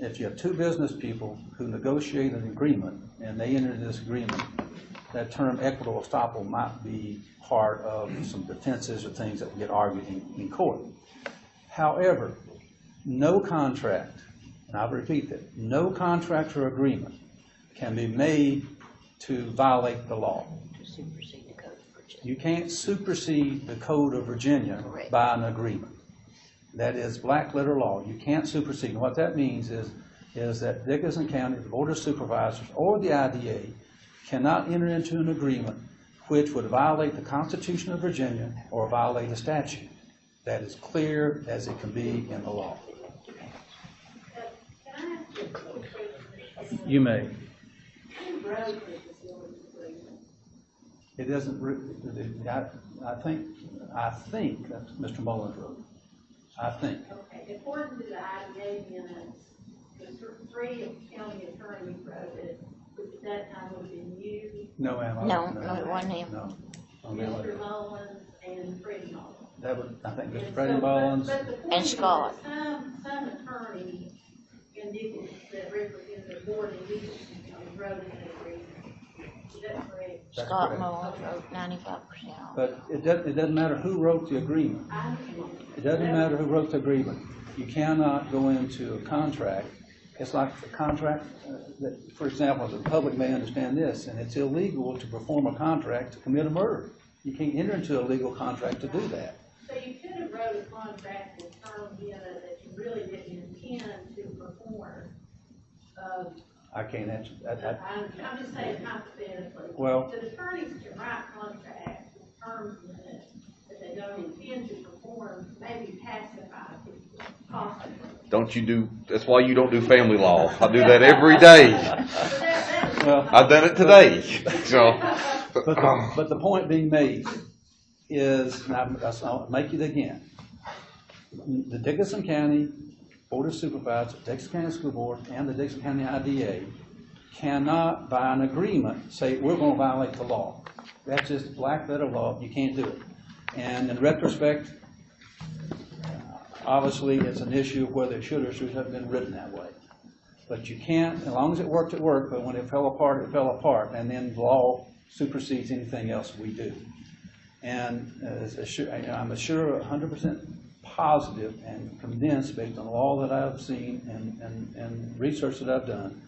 If you have two business people who negotiate an agreement and they enter into this agreement, that term equitable estoppel might be part of some defenses or things that will get argued in court. However, no contract, and I'll repeat that, no contract or agreement can be made to violate the law. You can't supersede the Code of Virginia by an agreement. That is black letter law. You can't supersede. And what that means is that Dickinson County, the Board of Supervisors, or the IDA cannot enter into an agreement which would violate the Constitution of Virginia or violate a statute. That is clear as it can be in the law. You may. It doesn't, I think that's Mr. Mullins wrote. I think. Okay, according to the IDA minutes, the three county attorneys wrote it, which at that time would have been you. No, ma'am. No, it wasn't him. No. Mr. Mullins and Freddie Mullins. That would, I think, Mr. Freddie Mullins. But the point And is Scott. that some attorney in Dickinson that represents the board in Dickinson County wrote an agreement. Is that correct? That's Scott correct. Mullins wrote 95%. But it doesn't matter who wrote the agreement. I understand. It doesn't matter who wrote the agreement. You cannot go into a contract. It's like a contract that, for example, the public may understand this, and it's illegal to perform a contract to commit a murder. You can't enter into a legal contract to do that. So you could have wrote a contract with terms in it that you really didn't intend to perform. I can't answer that. I'm just saying hypothetically. Well- The attorneys can write contracts with terms in it that they don't intend to perform, maybe pacify people, possibly. Don't you do, that's why you don't do family law. I do that every day. Well, I've done it today, so. but the point being made is, and I'll make it again. The Dickinson County Board of Supervisors, Dickinson County School Board, and the Dickinson County IDA cannot, by an agreement, say, we're going to violate the law. That's just black letter law. You can't do it. And in retrospect, obviously, it's an issue of whether it should or should have been written that way. But you can't, as long as it worked, it worked, but when it fell apart, and then the law supersedes anything else we do. And I'm sure 100% positive and convinced, based on all that I've seen and research that I've done,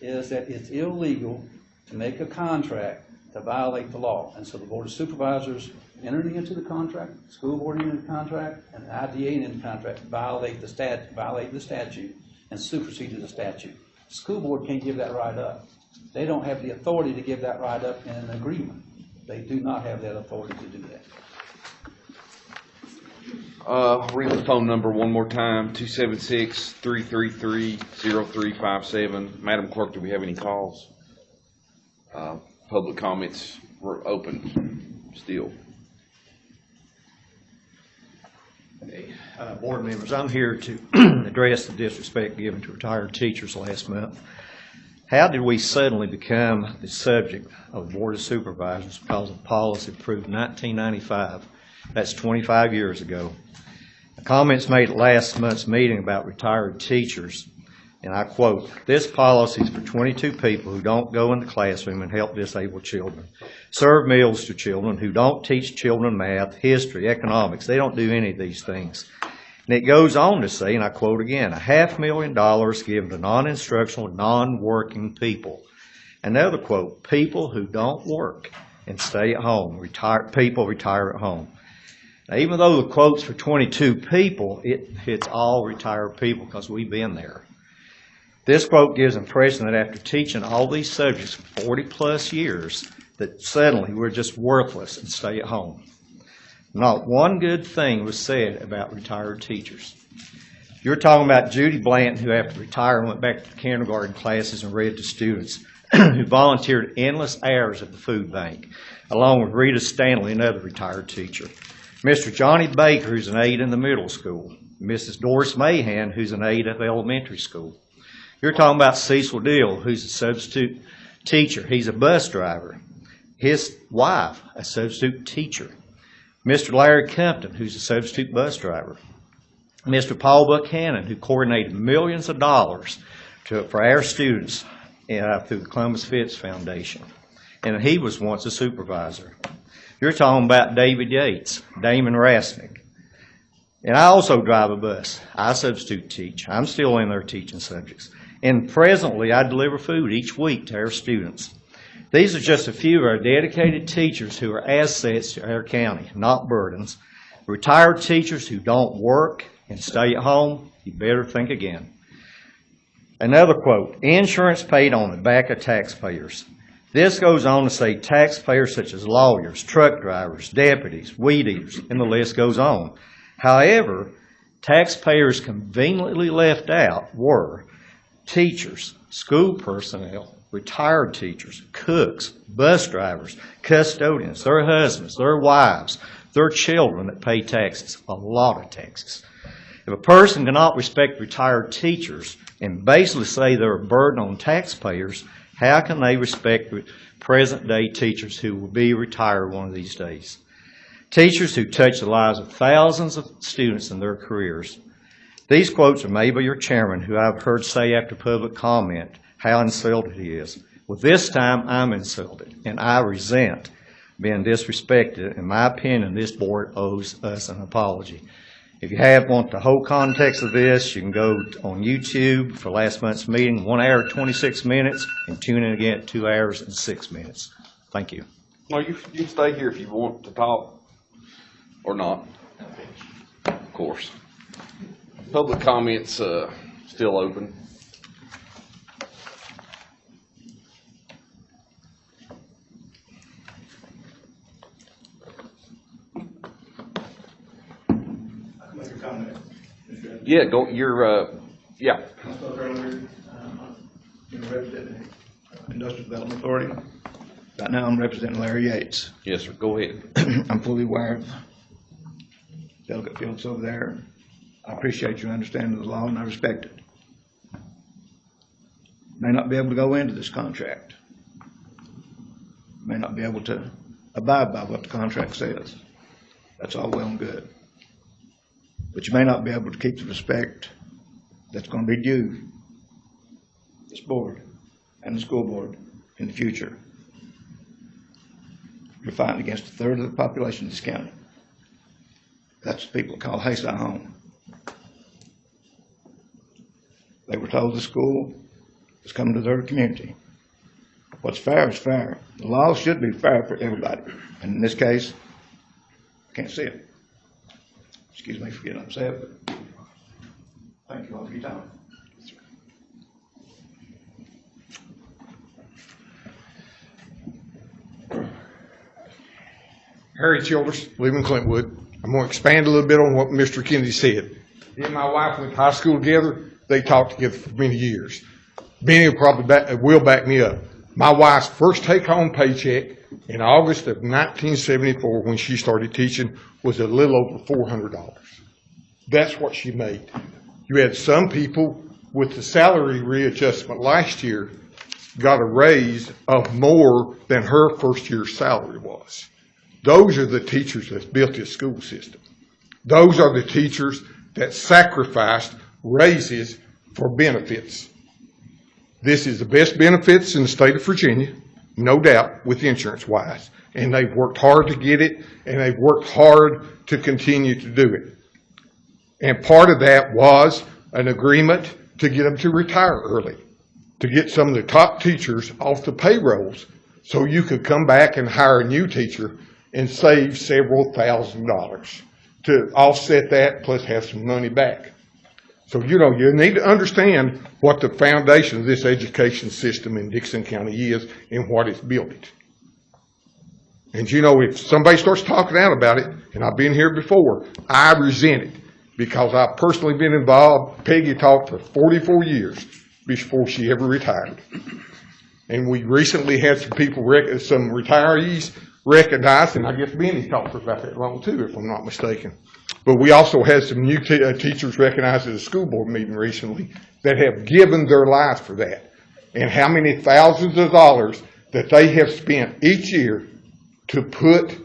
is that it's illegal to make a contract to violate the law. And so the Board of Supervisors entering into the contract, school board into the contract, and IDA into the contract violate the statute and superseded the statute. The school board can't give that right up. They don't have the authority to give that right up in an agreement. They do not have that authority to do that. Read the phone number one more time, 276-333-0357. Madam Clerk, do we have any calls? Public comments were open still. Board members, I'm here to address the disrespect given to retired teachers last month. How did we suddenly become the subject of the Board of Supervisors because of policy approved in 1995? That's 25 years ago. The comments made at last month's meeting about retired teachers, and I quote, "This policy is for 22 people who don't go in the classroom and help disabled children, serve meals to children, who don't teach children math, history, economics. They don't do any of these things." And it goes on to say, and I quote again, $500,000 given to non-instructional, non-working people. Another quote, "People who don't work and stay at home, people retire at home." Now, even though the quote's for 22 people, it hits all retired people because we've been there. This quote gives the impression that after teaching all these subjects for 40-plus years, that suddenly we're just worthless and stay at home. Not one good thing was said about retired teachers. You're talking about Judy Blanton, who after retiring went back to the kindergarten classes and read to students, who volunteered endless hours at the food bank, along with Rita Stanley, another retired teacher. Mr. Johnny Baker, who's an aide in the middle school. Mrs. Doris Mahan, who's an aide at the elementary school. You're talking about Cecil Deal, who's a substitute teacher. He's a bus driver. His wife, a substitute teacher. Mr. Larry Compton, who's a substitute bus driver. Mr. Paul Buchanan, who coordinated millions of dollars for our students through the Columbus Fitz Foundation. And he was once a supervisor. You're talking about David Yates, Damon Rasnick. And I also drive a bus. I substitute teach. I'm still in there teaching subjects. And presently, I deliver food each week to our students. These are just a few of our dedicated teachers who are assets to our county, not burdens. Retired teachers who don't work and stay at home, you better think again. Another quote, insurance paid on the back of taxpayers. This goes on to say taxpayers such as lawyers, truck drivers, deputies, weed eaters, and the list goes on. However, taxpayers conveniently left out were teachers, school personnel, retired teachers, cooks, bus drivers, custodians, their husbands, their wives, their children that pay taxes, a lot of taxes. If a person cannot respect retired teachers and basically say they're a burden on taxpayers, how can they respect present-day teachers who will be retired one of these days? Teachers who touch the lives of thousands of students in their careers. These quotes are made by your chairman, who I've heard say after public comment how insulted he is. Well, this time I'm insulted, and I resent being disrespected. In my opinion, this board owes us an apology. If you want the whole context of this, you can go on YouTube for last month's meeting, 1 hour, 26 minutes, and tune in again at 2 hours and 6 minutes. Thank you. No, you can stay here if you want to talk or not. Of course. Public comments still open. Yeah, go. Yeah. I spoke earlier. Representing Industrial Development Authority. Right now, I'm representing Larry Yates. Yes, sir. Go ahead. I'm fully aware of Delegate Fields over there. I appreciate your understanding of the law, and I respect it. May not be able to go into this contract. May not be able to abide by what the contract says. That's all well and good. But you may not be able to keep the respect that's going to be due this board and the school board in the future. You're fighting against a third of the population of this county. That's what people call Hayside home. They were told the school was coming to their community. What's fair is fair. The law should be fair for everybody. And in this case, I can't see it. Excuse me for getting upset, but thank you all for your time. Harry Childers, live in Clintwood. I'm going to expand a little bit on what Mr. Kennedy said. Me and my wife went to high school together. They talked together for many years. Benny will probably will back me up. My wife's first take-home paycheck in August of 1974, when she started teaching, was a little over $400. That's what she made. You had some people with the salary readjustment last year got a raise of more than her first year's salary was. Those are the teachers that built this school system. Those are the teachers that sacrificed raises for benefits. This is the best benefits in the state of Virginia, no doubt, with insurance-wise. And they've worked hard to get it, and they've worked hard to continue to do it. And part of that was an agreement to get them to retire early, to get some of the top teachers off the payrolls so you could come back and hire a new teacher and save several $1,000s. to offset that, plus have some money back. So, you need to understand what the foundation of this education system in Dixon County is and what it's building. And if somebody starts talking out about it, and I've been here before, I resent it because I've personally been involved. Peggy taught for 44 years before she ever retired. And we recently had some people, some retirees recognized, and I guess Benny talked for about that long too, if I'm not mistaken. But we also had some new teachers recognized at a school board meeting recently that have given their lives for that. And how many thousands of dollars that they have spent each year to put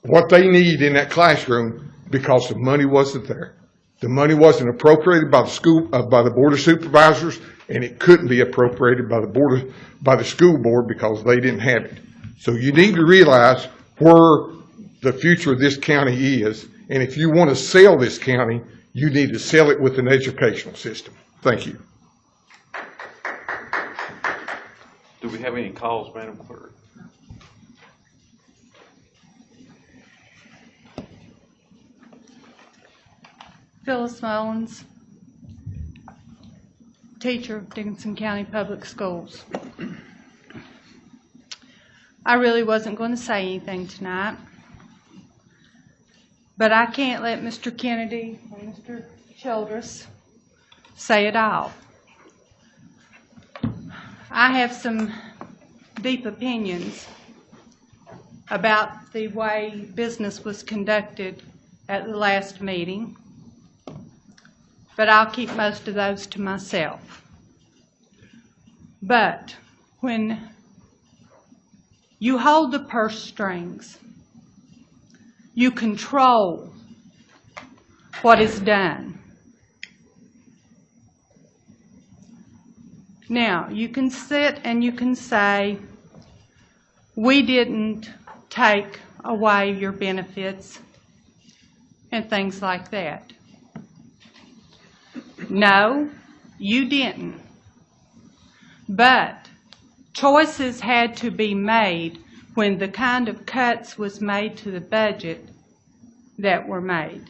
what they need in that classroom because the money wasn't there. The money wasn't appropriated by the school, by the Board of Supervisors, and it couldn't be appropriated by the school board because they didn't have it. So you need to realize where the future of this county is, and if you want to sell this county, you need to sell it with an educational system. Thank you. Do we have any calls, Madam Clerk? Phyllis Mullins, teacher of Dickinson County Public Schools. I really wasn't going to say anything tonight, but I can't let Mr. Kennedy or Mr. Childress say it all. I have some deep opinions about the way business was conducted at the last meeting, but I'll keep most of those to myself. But when you hold the purse strings, you control what is done. Now, you can sit and you can say, we didn't take away your benefits and things like that. No, you didn't. But choices had to be made when the kind of cuts was made to the budget that were made.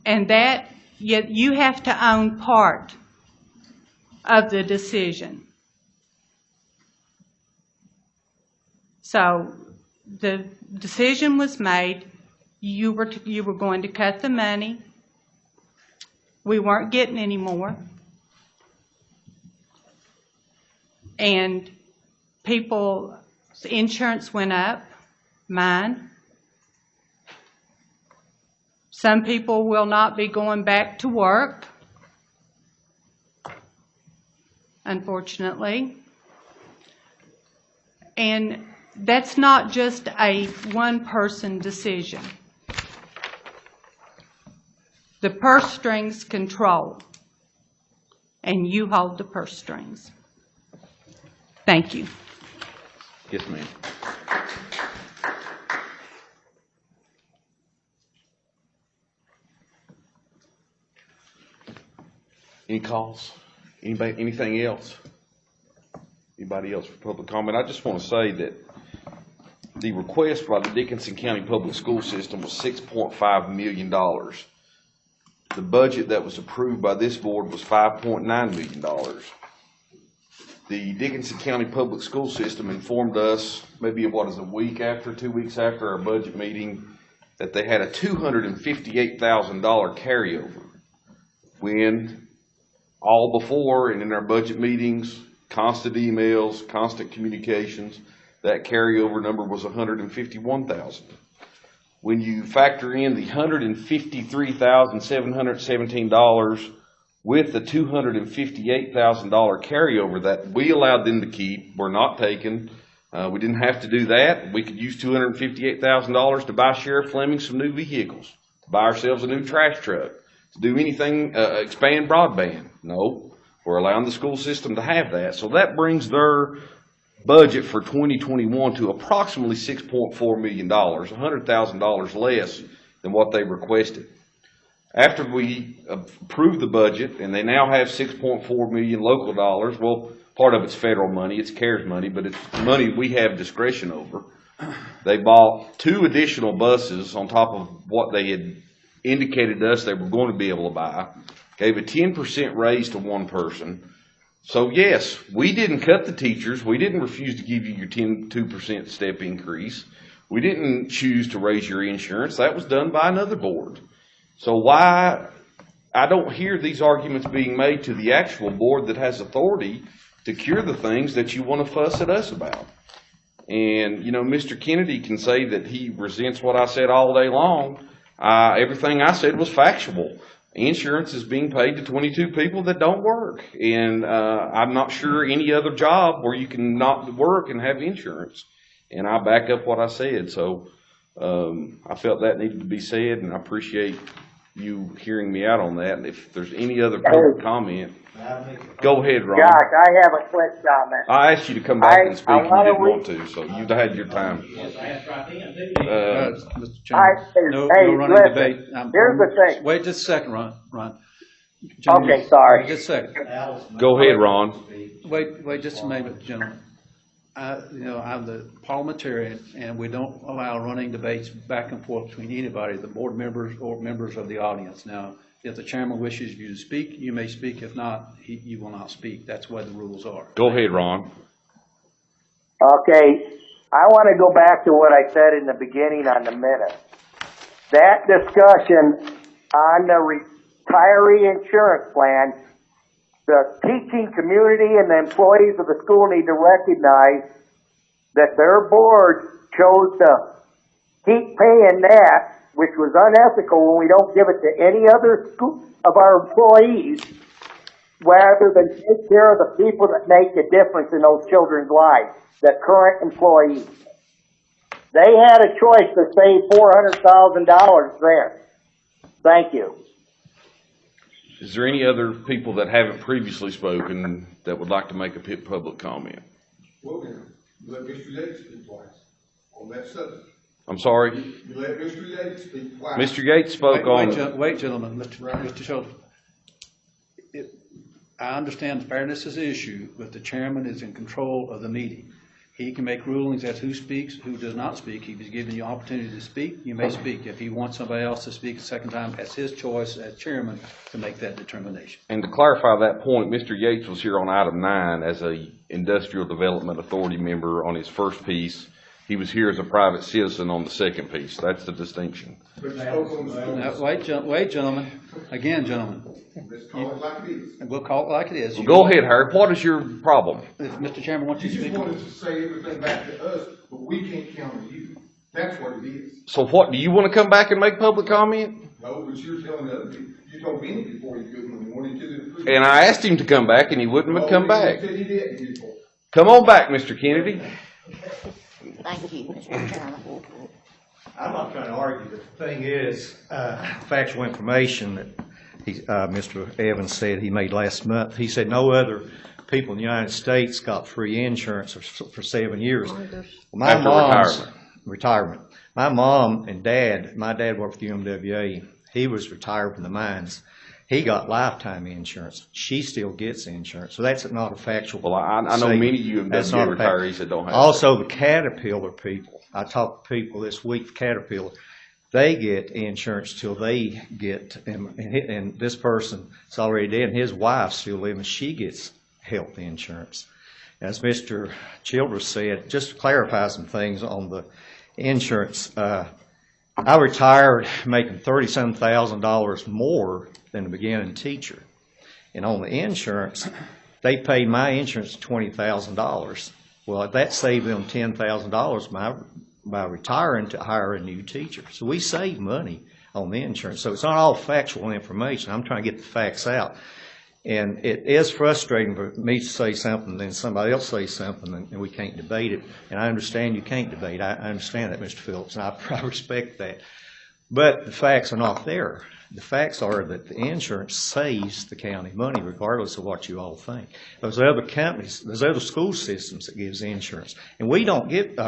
And that, yet you have to own part of the decision. So the decision was made. You were going to cut the money. We weren't getting any more. And people's insurance went up, mine. Some people will not be going back to work, unfortunately. And that's not just a one-person decision. The purse strings control, and you hold the purse strings. Thank you. Yes, ma'am. Any calls? Anybody, anything else? Anybody else for public comment? I just want to say that the request by the Dickinson County Public School System was $6.5 million. The budget that was approved by this board was $5.9 million. The Dickinson County Public School System informed us, maybe it was a week after, 2 weeks after our budget meeting, that they had a $258,000 carryover. When all before and in our budget meetings, constant emails, constant communications, that carryover number was $151,000. When you factor in the $153,717 with the $258,000 carryover that we allowed them to keep, we're not taking. We didn't have to do that. We could use $258,000 to buy Sheriff Fleming some new vehicles, to buy ourselves a new trash truck, to do anything, expand broadband. No, we're allowing the school system to have that. So that brings their budget for 2021 to approximately $6.4 million, $100,000 less than what they requested. After we approved the budget, and they now have $6.4 million local dollars, well, part of it's federal money, it's CARES money, but it's money we have discretion over. They bought 2 additional buses on top of what they had indicated to us they were going to be able to buy, gave a 10% raise to one person. So yes, we didn't cut the teachers. We didn't refuse to give you your 2% step increase. We didn't choose to raise your insurance. That was done by another board. So why, I don't hear these arguments being made to the actual board that has authority to cure the things that you want to fuss at us about. And, you know, Mr. Kennedy can say that he resents what I said all day long. Everything I said was factual. Insurance is being paid to 22 people that don't work. And I'm not sure any other job where you can not work and have insurance. And I back up what I said. So I felt that needed to be said, and I appreciate you hearing me out on that. And if there's any other public comment, go ahead, Ron. Josh, I have a quick comment. I asked you to come back and speak, and you didn't want to, so you've had your time. Mr. Chairman, no running listen, debate. Here's the thing. Wait just a second, Ron. Okay, sorry. Just a second. Go ahead, Ron. Wait just a minute, gentlemen. You know, I'm the parliamentarian, and we don't allow running debates back and forth between anybody, the board members or members of the audience. Now, if the chairman wishes you to speak, you may speak. If not, you will not speak. That's what the rules are. Go ahead, Ron. Okay, I want to go back to what I said in the beginning on the minutes. That discussion on the retiree insurance plan, the teaching community and the employees of the school need to recognize that their board chose to keep paying that, which was unethical when we don't give it to any other school of our employees, rather than take care of the people that make the difference in those children's lives, the current employees. They had a choice to save $400,000 there. Thank you. Is there any other people that haven't previously spoken that would like to make a public comment? Well, then, let Mr. Yates speak twice on that subject. I'm sorry? You let Mr. Yates speak twice. Mr. Yates spoke Wait, gentlemen, Mr. Shelton. I understand fairness is an issue, but the chairman is in control of the meeting. He can make rulings as who speaks, who does not speak. He was given you opportunity to speak, you may speak. If he wants somebody else to speak a second time, that's his choice as chairman to make that determination. And to clarify that point, Mr. Yates was here on item 9 as a Industrial Development Authority member on his first piece. He was here as a private citizen on the second piece. That's the distinction. Now, wait, gentlemen. Again, gentlemen. Let's call it like it is. We'll call it like it is. Well, go ahead, Harry. What is your problem? If Mr. Chairman wants you to speak. You just wanted to say everything back to us, but we can't counter you. That's what it is. So what, do you want to come back and make public comment? No, but you're telling other people. You told me before you could when you wanted to. And I asked him to come back, and he wouldn't come back. He said he didn't before. Come on back, Mr. Kennedy. Thank you, Mr. Chairman. I'm not trying to argue. The thing is, factual information that Mr. Evans said he made last month. He said no other people in the United States got free insurance for 7 years. My mom's retirement. My mom and dad, my dad worked for the UMWA. He was retired from the mines. He got lifetime insurance. She still gets insurance. So that's not a factual. Well, I know many UMWA retirees that don't have Also, the Caterpillar people. I talked to people this week, Caterpillar. They get insurance till they get, and this person is already dead, and his wife's still living. She gets health insurance. As Mr. Childress said, just to clarify some things on the insurance, I retired making $37,000 more than a beginning teacher. And on the insurance, they paid my insurance $20,000. Well, that saved them $10,000 by retiring to hire a new teacher. So we save money on the insurance. So it's not all factual information. I'm trying to get the facts out. And it is frustrating for me to say something, then somebody else say something, and we can't debate it. And I understand you can't debate. I understand that, Mr. Phillips, and I respect that. But the facts are not there. The facts are that the insurance saves the county money, regardless of what you all think. There's other companies, there's other school systems that gives insurance. And we don't get,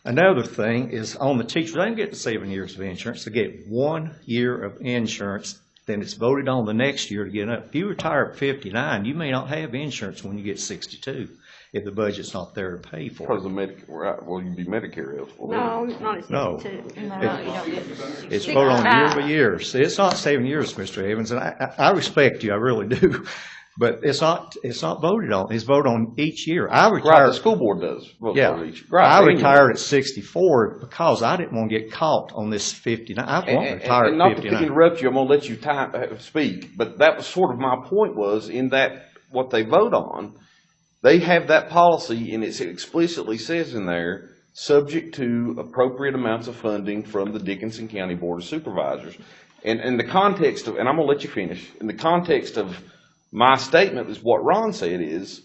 another thing is on the teachers, they don't get the 7 years of insurance. They get 1 year of insurance. Then it's voted on the next year to get up. If you retire at 59, you may not have insurance when you get 62. if the budget's not there to pay for it. Because of Medicare, right, well, you'd be Medicare eligible. No, not at No. 62. It's voted on year by year. See, it's not 7 years, Mr. Evans, and I respect you, I really do. But it's not voted on. It's voted on each year. I Right, retired. the school board does. vote Yeah, for each. Right, I annually. retired at 64 because I didn't want to get caught on this 59. I want to retire And at not to 59. interrupt you, I'm gonna let you speak, but that was sort of my point was in that what they vote on, they have that policy and it explicitly says in there, subject to appropriate amounts of funding from the Dickinson County Board of Supervisors. And in the context of, and I'm gonna let you finish, in the context of my statement is what Ron said is,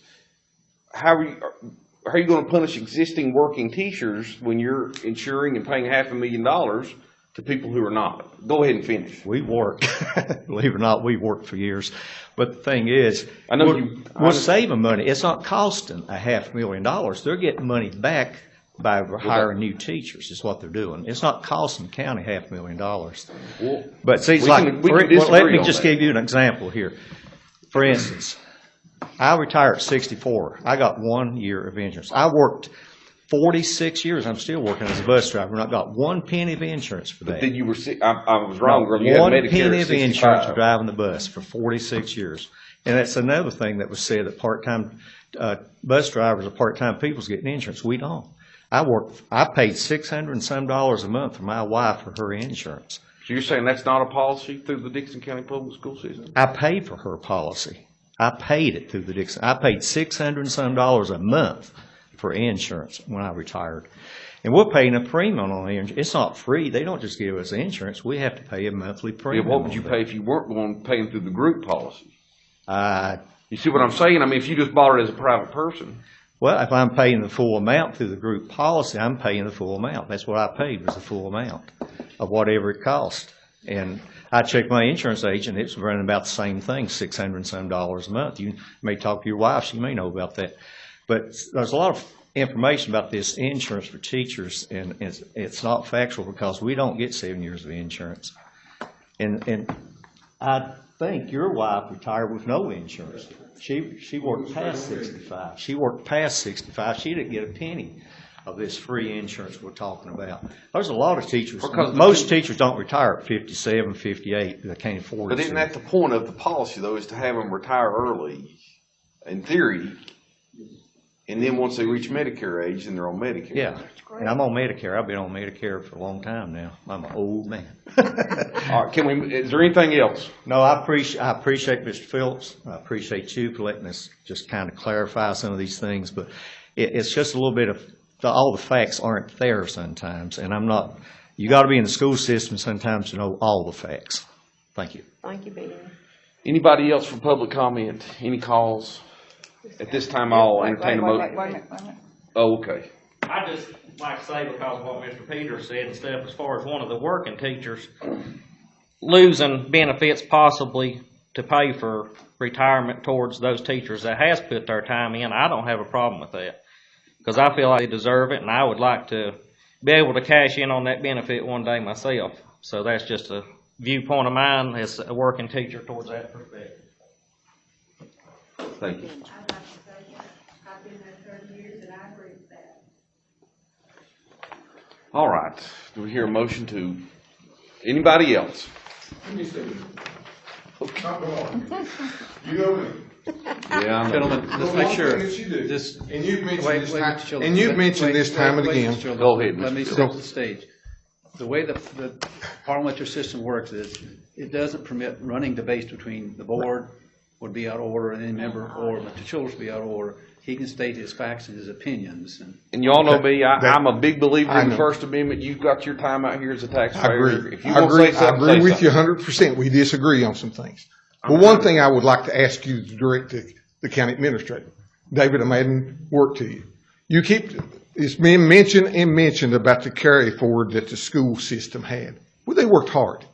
how are you going to punish existing working teachers when you're insuring and paying $500,000 to people who are not? Go ahead and finish. We work, believe it or not, we worked for years. But the thing is, I know we're saving money. It's not costing $500,000. They're getting money back by hiring new teachers is what they're doing. It's not costing the county $500,000. Well, But see, it's we like, can let disagree me on just that. give you an example here. For instance, I retired at 64. I got 1 year of insurance. I worked 46 years. I'm still working as a bus driver, and I got 1 penny of insurance for that. But then you were I was wrong, girl. You had 1 Medicare penny at of insurance for 65. driving the bus for 46 years. And that's another thing that was said, that part-time bus drivers or part-time people's getting insurance. We don't. I paid $600 and some a month for my wife for her insurance. So you're saying that's not a policy through the Dixon County Public School System? I paid for her policy. I paid it through the Dixon. I paid $600 and some a month for insurance when I retired. And we're paying a premium on the insurance. It's not free. They don't just give us insurance. We have to pay a monthly premium. Yeah, what would you on pay that. if you weren't going paying through the group policy? You see what I'm saying? I mean, if you just bought it as a private person. Well, if I'm paying the full amount through the group policy, I'm paying the full amount. That's what I paid, was the full amount of whatever it cost. And I checked my insurance agent, it's running about the same thing, $600 and some a month. You may talk to your wife, she may know about that. But there's a lot of information about this insurance for teachers, and it's not factual because we don't get 7 years of insurance. And I think your wife retired with no insurance. She worked past 65. She worked past 65. She didn't get a penny of this free insurance we're talking about. There's a lot of teachers, most teachers don't retire at 57, 58, they can't afford it. But isn't that the point of the policy, though, is to have them retire early, in theory, and then once they reach Medicare age, then they're on Medicare? Yeah, and I'm on Medicare. I've been on Medicare for a long time now. I'm an old man. All right, is there anything else? No, I appreciate Mr. Phillips. I appreciate you for letting us just kind of clarify some of these things, but it's just a little bit of, all the facts aren't there sometimes, and you got to be in the school system sometimes to know all the facts. Thank you. Thank you, Ben. Anybody else for public comment? Any calls? At this time, I'll entertain a motion. Wait a minute. Oh, okay. I just like to say, because of what Mr. Peters said and stuff, as far as one of the working teachers losing benefits possibly to pay for retirement towards those teachers that has put their time in, I don't have a problem with that. Because I feel like they deserve it, and I would like to be able to cash in on that benefit one day myself. So that's just a viewpoint of mine as a working teacher towards that perspective. Thank you. I'd like to say, I've been there 30 years and I agree with that. All right. Do we hear a motion to anybody else? Let me say this. Not long. You know me. Yeah, Gentlemen, let's make sure. And you've mentioned Wait, this wait, time, Mr. Children. and you've Wait, mentioned wait, this time and wait, again. Mr. Children. Go ahead, Let me Mr. set the stage. The way the parliamentary system works is, it doesn't permit running debates between the board would be out of order and any member, or Mr. Childers would be out of order. He can state his facts and his opinions. And you all know me, I'm a big believer I in the know. First Amendment. You've got your time out here as a I taxpayer. agree. If you I want to agree. say I something, agree say with you something. 100%. We disagree on some things. But one thing I would like to ask you to direct to the county administrator. David, I'm adding work to you. You keep, it's been mentioned about the carry forward that the school system had. Well, they worked hard.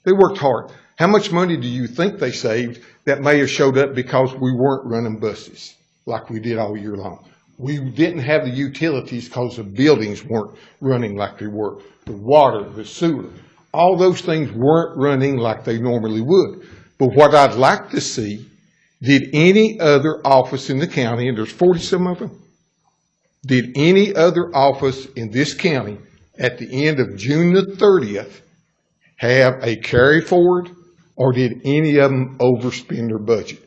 They worked hard. How much money do you think they saved that may have showed up because we weren't running buses like we did all year long? We didn't have the utilities because the buildings weren't running like they were. The water, the sewer, all those things weren't running like they normally would. But what I'd like to see, did any other office in the county, and there's 40 some of them, Did any other office in this county at the end of June the 30th have a carry forward, or did any of them overspend their budget?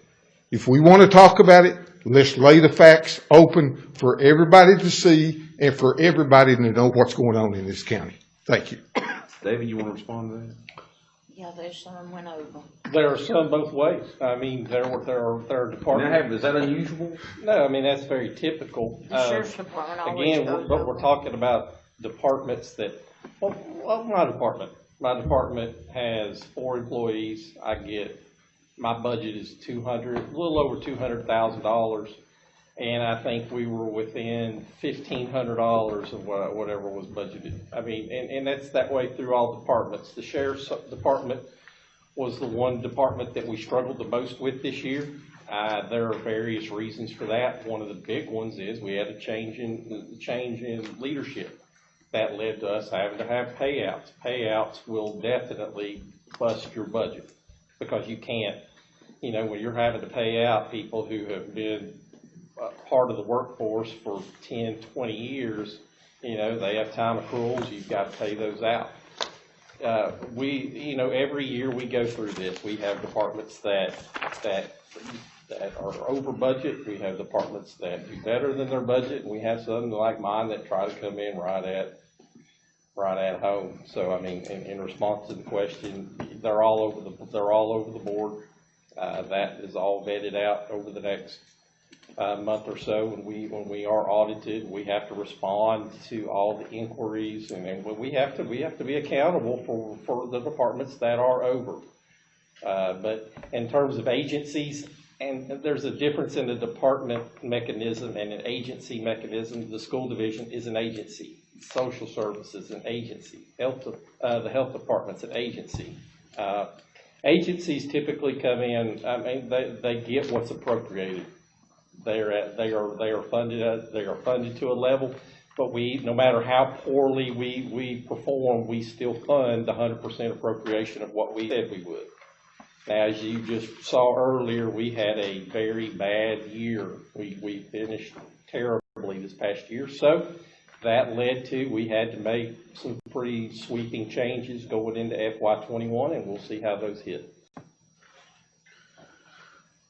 If we want to talk about it, let's lay the facts open for everybody to see and for everybody to know what's going on in this county. Thank you. David, you want to respond to that? Yeah, there's some went over. There are some both ways. I mean, there are departments. Is that unusual? No, I mean, that's very typical. The sheriff's department always Again, goes but over. we're talking about departments that, well, my department has 4 employees. My budget is a little over $200,000. And I think we were within $1,500 of whatever was budgeted. I mean, and that's that way through all departments. The sheriff's department was the one department that we struggled the most with this year. There are various reasons for that. One of the big ones is we had a change in leadership. That led to us having to have payouts. Payouts will definitely bust your budget because you can't, when you're having to pay out people who have been part of the workforce for 10, 20 years, they have time accruals, you've got to pay those out. Every year we go through this. We have departments that are over budget. We have departments that do better than their budget, and we have some like mine that try to come in right at home. So I mean, in response to the question, they're all over the board. That is all vetted out over the next month or so. When we are audited, we have to respond to all the inquiries, and we have to be accountable for the departments that are over. But in terms of agencies, and there's a difference in the department mechanism and an agency mechanism. The school division is an agency. Social services an agency. The health department's an agency. Agencies typically come in. I mean, they get what's appropriated. They are funded to a level, but no matter how poorly we perform, we still fund 100% appropriation of what we said we would. Now, as you just saw earlier, we had a very bad year. We finished terribly this past year, so that led to we had to make some pretty sweeping changes going into FY21, and we'll see how those hit.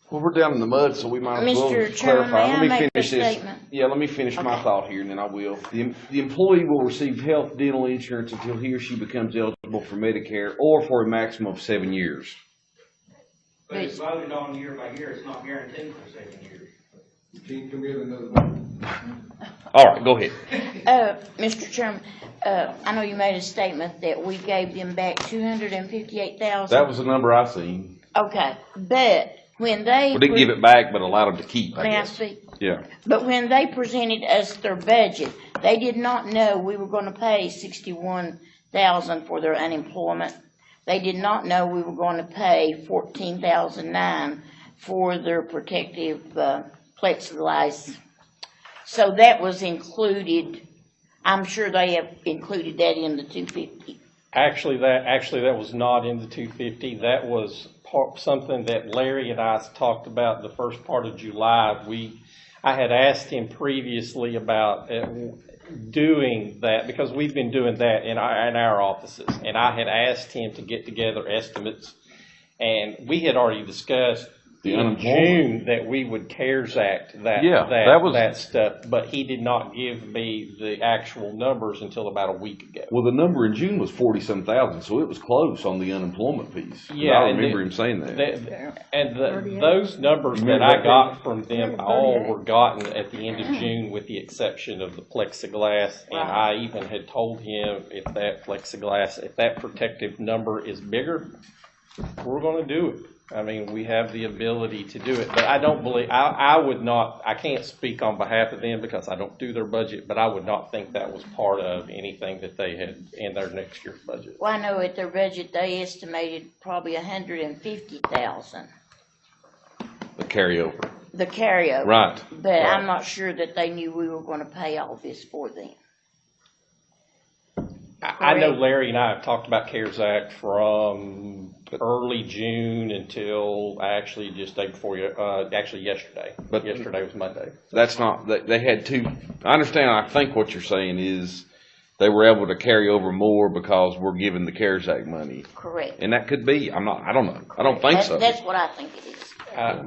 Well, we're down in the mud, so we might as well Mr. Chairman, clarify. may Let I me make finish the this. statement? Yeah, let me finish my thought here, and then I will. The employee will receive health, dental insurance until he or she becomes eligible for Medicare or for a maximum of 7 years. But it's voted on year by year, it's not guaranteed for 7 years. You can't come in another one. All right, go ahead. Mr. Chairman, I know you made a statement that we gave them back $258,000. That was the number I seen. Okay, but when they... We didn't give it back, but allowed them to keep, I May I guess. speak? Yeah. But when they presented us their budget, they did not know we were going to pay $61,000 for their unemployment. They did not know we were going to pay $14,009 for their protective plexiglass. So that was included. I'm sure they have included that in the 250. Actually, that was not in the 250. That was something that Larry and I talked about the first part of July. I had asked him previously about doing that because we've been doing that in our offices, and I had asked him to get together estimates, and we had already discussed in June that we would CARES Act that stuff, but he did not give me the actual numbers until about a week ago. Well, the number in June was 40-some thousand, so it was close on the unemployment piece. Yeah, I remember him saying that. Those numbers that I got from them all were gotten at the end of June, with the exception of the plexiglass. And I even had told him if that protective number is bigger, we're going to do it. I mean, we have the ability to do it, but I don't believe, I can't speak on behalf of them because I don't do their budget, but I would not think that was part of anything that they had in their next year's budget. Well, I know at their budget, they estimated probably $150,000. The carryover. The carryover. Right. But right. I'm not sure that they knew we were going to pay all this for them. I know Larry and I have talked about CARES Act from early June until actually just day before, actually yesterday. But yesterday was Monday. That's not, they had two, I understand, I think what you're saying is they were able to carry over more because we're giving the CARES Act money. Correct. And that could be, I don't know. I don't think so. That's what I think it is. I don't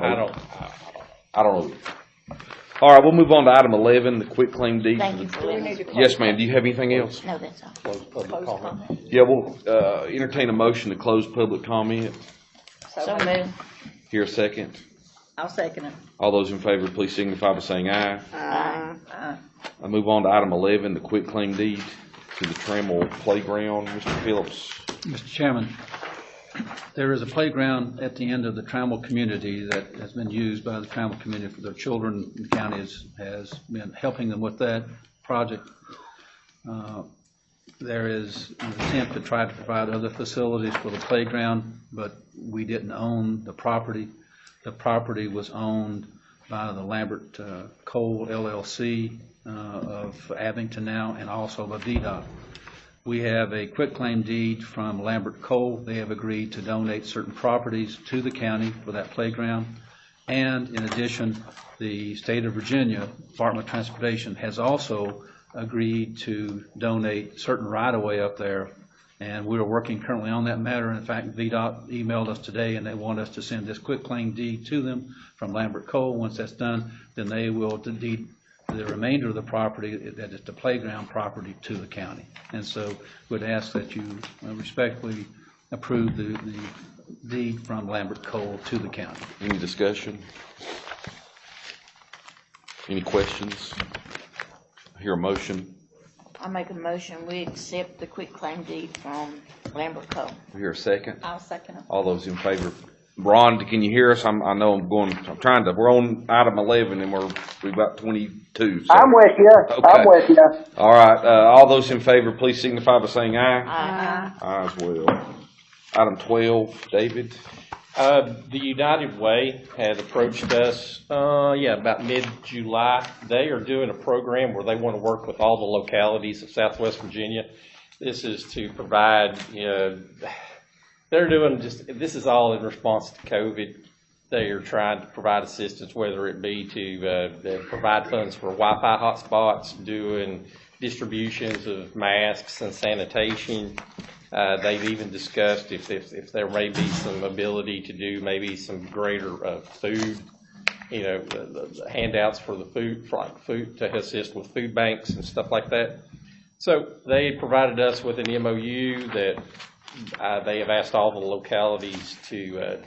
know. All right, we'll move on to item 11, the quitclaim deed. Thank you for letting us. Yes, ma'am. Do you have anything else? No, that's all. Close public comment. Yeah, we'll entertain a motion to close public comment. So moved. Here a second. I'll second it. All those in favor, please signify by saying aye. Aye. I move on to item 11, the quitclaim deed to the Trammell Playground. Mr. Phillips. Mr. Chairman, there is a playground at the end of the Trammell community that has been used by the Trammell community for their children. The county has been helping them with that project. There is an attempt to try to provide other facilities for the playground, but we didn't own the property. The property was owned by the Lambert Coal LLC of Abington now, and also by VDOT. We have a quitclaim deed from Lambert Coal. They have agreed to donate certain properties to the county for that playground. And in addition, the state of Virginia Department of Transportation has also agreed to donate certain right-of-way up there. And we are working currently on that matter. In fact, VDOT emailed us today and they want us to send this quitclaim deed to them from Lambert Coal. Once that's done, then they will deed the remainder of the property, that is the playground property, to the county. And so would ask that you respectfully approve the deed from Lambert Coal to the county. Any discussion? Any questions? I hear a motion. I make a motion, we accept the quitclaim deed from Lambert Coal. I hear a second. I'll second it. All those in favor. Ron, can you hear us? I know we're on item 11 and we've got 22. So. I'm with you. Okay. I'm with you. All right, all those in favor, please signify by saying aye. Aye. Aye as well. Item 12, David. The United Way had approached us, about mid-July. They are doing a program where they want to work with all the localities of Southwest Virginia. This is to provide, they're doing this is all in response to COVID. They are trying to provide assistance, whether it be to provide funds for Wi-Fi hotspots, doing distributions of masks and sanitation. They've even discussed if there may be some ability to do maybe some greater food, the handouts for the food to assist with food banks and stuff like that. So they provided us with an MOU that they have asked all the localities to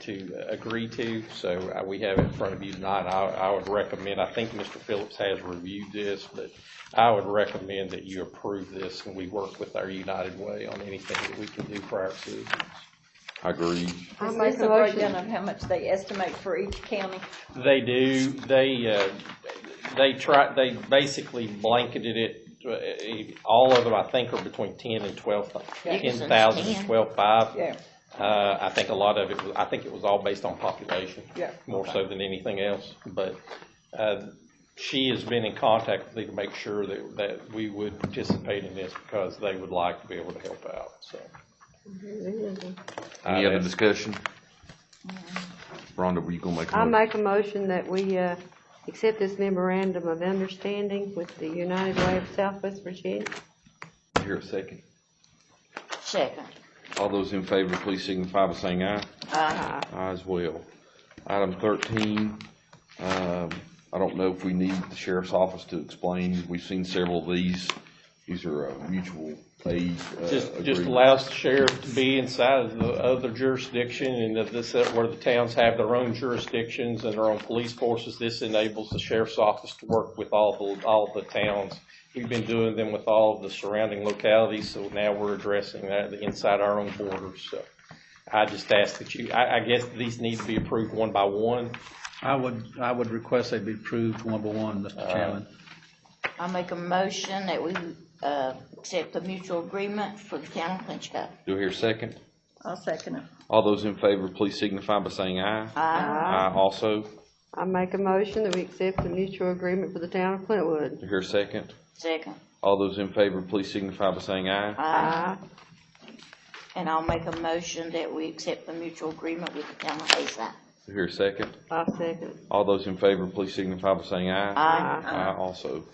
agree to. So we have it in front of you tonight. I would recommend, I think Mr. Phillips has reviewed this, but I would recommend that you approve this and we work with our United Way on anything that we can do for our citizens. I agree. Is this a breakdown of how much they estimate for each county? They do. They basically blanketed it. All of them, I think, are between 10 and 12, 10,000 and 12,500. Yeah. I think a lot of it. I think it was all based on population, more so than anything else. But she has been in contact with me to make sure that we would participate in this because they would like to be able to help out. So. Any other discussion? Rhonda, were you going to make a motion? I make a motion that we accept this memorandum of understanding with the United Way of Southwest Virginia. Here a second. Second. All those in favor, please signify by saying aye. Aye. Aye as well. Item 13, I don't know if we need the sheriff's office to explain. We've seen several of these. These are mutual aid Just allows the sheriff to be inside of the other jurisdiction, and if this where the towns have their own jurisdictions and their own police forces. This enables the sheriff's office to work with all the towns. We've been doing them with all of the surrounding localities, so now we're addressing that inside our own borders. So I just ask that you. I guess these need to be approved one by one. I would request they be approved one by one, Mr. Chairman. I make a motion that we accept the mutual agreement for the town of Clinchcott. Do I hear a second? I'll second it. All those in favor, please signify by saying aye. Aye. Aye also. I make a motion that we accept the mutual agreement for the town of Clintwood. Do I hear a second? Second. All those in favor, please signify by saying aye. Aye. And I'll make a motion that we accept the mutual agreement with the town of Hayside. Here a second. I second. All those in favor, please signify by saying aye. Aye. Aye also.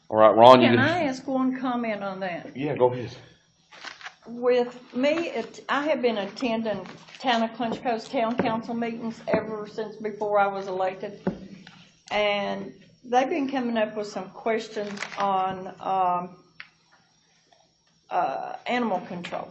All right, Ron, you. Can I ask one comment on that? Yeah, go ahead. With me, I have been attending Town of Clinch Coast Town Council meetings ever since before I was elected. And they've been coming up with some questions on animal control.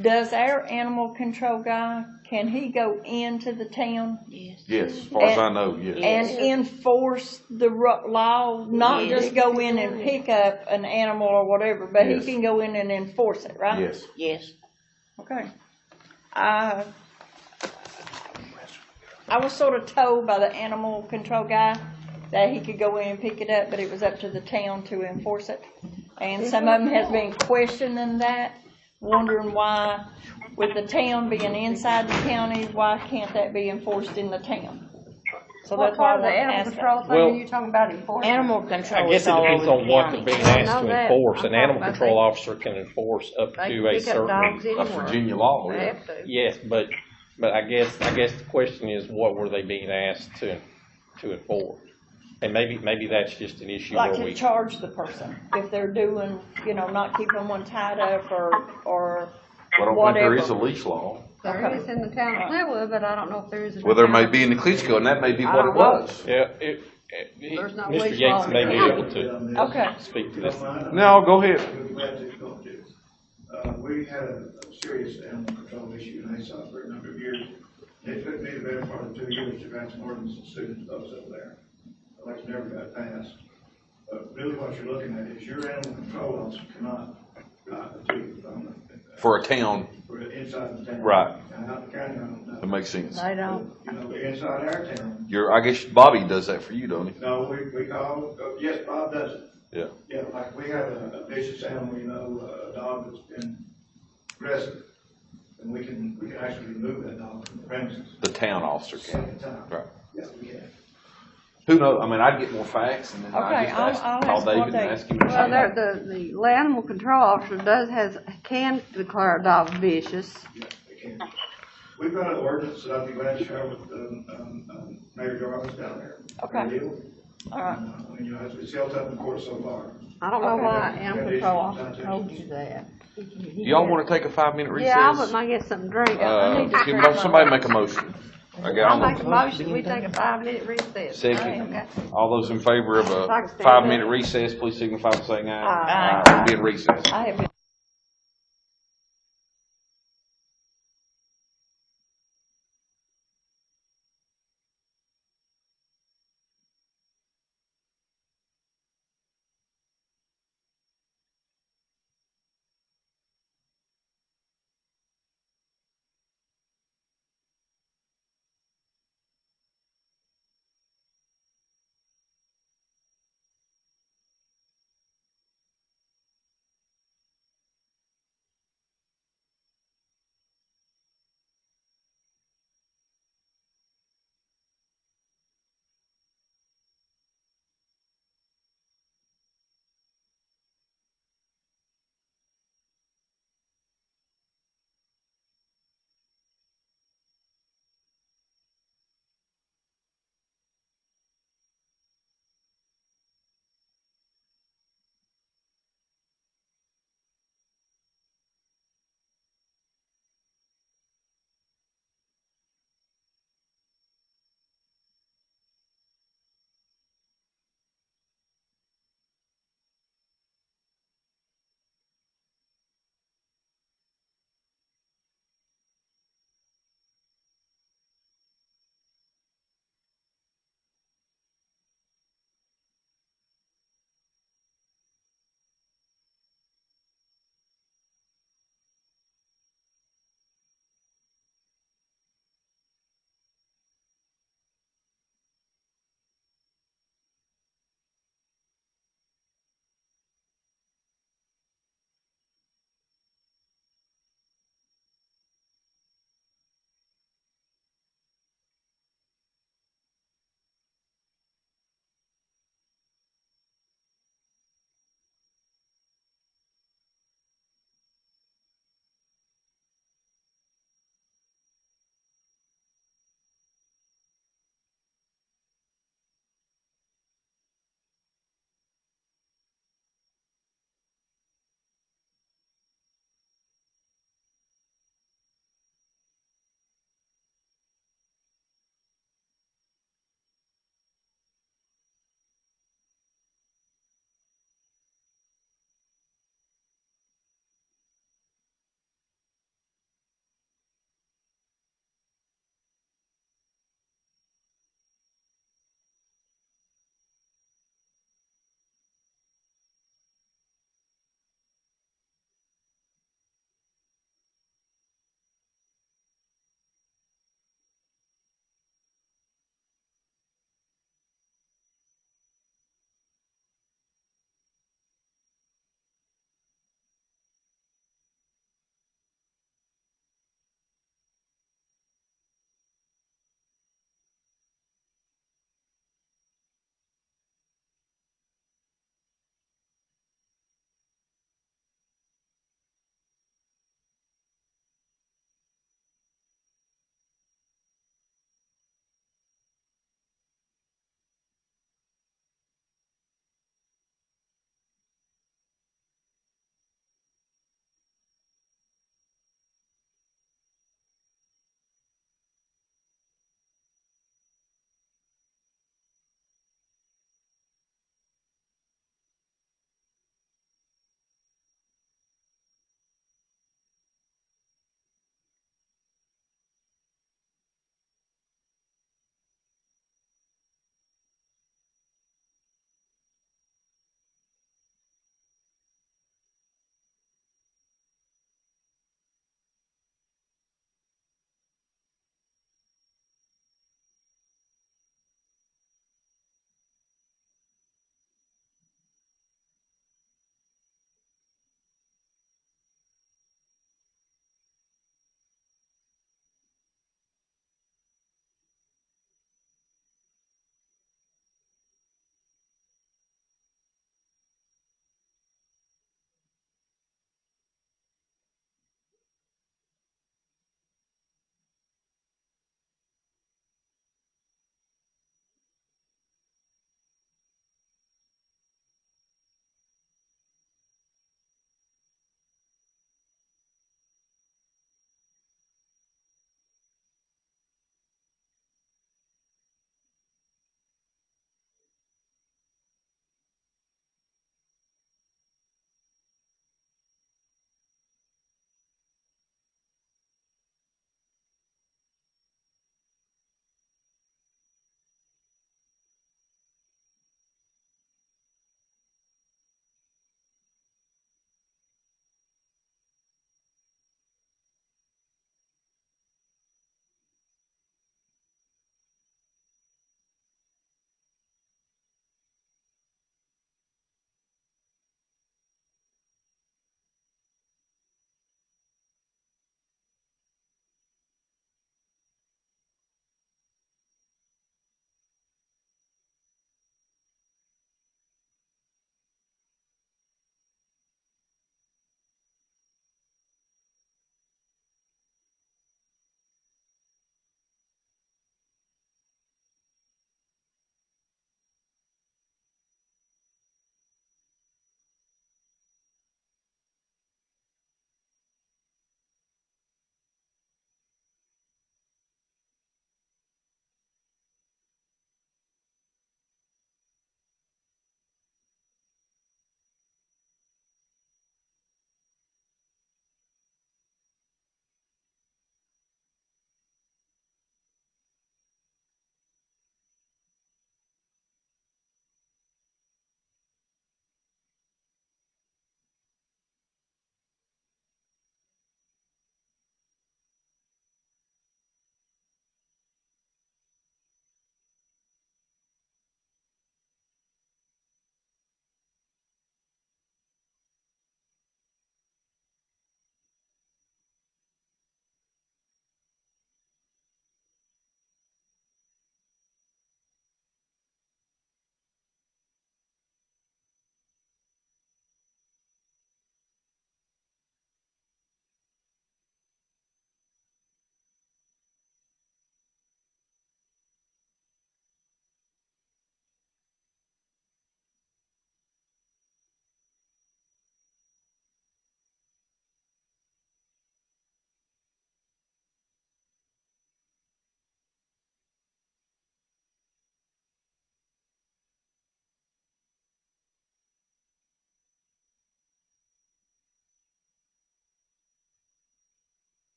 Does our animal control guy, can he go into the town? Yes. Yes, as far as I know, yes. And enforce the law, not just go in and pick up an animal or whatever, but he Yes. can go in and enforce it, right? Yes. Yes. Okay. I was sort of told by the animal control guy that he could go in and pick it up, but it was up to the town to enforce it. And some of them has been questioning that, wondering why, with the town being inside the county, why can't that be enforced in the town? So What that's why part of the I animal asked control that. thing are you talking about enforcement? Animal control I guess is it all depends over on the what county. they're being I asked know to that. enforce. I'm An talking animal about control they- officer can enforce up They to can a pick up dogs certain. anywhere. Virginia law, They yeah. have to. Yes, but I guess the question is, what were they being asked to enforce? And maybe that's just an issue Like where to we. charge the person if they're doing, not keeping one tied up or I don't think there is a leash law. There is in the town of Glenwood, but I don't know if there is in the Well, there town may of- be in the Klitschko, and that may be I what don't it know. was. Yeah, There's no Mr. leash Yates law in may the be county. able to Okay. speak to this. No, go ahead. We had a serious animal control issue in Hayside for a number of years. It took me the better part of 2 years to write some ordinance and sue those up there. Like never got passed. But really what you're looking at is your animal control officer cannot a tooth on For a town, for inside the town. Right. And out the county, I don't know. that makes sense. They don't. Inside our town. I guess Bobby does that for you, don't he? No, we call, yes, Bob does it. Yeah. Yeah, like we have a vicious animal, a dog that's been aggressive. And we can actually remove that dog from the premises. The town officer can. Second time. Right. Yeah, we can. Who knows? I mean, I'd get more facts and then Okay, I'd just I'll call ask David one and day. ask him. Well, the animal control officer can declare a dog vicious. Yeah, we can. We've got an ordinance that I'd be glad to share with, Mayor Jarvis down there. Okay. Deal. All right. It's held up in court so far. I don't know Okay. why animal control officer told you that. Do y'all want to take a 5-minute recess? Yeah, I wouldn't mind getting something to drink. Somebody make a motion. I'll make a motion, we take a 5-minute recess. Second. Okay. All those in favor of If I a can stand 5-minute up. recess, please signify by saying aye. Aye. We'll be in recess. I have been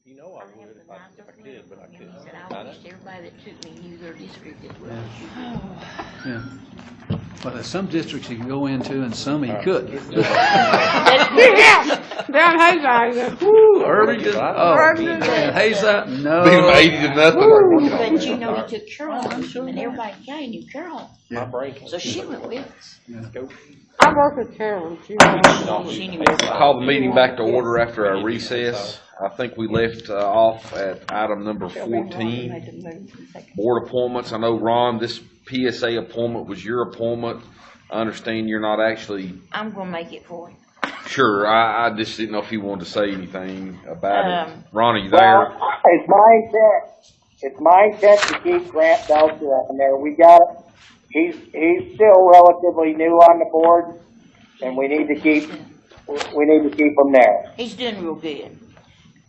You know I would if I could, but I He couldn't. said, I wish everybody that took me knew their district as well as you do. Yeah. But there's some districts he can go into and some he couldn't. Down Hazine. Woo, Irvington, Hazine, no. Beat 'em 80-0. But you know, he took Carolyn, and everybody in county knew Carolyn. My brain can't. So she went with us. I work with Carolyn. She Call the meeting back to order after our recess. I think we left off at item number 14, board appointments. I know, Ron, this PSA appointment was your appointment. I understand you're not actually. I'm gonna make it for you. Sure, I just didn't know if you wanted to say anything about it. Ron, are you Well, there? it's my intent to keep Grant Belcher on there. We got, he's still relatively new on the board, and we need to keep him there. He's doing real good.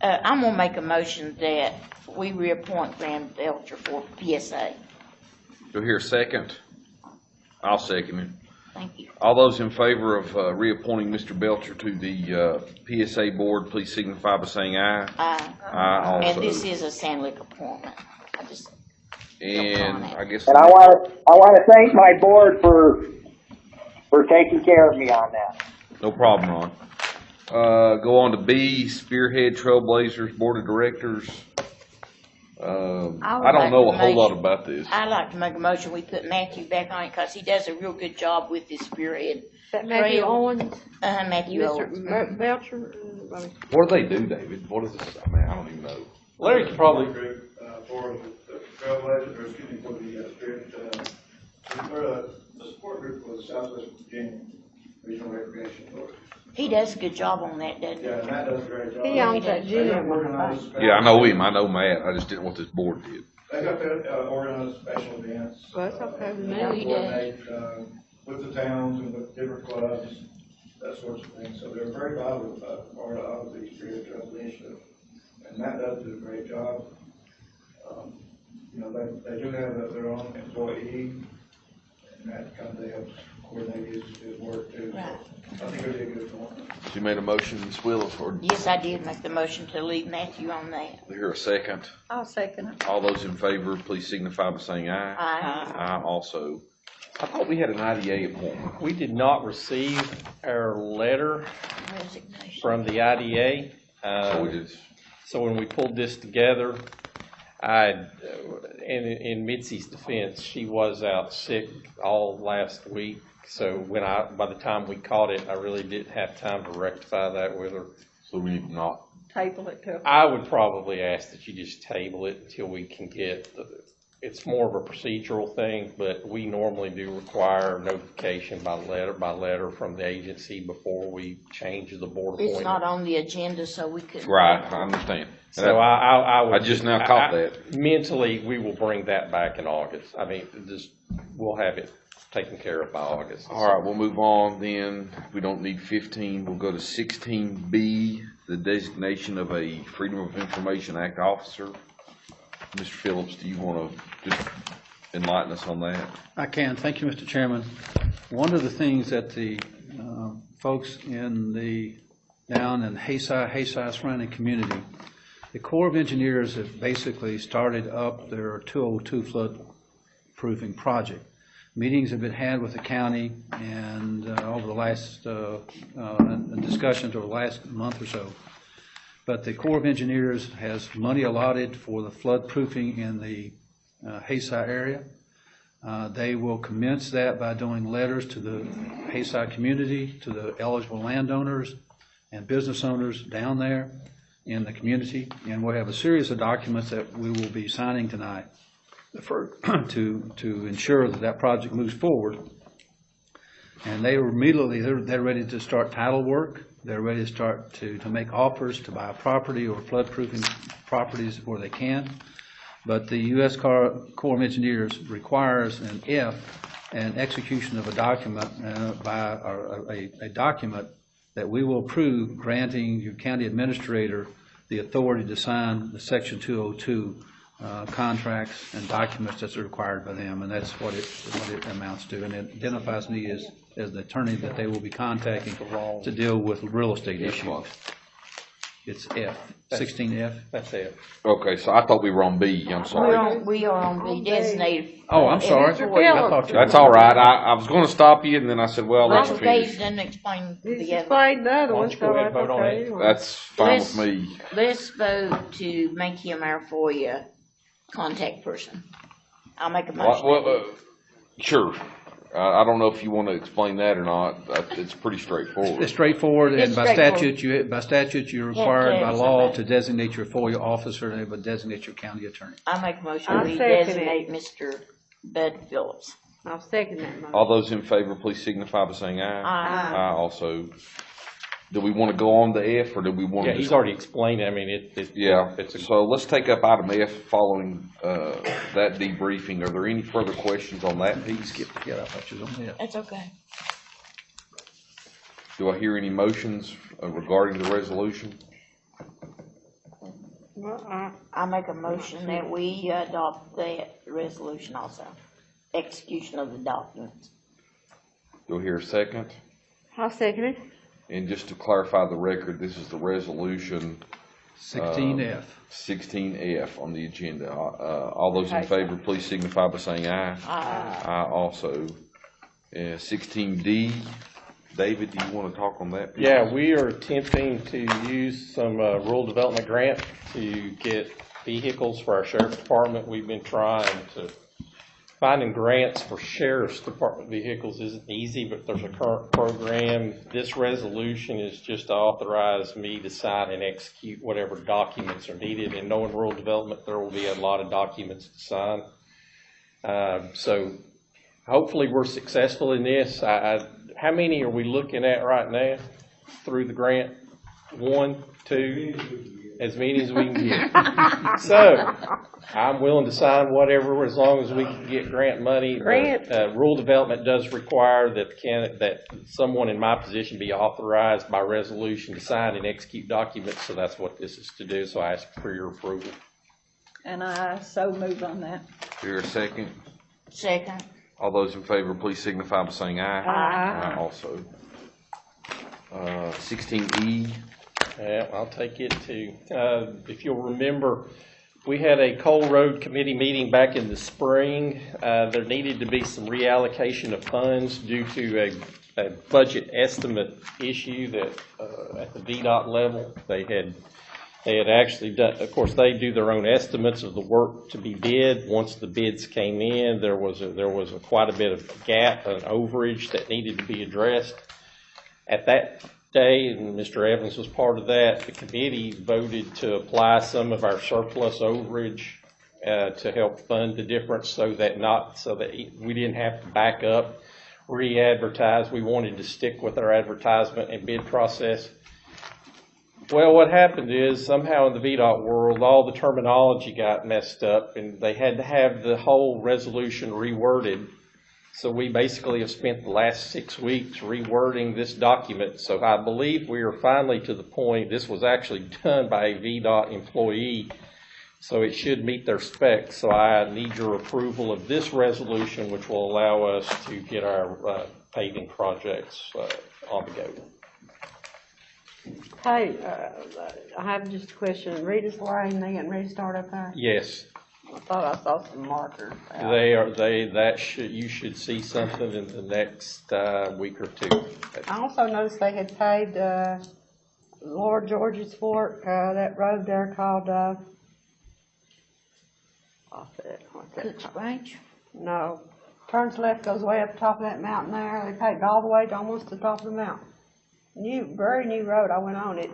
I'm gonna make a motion that we reappoint Grant Belcher for PSA. Do I hear a second? I'll second it. Thank you. All those in favor of reappointing Mr. Belcher to the PSA board, please signify by saying aye. Aye. Aye also. And this is a Sandlick appointment. And I guess. And I want to thank my board for taking care of me on that. No problem, Ron. Go on to B, Spearhead Trailblazers Board of Directors. I don't know a whole lot about this. I'd like to make a motion, we put Matthew back on it, because he does a real good job with this Spearhead. That Matthew Trail. Owens? Matthew Owens. Mr. Belcher? What do they do, David? What is this? I mean, I don't even know. Larry could probably. For the Trailblazers, or excuse me, for the Spirit, the support group for the Southwest Virginia Regional Recreation Authority. He does a good job on that, doesn't he? Yeah, and Matt does a great job. He owns that gym. Yeah, I know him. I know Matt. I just didn't know what this board did. They got to organize special events. Well, that's okay with me. Coordinate, with the towns and with different clubs, that sorts of things. So they're very valuable part of the Spirit Trail Initiative. And Matt does do a great job. You know, they do have their own employee, and Matt kind of helps coordinate his work too. Right. So I think it'll be a good one. She made a motion, Ms. Willis, or Yes, I did make the motion to leave Matthew on that. do I hear a second? I'll second it. All those in favor, please signify by saying aye. Aye. Aye also. I thought we had an IDA appointment. We did not receive our letter Resignation. from the IDA. So when we pulled this together, in Mitzi's defense, she was out sick all last week. So by the time we caught it, I really didn't have time to rectify that with her. So we need not. Table it till. I would probably ask that you just table it until we can get it's more of a procedural thing, but we normally do require notification by letter from the agency before we change the board appointment. It's not on the agenda, so we couldn't. Right, I understand. So I just now caught that. Mentally, we will bring that back in August. I mean, we'll have it taken care of by August. All right, we'll move on then. We don't need 15. We'll go to 16B, the designation of a Freedom of Information Act officer. Mr. Phillips, do you want to just enlighten us on that? I can. Thank you, Mr. Chairman. One of the things that the folks down in Haysi surrounding community, the Corps of Engineers have basically started up their 202 flood proofing project. Meetings have been had with the county and over the last discussions over the last month or so. But the Corps of Engineers has money allotted for the flood proofing in the Haysi area. They will commence that by doing letters to the Haysi community, to the eligible landowners and business owners down there in the community. And we'll have a series of documents that we will be signing tonight to ensure that project moves forward. And they were immediately, they're ready to start title work. They're ready to start to make offers to buy property or flood-proofing properties where they can. But the U.S. Corps of Engineers requires an execution of a document a document that we will approve granting your county administrator the authority to sign the Section 202 contracts and documents that's required by them, and that's what it amounts to. And it identifies me as the attorney that they will be contacting to deal with real estate issues. It's F, 16F. That's it. Okay, so I thought we were on B, I'm sorry. We are on the designated. Oh, I'm sorry. I thought you were. That's all right. I was gonna stop you, and then I said, well, let's Okay, finish. then explain He's the other. explained the other Why one, don't you go so ahead and that's vote on okay. it? anyway. That's fine with me. Let's vote to make him our FOIA contact person. I'll make a motion. Sure. I don't know if you want to explain that or not. It's pretty straightforward. It's straightforward, It's and by statute, you're Yeah, required by law somebody. to designate your FOIA officer, and but designate your county attorney. I make a motion, I'll we second designate Mr. Bud Phillips. I'll second that motion. All those in favor, please signify by saying aye. Aye. Aye also. Do we want to go on to F, or do we want to? Yeah, he's already explained it. I mean, Yeah, it's a so let's take up item F following that debriefing. Are there any further questions on that piece? Yeah, I thought you was on that. That's okay. Do I hear any motions regarding the resolution? I make a motion that we adopt that resolution also. Execution of the documents. Do I hear a second? I'll second it. And just to clarify the record, this is the resolution 16F. 16F on the agenda. All those in favor, please signify by saying aye. Aye. Aye also. 16D, David, do you want to talk on that? Yeah, we are attempting to use some rural development grant to get vehicles for our sheriff's department. We've been trying to, finding grants for sheriff's department vehicles isn't easy, but there's a current program. This resolution is just to authorize me to sign and execute whatever documents are needed. And knowing rural development, there will be a lot of documents to sign. So hopefully we're successful in this. How many are we looking at right now through the grant? 1, 2, as many as we can get. So I'm willing to sign whatever as long as we can get grant money. Grant. Rural development does require that someone in my position be authorized by resolution to sign and execute documents. So that's what this is to do. So I ask for your approval. And I so move on that. Here a second. Second. All those in favor, please signify by saying aye. Aye. Aye also. 16E. Yeah, I'll take it too. If you'll remember, we had a Coal Road Committee meeting back in the spring. There needed to be some reallocation of funds due to a budget estimate issue that at the VDOT level, they had actually done. Of course, they do their own estimates of the work to be bid. Once the bids came in, there was quite a bit of gap, an overage that needed to be addressed. At that day, and Mr. Evans was part of that, the committee voted to apply some of our surplus overage to help fund the difference so that we didn't have to back up, re-advertise. We wanted to stick with our advertisement and bid process. Well, what happened is somehow in the VDOT world, all the terminology got messed up and they had to have the whole resolution reworded. So we basically have spent the last 6 weeks rewording this document. So I believe we are finally to the point, this was actually done by a VDOT employee, so it should meet their specs. So I need your approval of this resolution, which will allow us to get our paving projects on the go. Hey, I have just a question. Rita's Lane, they getting ready to start up there? Yes. I thought I saw some markers. You should see something in the next week or two. I also noticed they had paved, Lord George's Fork, that road there called, Cook's Branch? No. Turns left, goes way up the top of that mountain there. They paved all the way to almost the top of the mountain. Very new road. I went on it,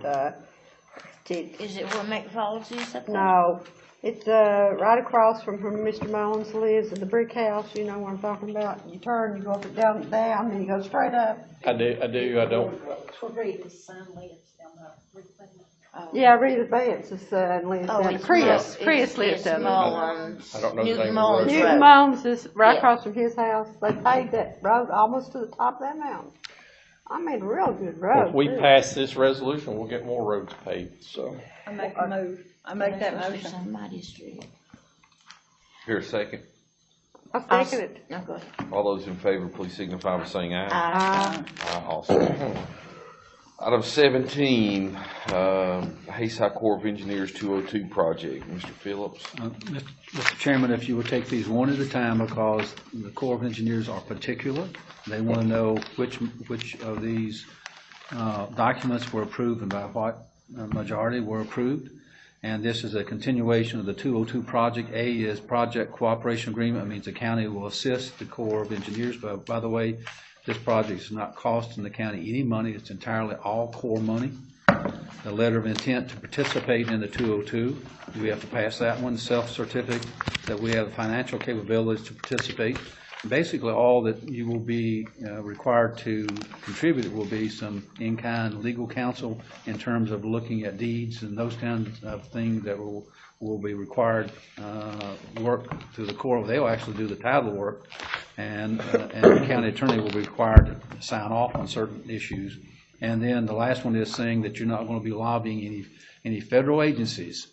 Is it where McFalls is up there? No, it's right across from where Mr. Mullins lives, at the brick house, you know what I'm talking about. You turn, you go up and down, then you go straight up. I don't. Yeah, Rita Vance's son lives Oh, down it's Chris lives down there. Mullins. I don't know the Newton name of the Mullins road. Newton Road. Mullins is right Yeah. across from his house. They paved that road almost to the top of that mountain. I mean, a real good road. If we too. pass this resolution, we'll get more roads paved, so. I make a move. I make that That's supposed to be motion. somebody's street. Here a second. I second it. No, go ahead. All those in favor, please signify by saying aye. Aye. Aye also. Item 17, Hayside Corps of Engineers 202 project. Mr. Phillips. Mr. Chairman, if you would take these one at a time, because the Corps of Engineers are particular. They want to know which of these documents were approved and by what majority were approved. And this is a continuation of the 202 project. A is project cooperation agreement. It means the county will assist the Corps of Engineers. But by the way, this project is not costing the county any money. It's entirely all Corps money. The letter of intent to participate in the 202, we have to pass that one. Self-certificate that we have the financial capabilities to participate. Basically, all that you will be required to contribute will be some in-kind legal counsel in terms of looking at deeds and those kinds of things that will be required work through the Corps. They'll actually do the title work, and the county attorney will be required to sign off on certain issues. And then the last one is saying that you're not going to be lobbying any federal agencies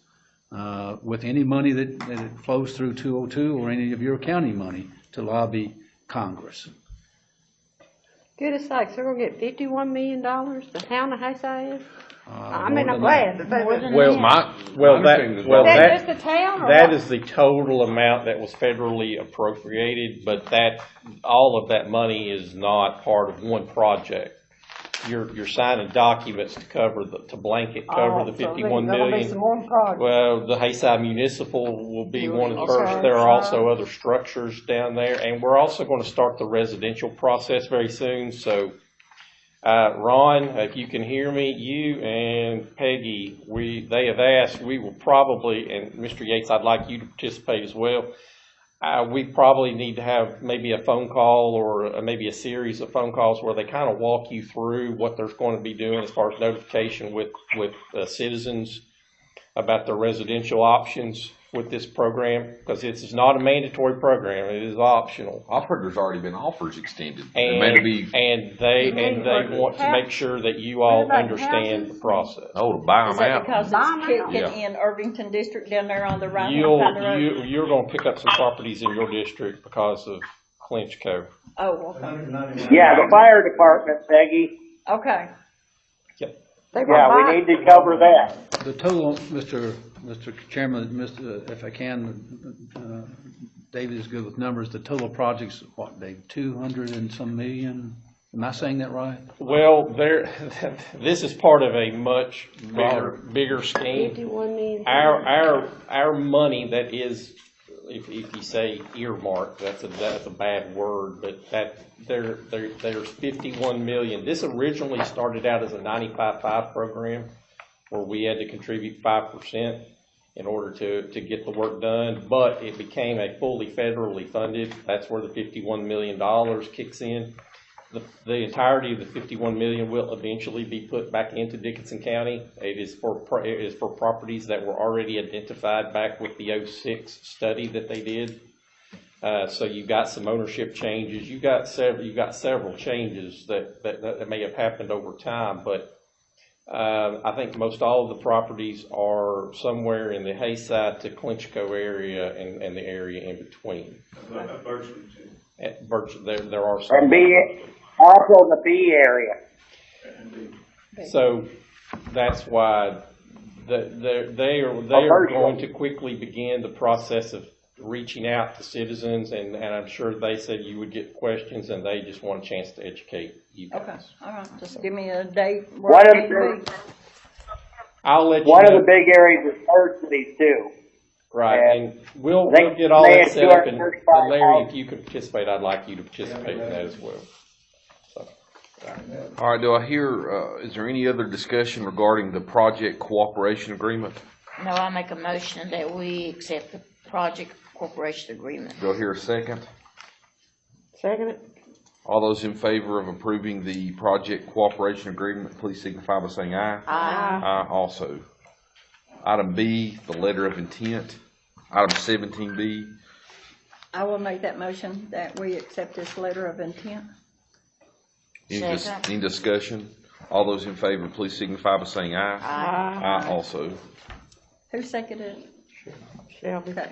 with any money that flows through 202 or any of your county money to lobby Congress. Goodness sakes, they're gonna get $51 million, the town of Hayside? I more mean, I'm than glad that. that they. That just the town or that what? is the total amount that was federally appropriated, but that, all of that money is not part of one project. You're signing documents to cover to blanket cover the 51 million. Well, the Hayside Municipal will be one of the first. There are also other structures down there, and we're also going to start the residential process very soon. So, Ron, if you can hear me, you and Peggy, they have asked. We will probably, and Mr. Yates, I'd like you to participate as well. We probably need to have maybe a phone call or maybe a series of phone calls where they kind of walk you through what they're going to be doing as far as notification with citizens about their residential options with this program, because it's not a mandatory program. It is optional. I've heard there's already been offers extended. And they want to make sure that you all understand the process. Oh, to buy Is them that out. because it's kicking in Irvington District down there on the right-hand side of the road? You're going to pick up some properties in your district because of Clinch Cove. Oh, okay. Yeah, the fire department, Peggy. Okay. Yeah, we need to cover that. The total, Mr. Chairman, if I can, David is good with numbers. The total project's what, Dave, 200 and some million? Am I saying that right? Well, this is part of a much bigger scheme. 51 million. Our money that is, if you say earmark, that's a bad word, but there's 51 million. This originally started out as a 95-5 program where we had to contribute 5% in order to get the work done, but it became a fully federally funded. That's where the $51 million kicks in. The entirety of the 51 million will eventually be put back into Dickinson County. It is for properties that were already identified back with the 06 study that they did. So you've got some ownership changes. You've got several changes that may have happened over time, but I think most all of the properties are somewhere in the Hayside to Clinchco area and the area in between. At Birchland, there are some. And also the B area. So that's why they are going to quickly begin the process of reaching out to citizens, and I'm sure they said you would get questions, and they just want a chance to educate you guys. Okay, all right, just give me a date. I'll let you One know. of the big areas is diversity too. Right, and we'll get all that set up, and Larry, if you can participate, I'd like you to participate in that as well. So, All right, do I hear, is there any other discussion regarding the project cooperation agreement? No, I make a motion that we accept the project cooperation agreement. Do I hear a second? Second it. All those in favor of approving the project cooperation agreement, please signify by saying aye. Aye. Aye also. Item B, the letter of intent. Item 17B. I will make that motion that we accept this letter of intent. Any discussion? All those in favor, please signify by saying aye. Aye. Aye also. Who seconded it? Shelby. Okay.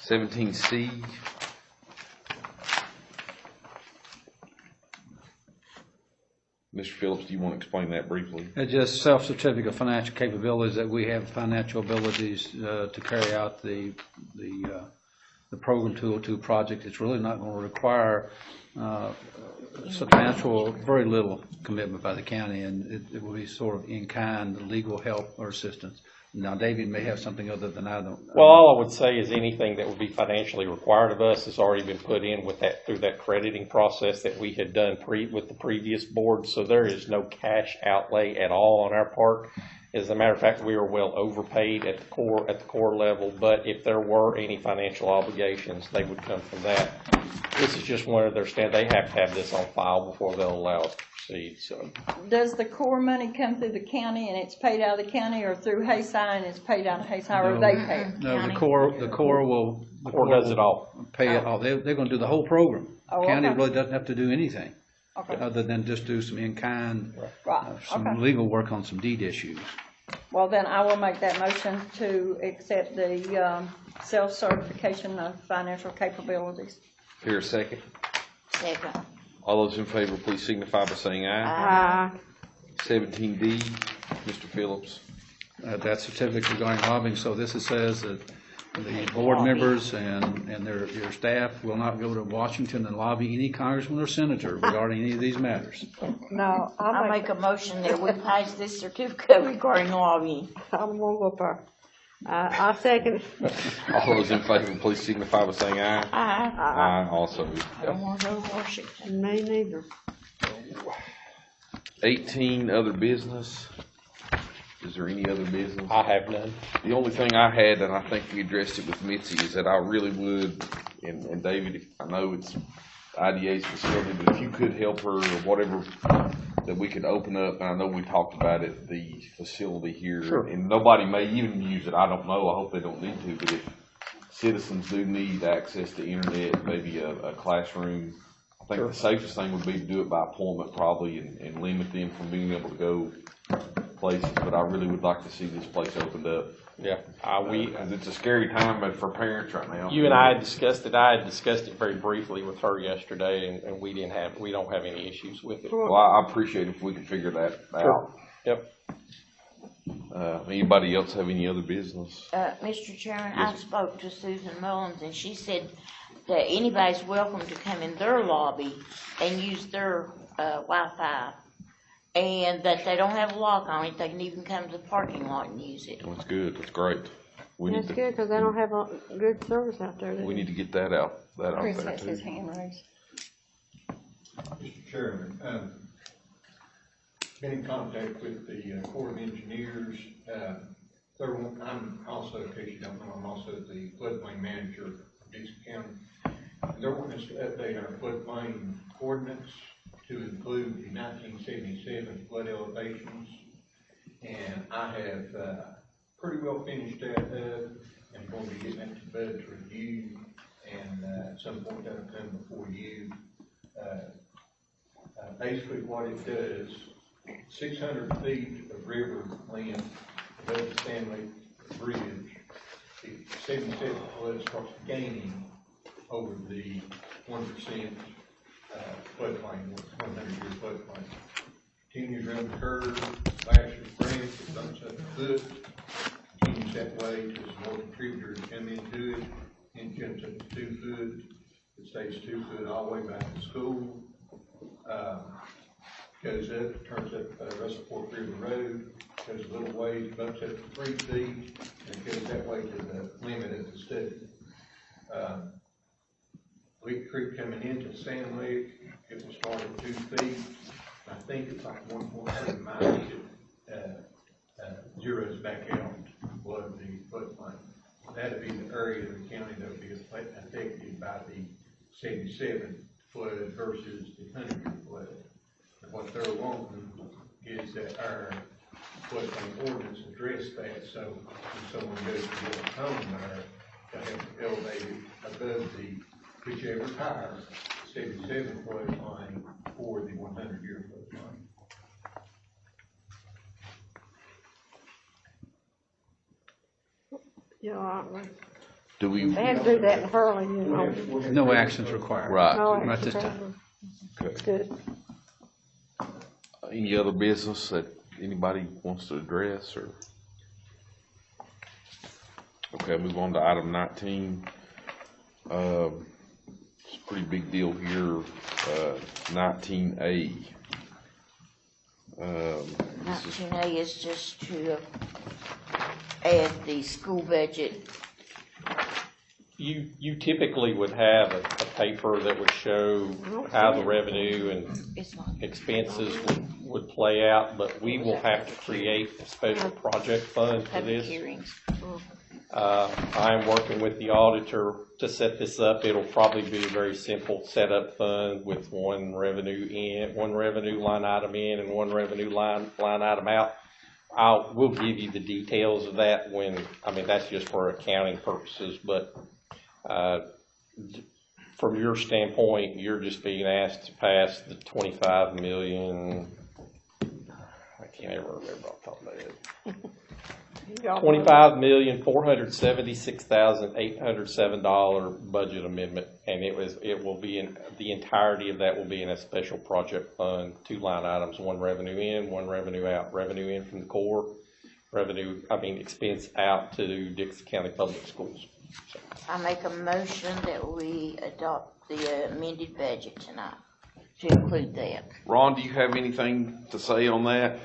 17C. Mr. Phillips, do you want to explain that briefly? It's just self-certificate of financial capabilities, that we have financial abilities to carry out the Program 202 project. It's really not going to require substantial, very little commitment by the county, and it will be sort of in-kind legal help or assistance. Now, David may have something other than I don't. Well, all I would say is anything that would be financially required of us has already been put in with that, through that crediting process that we had done with the previous board. So there is no cash outlay at all on our part. As a matter of fact, we are well overpaid at the core level, but if there were any financial obligations, they would come from that. This is just one of their they have to have this on file before they'll allow us to proceed. So, does the core money come through the county and it's paid out of the county, or through Hayside and it's paid out of Hayside, or they pay it? No, the core does it all. Pay it all. They're going to do the whole program. Oh, The county okay. really doesn't have to do anything. Okay. Other than just do some in-kind, some Okay. legal work on some deed issues. Well, then I will make that motion to accept the self-certification of financial capabilities. Here, a second. Second. All those in favor, please signify by saying aye. Aye. 17D, Mr. Phillips. That certificate regarding lobbying, so this says that the board members and your staff will not go to Washington and lobby any congressman or senator regarding any of these matters. No, I make a motion that we pass this certificate regarding lobbying. I'm gonna go for, I second. All those in favor, please signify by saying aye. Aye. Aye also. I don't want to go to Washington. Me neither. 18, other business. Is there any other business? I have none. The only thing I had, and I think we addressed it with Mitzi, is that I really would, and David, I know it's IDA's facility, but if you could help her or whatever, that we could open up, and I know we talked about it, the facility here. Sure. And nobody may even use it, I don't know, I hope they don't need to, but if citizens do need access to internet, maybe a classroom, I think Sure. the safest thing would be to do it by appointment probably, and limit them from being able to go places, but I really would like to see this place opened up. Yeah, Because it's a scary time for parents right now. you and I had discussed it. I had discussed it very briefly with her yesterday, and we don't have any issues with it. Well, I appreciate if we can figure that out. Yep. Anybody else have any other business? Mr. Chairman, Yes, I ma'am. spoke to Susan Mullins, and she said that anybody's welcome to come in their lobby and use their Wi-Fi, and that they don't have a lock on it. They can even come to the parking lot and use it. That's good, that's great. That's good, because they don't have a good service out there. We need to get that out Chris there has his too. hand raised. Mr. Chairman, been in contact with the Corps of Engineers. I'm also, in case you don't know, I'm also the floodplain manager of Dixon County. And they're wanting us to update our floodplain ordinance to include the 1977 flood elevations. And I have pretty well finished that up, and going to be getting that to Bud to review, and at some point that'll come before you. Basically what it does, 600 feet of river length above the Stanley Bridge, the 77 flood starts gaining over the 1% floodplain, 100-year floodplain. Continues around the curve, lashes branch, it dumps up a foot, continues that way to some more contributors come into it, and jumps up to 2 foot. It stays 2 foot all the way back to school. Goes up, turns up Russell Fork River Road, goes a little ways, bumps up to 3 feet, and it goes that way to the limit of the study. Leak Creek coming into Sand Lake, it will start at 2 feet. I think it's like 1.7 miles. Zeroes back out below the floodplain. That'll be the area of the county that will be affected by the 77 flood versus the 100-year flood. And what they're wanting is that our floodplain ordinance address that, so when someone goes to build a home there, they have to elevate it above the whichever higher, 77 floodplain or the 100-year floodplain. Yeah, Do we? they had to do that in Hurley, you know. No actions required. Right. No Right this action time. Okay. Good. Any other business that anybody wants to address, or? Okay, move on to item 19. It's a pretty big deal here, 19A. 19A is just to add the school budget. You typically would have a paper that would show how the revenue and expenses would play out, but we will have to create a special project fund for this. I'm working with the auditor to set this up. It'll probably be a very simple setup fund with one revenue line item in and one revenue line item out. We'll give you the details of that that's just for accounting purposes, but from your standpoint, you're just being asked to pass the 25 million. I can't ever remember off the top of my head. $25,476,807 budget amendment, and it will be in the entirety of that will be in a special project fund, 2 line items, one revenue in, one revenue out. Revenue in from the core, expense out to Dixon County Public Schools. So. I make a motion that we adopt the amended budget tonight to include that. Ron, do you have anything to say on that?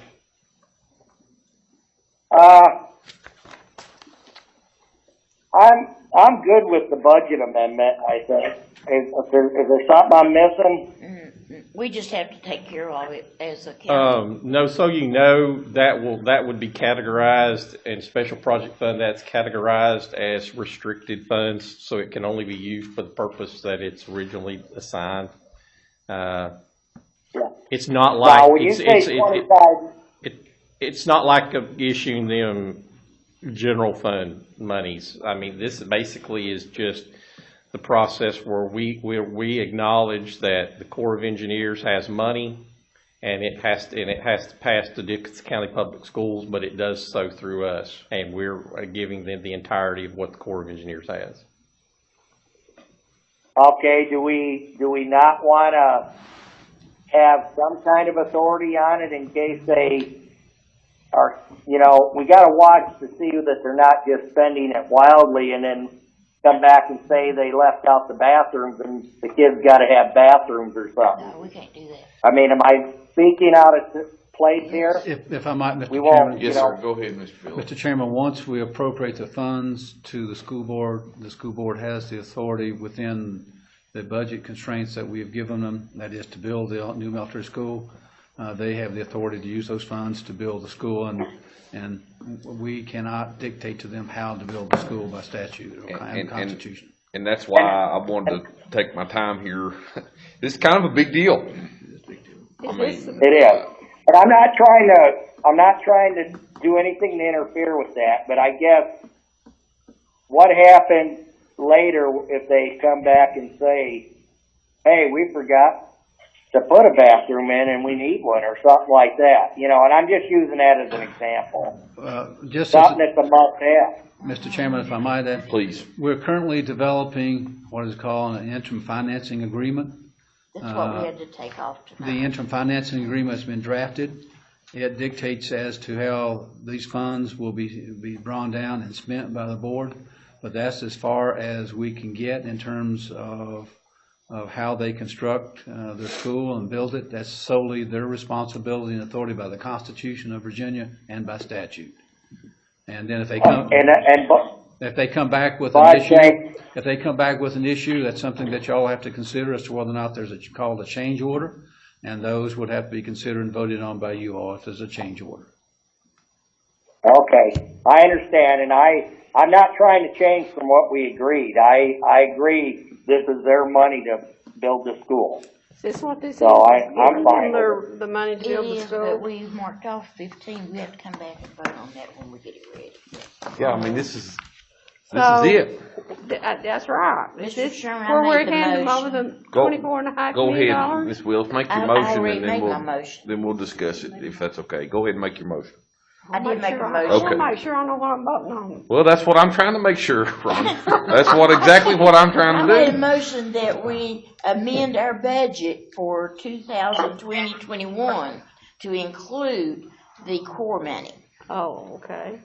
I'm good with the budget amendment, I think. Is there something I'm missing? We just have to take care of it as a county. No, so you know, that would be categorized in special project fund. That's categorized as restricted funds, so it can only be used for the purpose that it's originally assigned. It's not like it's not like issuing them general fund monies. This basically is just the process where we acknowledge that the Corps of Engineers has money, and it has to pass the Dixon County Public Schools, but it does so through us, and we're giving them the entirety of what the Corps of Engineers has. Okay, do we not want to have some kind of authority on it in case they are, we got to watch to see that they're not just spending it wildly and then come back and say they left out the bathrooms and the kids got to have bathrooms or something. No, we can't do that. Am I speaking out of place here? If I might, Mr. We Chairman. won't, Yes, sir. Go ahead, Mr. Phillips. Mr. Chairman, once we appropriate the funds to the school board has the authority within the budget constraints that we have given them, that is to build the new military school. They have the authority to use those funds to build the school, and we cannot dictate to them how to build the school by statute or Constitution. And that's why I wanted to take my time here. This is kind of a big deal. It is. But I'm not trying to do anything to interfere with that, but I guess what happens later if they come back and say, hey, we forgot to put a bathroom in and we need one or something like that, and I'm just using that as an example. Something that's a must-have. Mr. Chairman, if I might add. Please. We're currently developing what is called an interim financing agreement. That's what we had to take off tonight. The interim financing agreement has been drafted. It dictates as to how these funds will be drawn down and spent by the board, but that's as far as we can get in terms of how they construct their school and build it. That's solely their responsibility and authority by the Constitution of Virginia and by statute. And then if they come back with an issue, that's something that y'all have to consider as to whether or not there's called a change order, and those would have to be considered and voted on by you all if there's a change order. Okay, I understand, and I'm not trying to change from what we agreed. I agree this is their money to build the school. Is this what this is? So I'm fine. The money to build the school? But we marked off 15. We have to come back and vote on that when we get it ready. Yeah, this is it. That's right. Mr. Sherman, Where I we're made the handing motion. over the $24.5 Go million. ahead, Ms. Wills, make your I motion, already and then made my motion. then we'll discuss it if that's okay. Go ahead and make your motion. I did make a I motion. want Okay. to make sure I know what I'm voting on. Well, that's what I'm trying to make sure, Ron. That's exactly what I'm trying I to made a do. motion that we amend our budget for 2020-21 to include the core money. Oh, okay.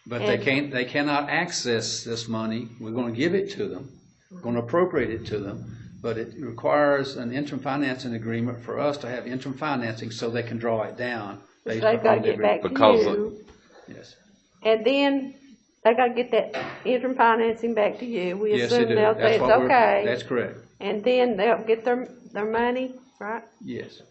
But they cannot access this money. We're gonna give it to them, we're gonna appropriate it to them, but it requires an interim financing agreement for us to have interim financing so they can draw it down. They've based got to upon the get back to agreement. you, Yes. and then they got to get that interim financing back to you. We Yes, they assume do. they'll That's say it's what we're- okay. That's correct. And then they'll get their money, right? Yes.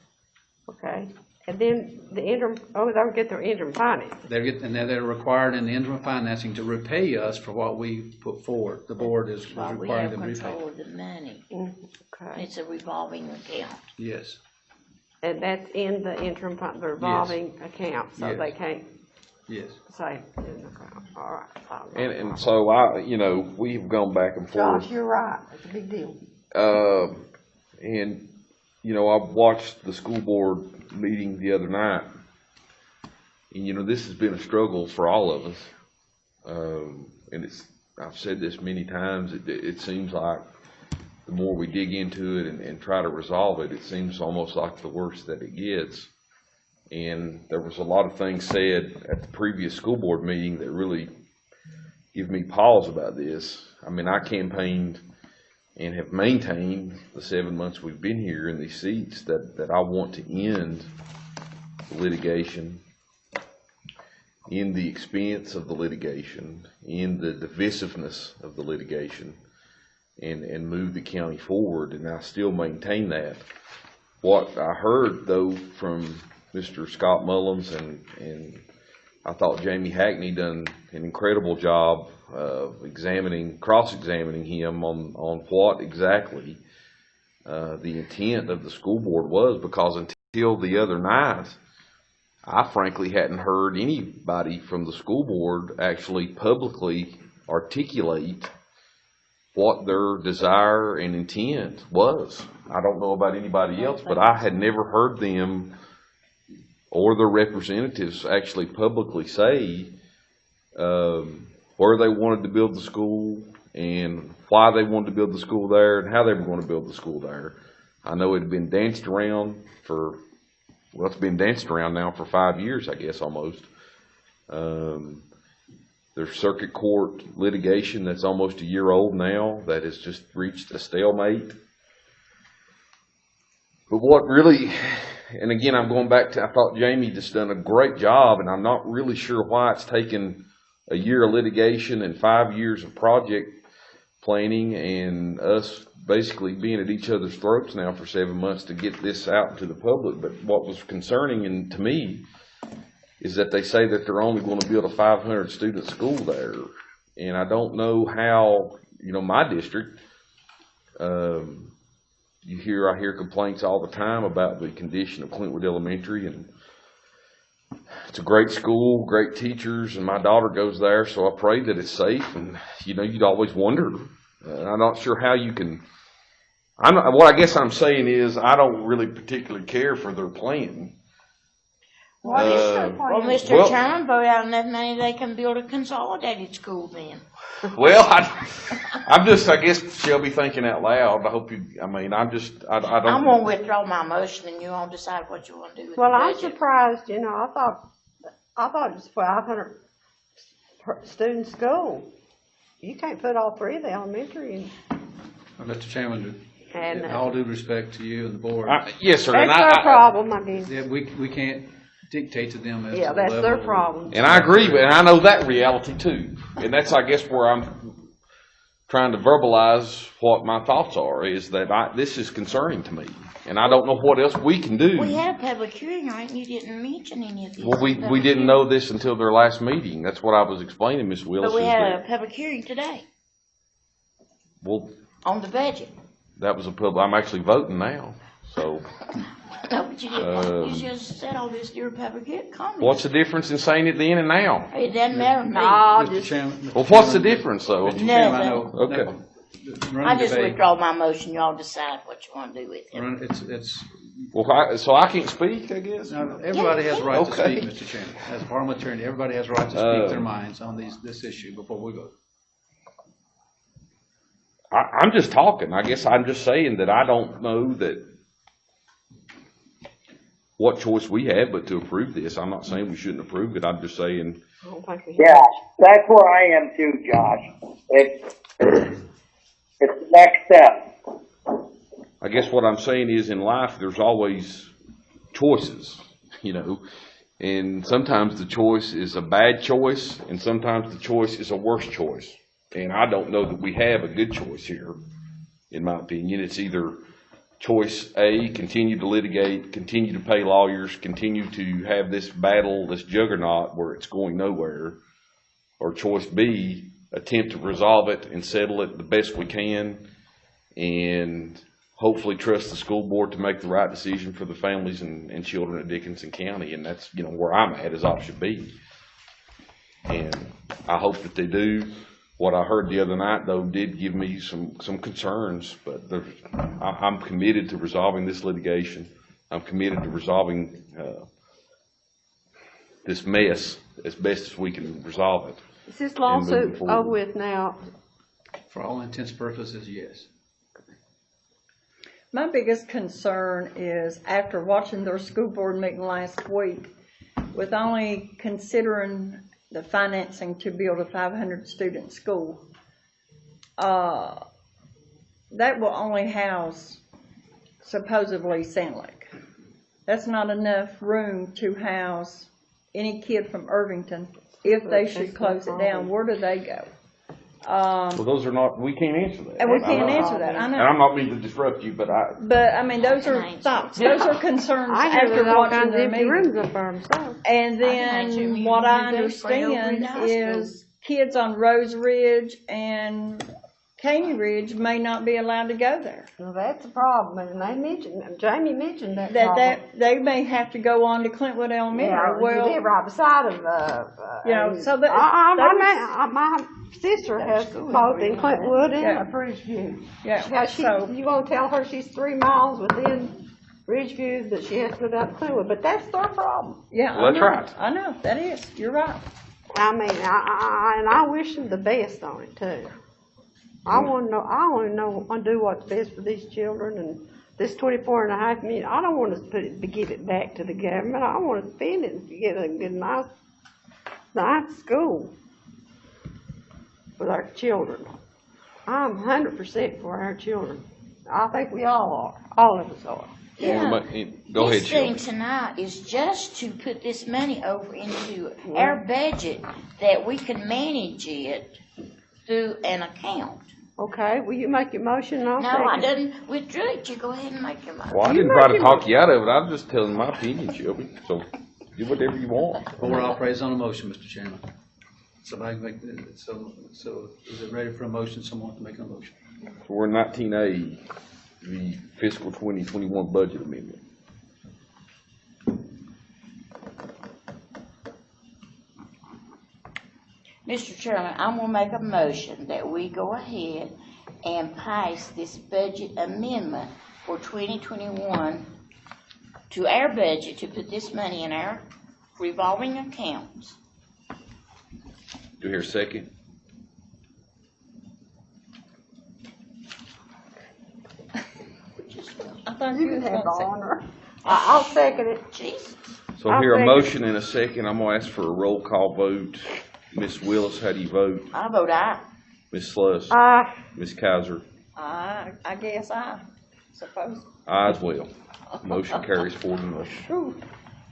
Okay. And then the interim, they'll get their interim financing. They're required in the interim financing to repay us for what we put forward. The board is While we required have to repay. control of the money. Okay. It's a revolving account. Yes. And that's in the interim fund, the revolving account, so Yes. they can't Yes. say, all right. And so we've gone back and forth. Josh, you're right, it's a big deal. And, I watched the school board meeting the other night, and, this has been a struggle for all of us. And I've said this many times, it seems like the more we dig into it and try to resolve it, it seems almost like the worse that it gets. And there was a lot of things said at the previous school board meeting that really give me pause about this. I mean, I campaigned and have maintained the 7 months we've been here in these seats that I want to end the litigation, in the expense of the litigation, in the divisiveness of the litigation, and move the county forward, and I still maintain that. What I heard, though, from Mr. Scott Mullins and I thought Jamie Hackney done an incredible job of cross-examining him on what exactly the intent of the school board was, because until the other night, I frankly hadn't heard anybody from the school board actually publicly articulate what their desire and intent was. I don't know about anybody else, but I had never heard them or their representatives actually publicly say where they wanted to build the school and why they wanted to build the school there and how they were going to build the school there. I know it had been danced around it's been danced around now for 5 years, I guess, almost. There's circuit court litigation that's almost a year old now that has just reached a stalemate. But what really, and again, I'm going back to, I thought Jamie just done a great job, and I'm not really sure why it's taken a year of litigation and 5 years of project planning and us basically being at each other's throats now for 7 months to get this out to the public. But what was concerning to me is that they say that they're only going to build a 500 student school there. And I don't know how, my district, I hear complaints all the time about the condition of Clintwood Elementary, and it's a great school, great teachers, and my daughter goes there, so I pray that it's safe. And you'd always wonder. I'm not sure how you can. What I guess I'm saying is I don't really particularly care for their plan. Well, Mr. Trammell voted out enough money they can build a consolidated school then. Well, I'm just, I guess, Shelby, thinking out loud. I hope I don't. I'm gonna withdraw my motion and you all decide what you wanna do with the Well, I'm budget. surprised, I thought it was 500 student school. You can't put all three of the elementary in. Mr. Chairman, And, in all due respect to you and the board. Yes, sir. That's their problem, I guess. Yeah, we can't dictate to them as to the Yeah, that's their level. problem. And I agree, and I know that reality too. And that's, I guess, where I'm trying to verbalize what my thoughts are, is that this is concerning to me. And I don't know what else we can do. We had a public hearing, right, and you didn't mention any of these. Well, we didn't know this until their last meeting. That's what I was explaining, Ms. Willis. But we is had that- a public hearing today Well, on the budget. that was I'm actually voting now, so. No, but you didn't, you just said all this during public hearing comments. What's the difference in saying it then and now? It doesn't matter to me. Mr. Chairman. Well, what's the difference, though? Mr. Chairman, I know. Okay. I just withdraw my motion, y'all decide what you wanna do with it. It's. Well, so I can't speak, I guess? No, everybody has a right to Okay. speak, Mr. Chairman. As a parliamentarian, everybody has a right to speak their minds on this issue before we vote. I'm just talking. I guess I'm just saying that I don't know that what choice we have but to approve this. I'm not saying we shouldn't approve it. I'm just saying, Yeah, that's where I am too, Josh. It's the next step. I guess what I'm saying is in life, there's always choices, you know, and sometimes the choice is a bad choice and sometimes the choice is a worse choice. And I don't know that we have a good choice here, in my opinion. It's either choice A, continue to litigate, continue to pay lawyers, continue to have this battle, this juggernaut where it's going nowhere, or choice B, attempt to resolve it and settle it the best we can and hopefully trust the school board to make the right decision for the families and children of Dickinson County. And that's, you know, where I'm at is option B. And I hope that they do. What I heard the other night, though, did give me some concerns, but I'm committed to resolving this litigation. I'm committed to resolving this mess as best as we can resolve it. Is this lawsuit over with now? For all intents and purposes, yes. My biggest concern is after watching their school board meeting last week, with only considering the financing to build a 500-student school, that will only house supposedly Sand Lake. That's not enough room to house any kid from Irvington if they should close it down. Where do they go? Well, those are not, we can't answer that. And we can't answer that, I know. And I'm not meaning to disrupt you, but I mean, those are thoughts, those are concerns after watching their meeting. And then what I understand is kids on Rose Ridge and Caney Ridge may not be allowed to go there. Well, that's a problem, and Jamie mentioned that problem. They may have to go on to Clintwood Elementary. Yeah, well, you live right beside of you know, so that my sister has both in Clintwood and Ridgeview. Yeah, you won't tell her she's 3 miles within Ridgeview, but she has to go down to Clintwood. But that's their problem. Yeah, well, that's right. I know that is. You're right. I mean, and I wish them the best on it too. I want to do what's best for these children, and this $24.5 million. I don't want to give it back to the government. I want to spend it to get a good, nice school for our children. I'm 100% for our children. I think we all are. All of us are. Yeah. Go ahead, This thing tonight is just to put this money over into our budget that we can manage it through an account. Okay, will you make your motion? No, I didn't withdraw it. You go ahead and make your motion. well, I didn't try to talk you out of it. I'm just telling my opinion, Shelby. So do whatever you want. But we're all praised on a motion, Mr. Chairman. Somebody make, so is it ready for a motion? Someone to make a motion? So we're in 19A, the fiscal 2021 budget amendment. Mr. Chairman, I'm going to make a motion that we go ahead and pass this budget amendment for 2021 to our budget to put this money in our revolving accounts. Do you hear a second? I thought you could have the honor. I'll second it. Jesus. So I hear a motion and a second. I'm going to ask for a roll call vote. Ms. Willis, how do you vote? I vote aye. Ms. Sluss? Aye. Ms. Kaiser? I guess I suppose. Aye as well. Motion carries 4-0.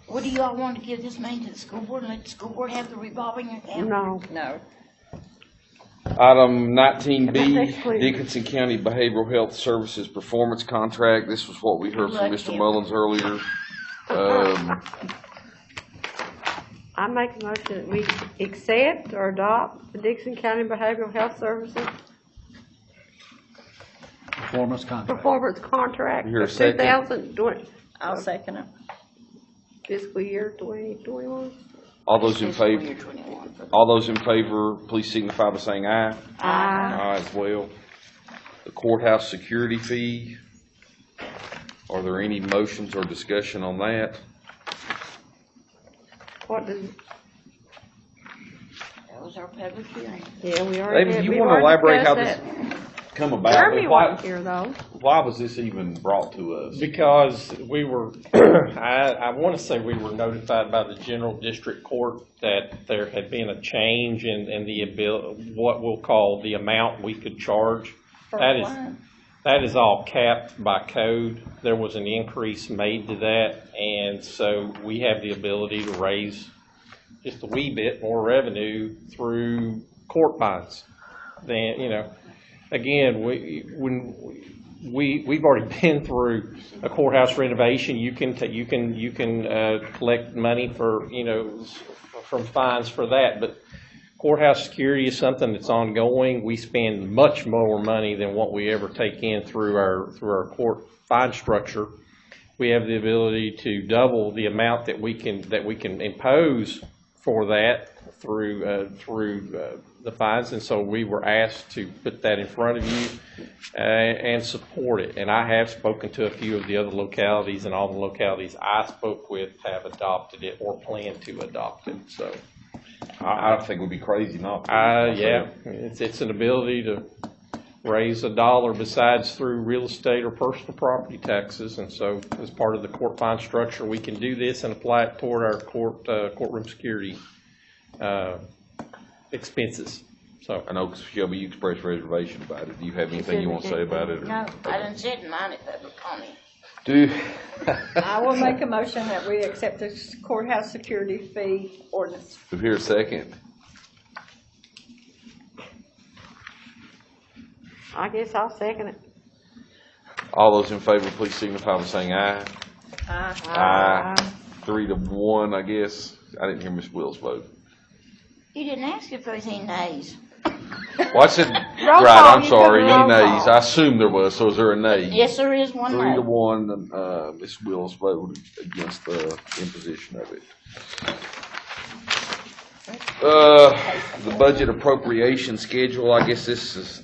What do y'all want to give this money to the school board and let the school board have the revolving account? No. Item 19B, Dickinson County Behavioral Health Services Performance Contract. This was what we heard from Mr. Mullins earlier. I make a motion that we accept or adopt the Dickinson County Behavioral Health Services Performance contract. Performance contract You hear a for second? 2020. I'll second it. Fiscal year 2021. All those in favor? All those in favor, please signify by saying aye. Aye. Aye as well. The courthouse security fee. Are there any motions or discussion on that? What does? That was our public hearing. Yeah, we already. David, do you want to elaborate how this come about? Jeremy wasn't here though. why was this even brought to us? Because we were, I want to say we were notified by the General District Court that there had been a change in what we'll call the amount we could charge. That is all capped by code. There was an increase made to that, and so we have the ability to raise just a wee bit more revenue through court fines. Then, again, we've already been through a courthouse renovation. You can collect money for from fines for that, but courthouse security is something that's ongoing. We spend much more money than what we ever take in through our court fine structure. We have the ability to double the amount that we can impose for that through the fines, and so we were asked to put that in front of you and support it. And I have spoken to a few of the other localities, and all the localities I spoke with have adopted it or plan to adopt it. So I think it would be crazy not to. Yeah, it's an ability to raise $1 besides through real estate or personal property taxes, and so as part of the court fine structure, we can do this and apply it toward our courtroom security expenses. So I know, Shelby, you expressed reservation about it. Do you have anything you want to say about it? No, I didn't say it mine at public comment. I will make a motion that we accept this courthouse security fee ordinance. Do here a second. I guess I'll second it. All those in favor, please signify by saying aye. Aye. Aye. 3-1, I guess. I didn't hear Ms. Wills vote. You didn't ask if there was any nays. Well, I said, Roll right, call, I'm you sorry, said any roll nays. call. I assumed there was, so is there a nay? Yes, there is one nay. 3-1, Ms. Wills voted against the imposition of it. The budget appropriation schedule, I guess this is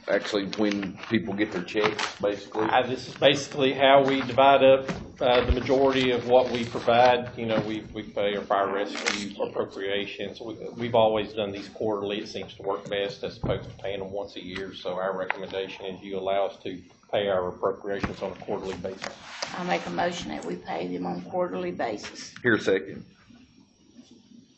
actually when people get their checks, basically. this is basically how we divide up the majority of what we provide. We pay our fire rescue appropriations. We've always done these quarterly. It seems to work best as opposed to paying them once a year. So our recommendation is you allow us to pay our appropriations on a quarterly basis. I make a motion that we pay them on a quarterly basis. Here a second.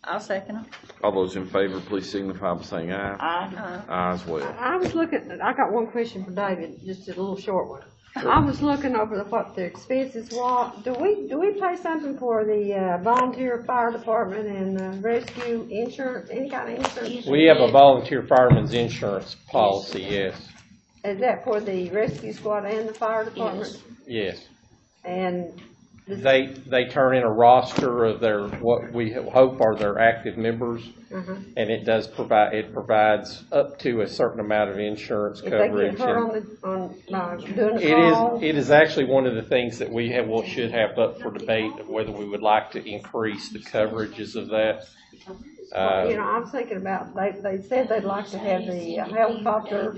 I'll second it. All those in favor, please signify by saying aye. Aye. Aye as well. I was looking, I got one question for David, just a little short one. I was looking over what the expenses were. Do we pay something for the volunteer fire department and rescue insurance, any kind of insurance? We have a volunteer fireman's insurance policy, yes. Is that for the rescue squad and the fire department? Yes. And They turn in a roster of what we hope are their active members, and it provides up to a certain amount of insurance if coverage. they get hurt on doing a call? It is actually one of the things that we should have up for debate of whether we would like to increase the coverages of that. I'm thinking about, they said they'd like to have the helicopter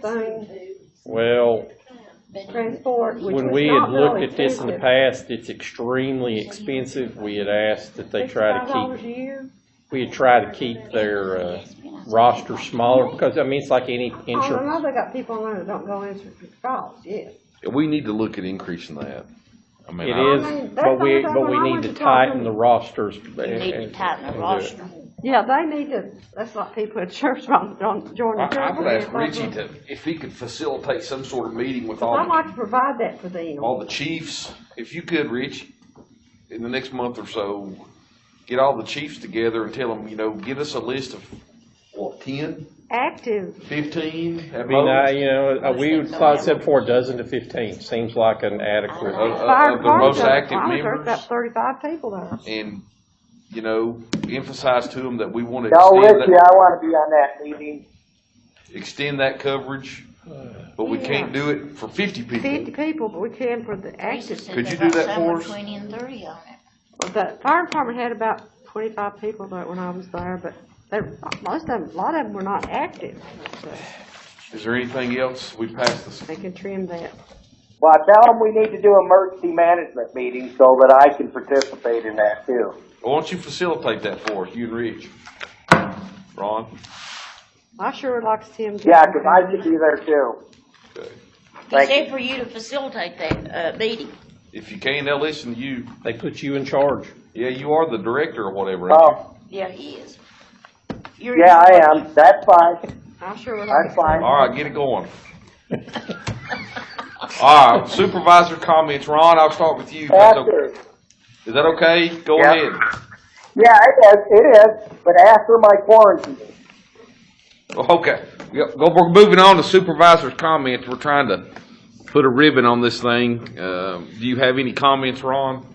thing. Well, Transport, which when was we not had looked really at this in the expensive. past, it's extremely expensive. We had asked that they try to $65 keep, a year? we had tried to keep their roster smaller because, it's like any I insurance. know they got people on there that don't go answer calls, yes. We need to look at increasing that. I mean, It is, but we need to tighten the rosters. We need to tighten the roster. Yeah, they need to, that's like people at church don't join the church. I would ask Richie if he could facilitate some sort of meeting with I'd like to provide that for them. all the chiefs. If you could, Rich, in the next month or so, get all the chiefs together and tell them, give us a list of, 10? Active. 15? I mean, we would thought said before 12 to 15 seems like an adequate. Fire Of the most department, active there's members. about 35 people there. And, emphasize to them that we want to No, extend Richie, I want to be on that meeting. extend that coverage, but we can't do it for 50 people. 50 people, but we can for the active. Could you do that for us? 20 and 30 on it. Well, the fire department had about 25 people there when I was there, but a lot of them were not active. So Is there anything else? We passed this. they can trim that. Well, tell them we need to do emergency management meetings so that I can participate in that too. Well, why don't you facilitate that for us, you and Rich? Ron? I sure would like to see them. Yeah, 'cause I should be there too. Okay. He said for you to facilitate that, meeting. If you can, they'll listen to you. They put you in charge. Yeah, you are the director or whatever, ain't you? Yeah, he is. Yeah, I am. That's fine. I sure would. That's fine. All right, get it going. All right, supervisor comments. Ron, I'll start with you. After. Is that okay? Go ahead. Yeah, it is, but after my quarantine. Okay. We're moving on to supervisor's comments. We're trying to put a ribbon on this thing. Do you have any comments, Ron?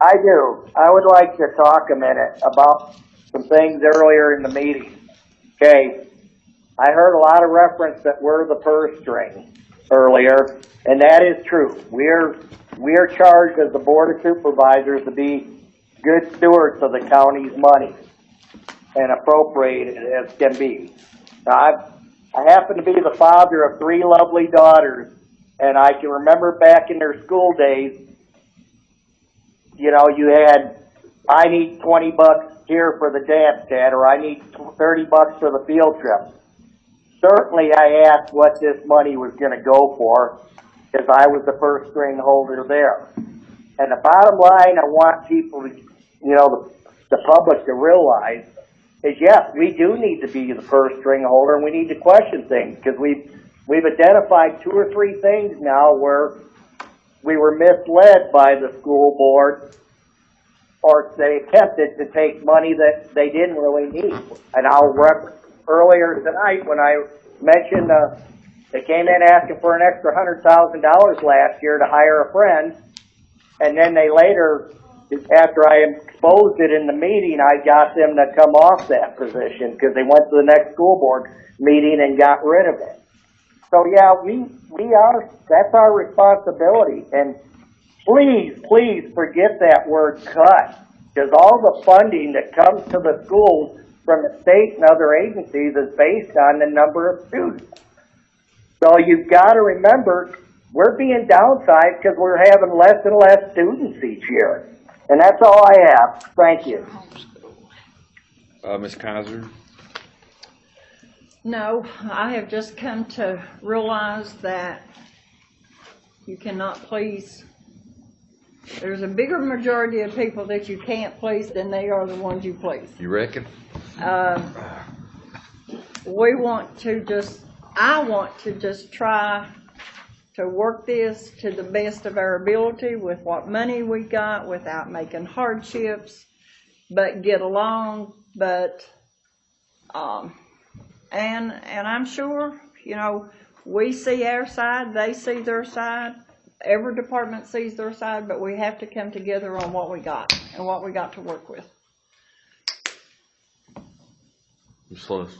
I do. I would like to talk a minute about some things earlier in the meeting. Okay. I heard a lot of reference that we're the purse string earlier, and that is true. We are charged as the Board of Supervisors to be good stewards of the county's money and appropriate it as can be. Now, I happen to be the father of 3 lovely daughters, and I can remember back in their school days, you know, you had, I need $20 here for the dance cat, or I need $30 for the field trip. Certainly I asked what this money was going to go for, because I was the first string holder there. And the bottom line I want people to, you know, the public to realize is, yes, we do need to be the first string holder, and we need to question things, because we've identified 2 or 3 things now where we were misled by the school board, or they attempted to take money that they didn't really need. And I'll reference earlier tonight when I mentioned they came in asking for an extra $100,000 last year to hire a friend, and then they later, after I exposed it in the meeting, I got them to come off that position because they went to the next school board meeting and got rid of it. So yeah, we are, that's our responsibility. And please forget that word cut, because all the funding that comes to the schools from the state and other agencies is based on the number of students. So you've got to remember, we're being downsized because we're having less and less students each year. And that's all I have. Thank you. Ms. Kaiser? No, I have just come to realize that you cannot please. There's a bigger majority of people that you can't please than they are the ones you please. You reckon? I want to just try to work this to the best of our ability with what money we got without making hardships, but get along, and I'm sure, you know, we see our side, they see their side, every department sees their side, but we have to come together on what we got and what we got to work with. Ms. Lewis?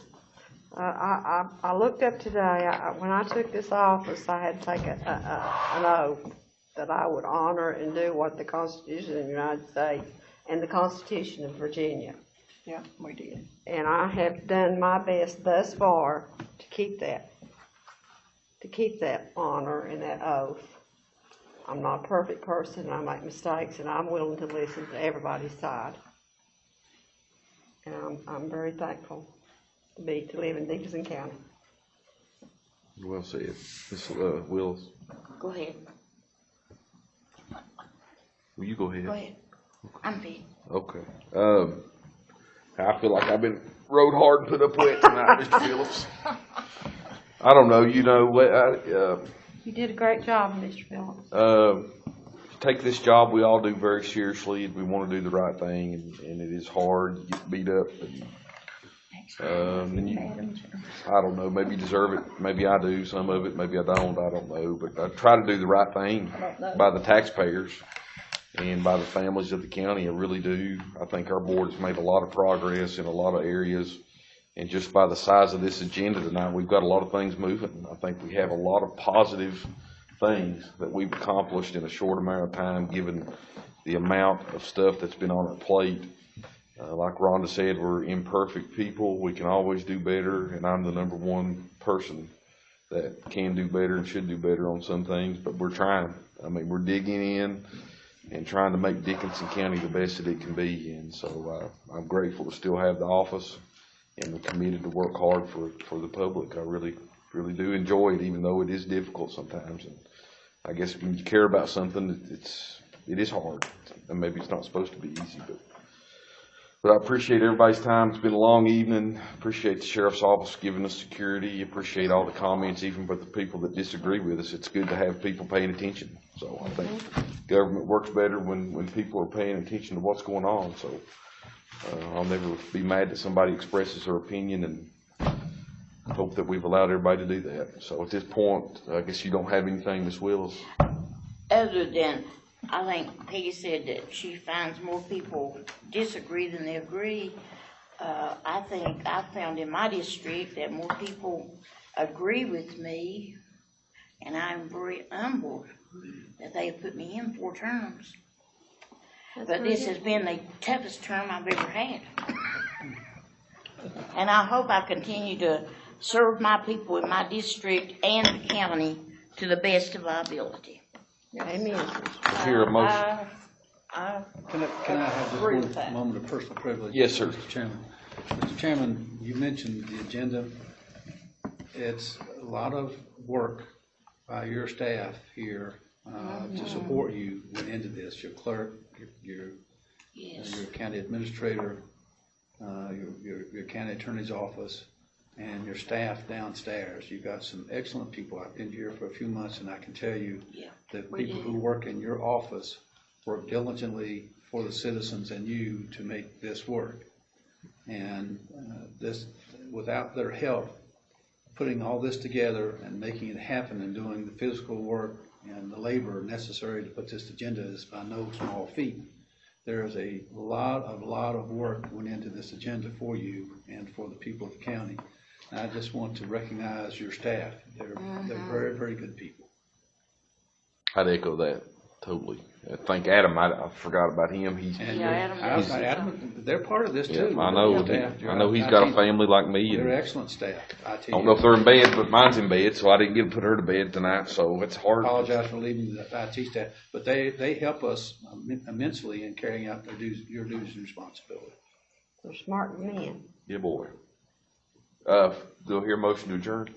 I looked up today, when I took this office, I had to take an oath that I would honor and do what the Constitution of the United States and the Constitution of Virginia. Yeah, we did. And I have done my best thus far to keep that honor and that oath. I'm not a perfect person, I make mistakes, and I'm willing to listen to everybody's side. And I'm very thankful to live in Dickinson County. Well said. Ms. Wills? Go ahead. Will you go ahead? Go ahead. I'm big. Okay. I feel like I've been rode hard and put up wet tonight, Mr. Phillips. I don't know, you know, You did a great job, Mr. Phillips. Take this job we all do very seriously, and we want to do the right thing, and it is hard. You get beat up, and you, I don't know, maybe you deserve it, maybe I do, some of it, maybe I don't know, but I try to do the right thing by the taxpayers and by the families of the county. I really do. I think our board has made a lot of progress in a lot of areas, and just by the size of this agenda tonight, we've got a lot of things moving. I think we have a lot of positive things that we've accomplished in a short amount of time, given the amount of stuff that's been on our plate. Like Rhonda said, we're imperfect people. We can always do better, and I'm the number one person that can do better and should do better on some things, but we're trying. I mean, we're digging in and trying to make Dickinson County the best that it can be, and so I'm grateful to still have the office, and we're committed to work hard for the public. I really really do enjoy it, even though it is difficult sometimes. And I guess when you care about something, it is hard, and maybe it's not supposed to be easy, but I appreciate everybody's time. It's been a long evening. Appreciate the sheriff's office giving us security. Appreciate all the comments, even for the people that disagree with us. It's good to have people paying attention. So I think government works better when people are paying attention to what's going on. So I'll never be mad that somebody expresses their opinion, and hope that we've allowed everybody to do that. So at this point, I guess you don't have anything, Ms. Willis? Other than, I think Peggy said that she finds more people disagree than they agree. I think I found in my district that more people agree with me, and I'm very humbled that they have put me in 4 terms. But this has been the toughest term I've ever had. And I hope I continue to serve my people in my district and the county to the best of my ability. Amen. Hear a motion? Can I have just one moment of personal privilege? Yes, sir. Mr. Chairman. Mr. Chairman, you mentioned the agenda. It's a lot of work by your staff here to support you went into this. Your clerk, your county administrator, your county attorney's office, and your staff downstairs. You've got some excellent people. I've been here for a few months, and I can tell you that people who work in your office work diligently for the citizens and you to make this work. And this, without their help, putting all this together and making it happen and doing the physical work and the labor necessary to put this agenda is by no small feat. There is a lot of work went into this agenda for you and for the people of the county. And I just want to recognize your staff. They're very, very good people. I'd echo that totally. I think Adam, I forgot about him. Adam, they're part of this too. Yeah, I know he's got a family like me. They're excellent staff. I don't know if they're in bed, but mine's in bed, so I didn't get to put her to bed tonight, so it's hard. I apologize for leaving the IT staff, but they help us immensely in carrying out your duties and responsibility. They're smart men. Yeah, boy. Do I hear a motion to adjourn?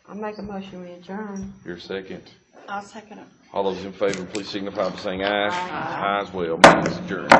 I'll make a motion we adjourn. Your second. I'll second it. All those in favor, please signify by saying aye. Aye as well. Meeting is adjourned.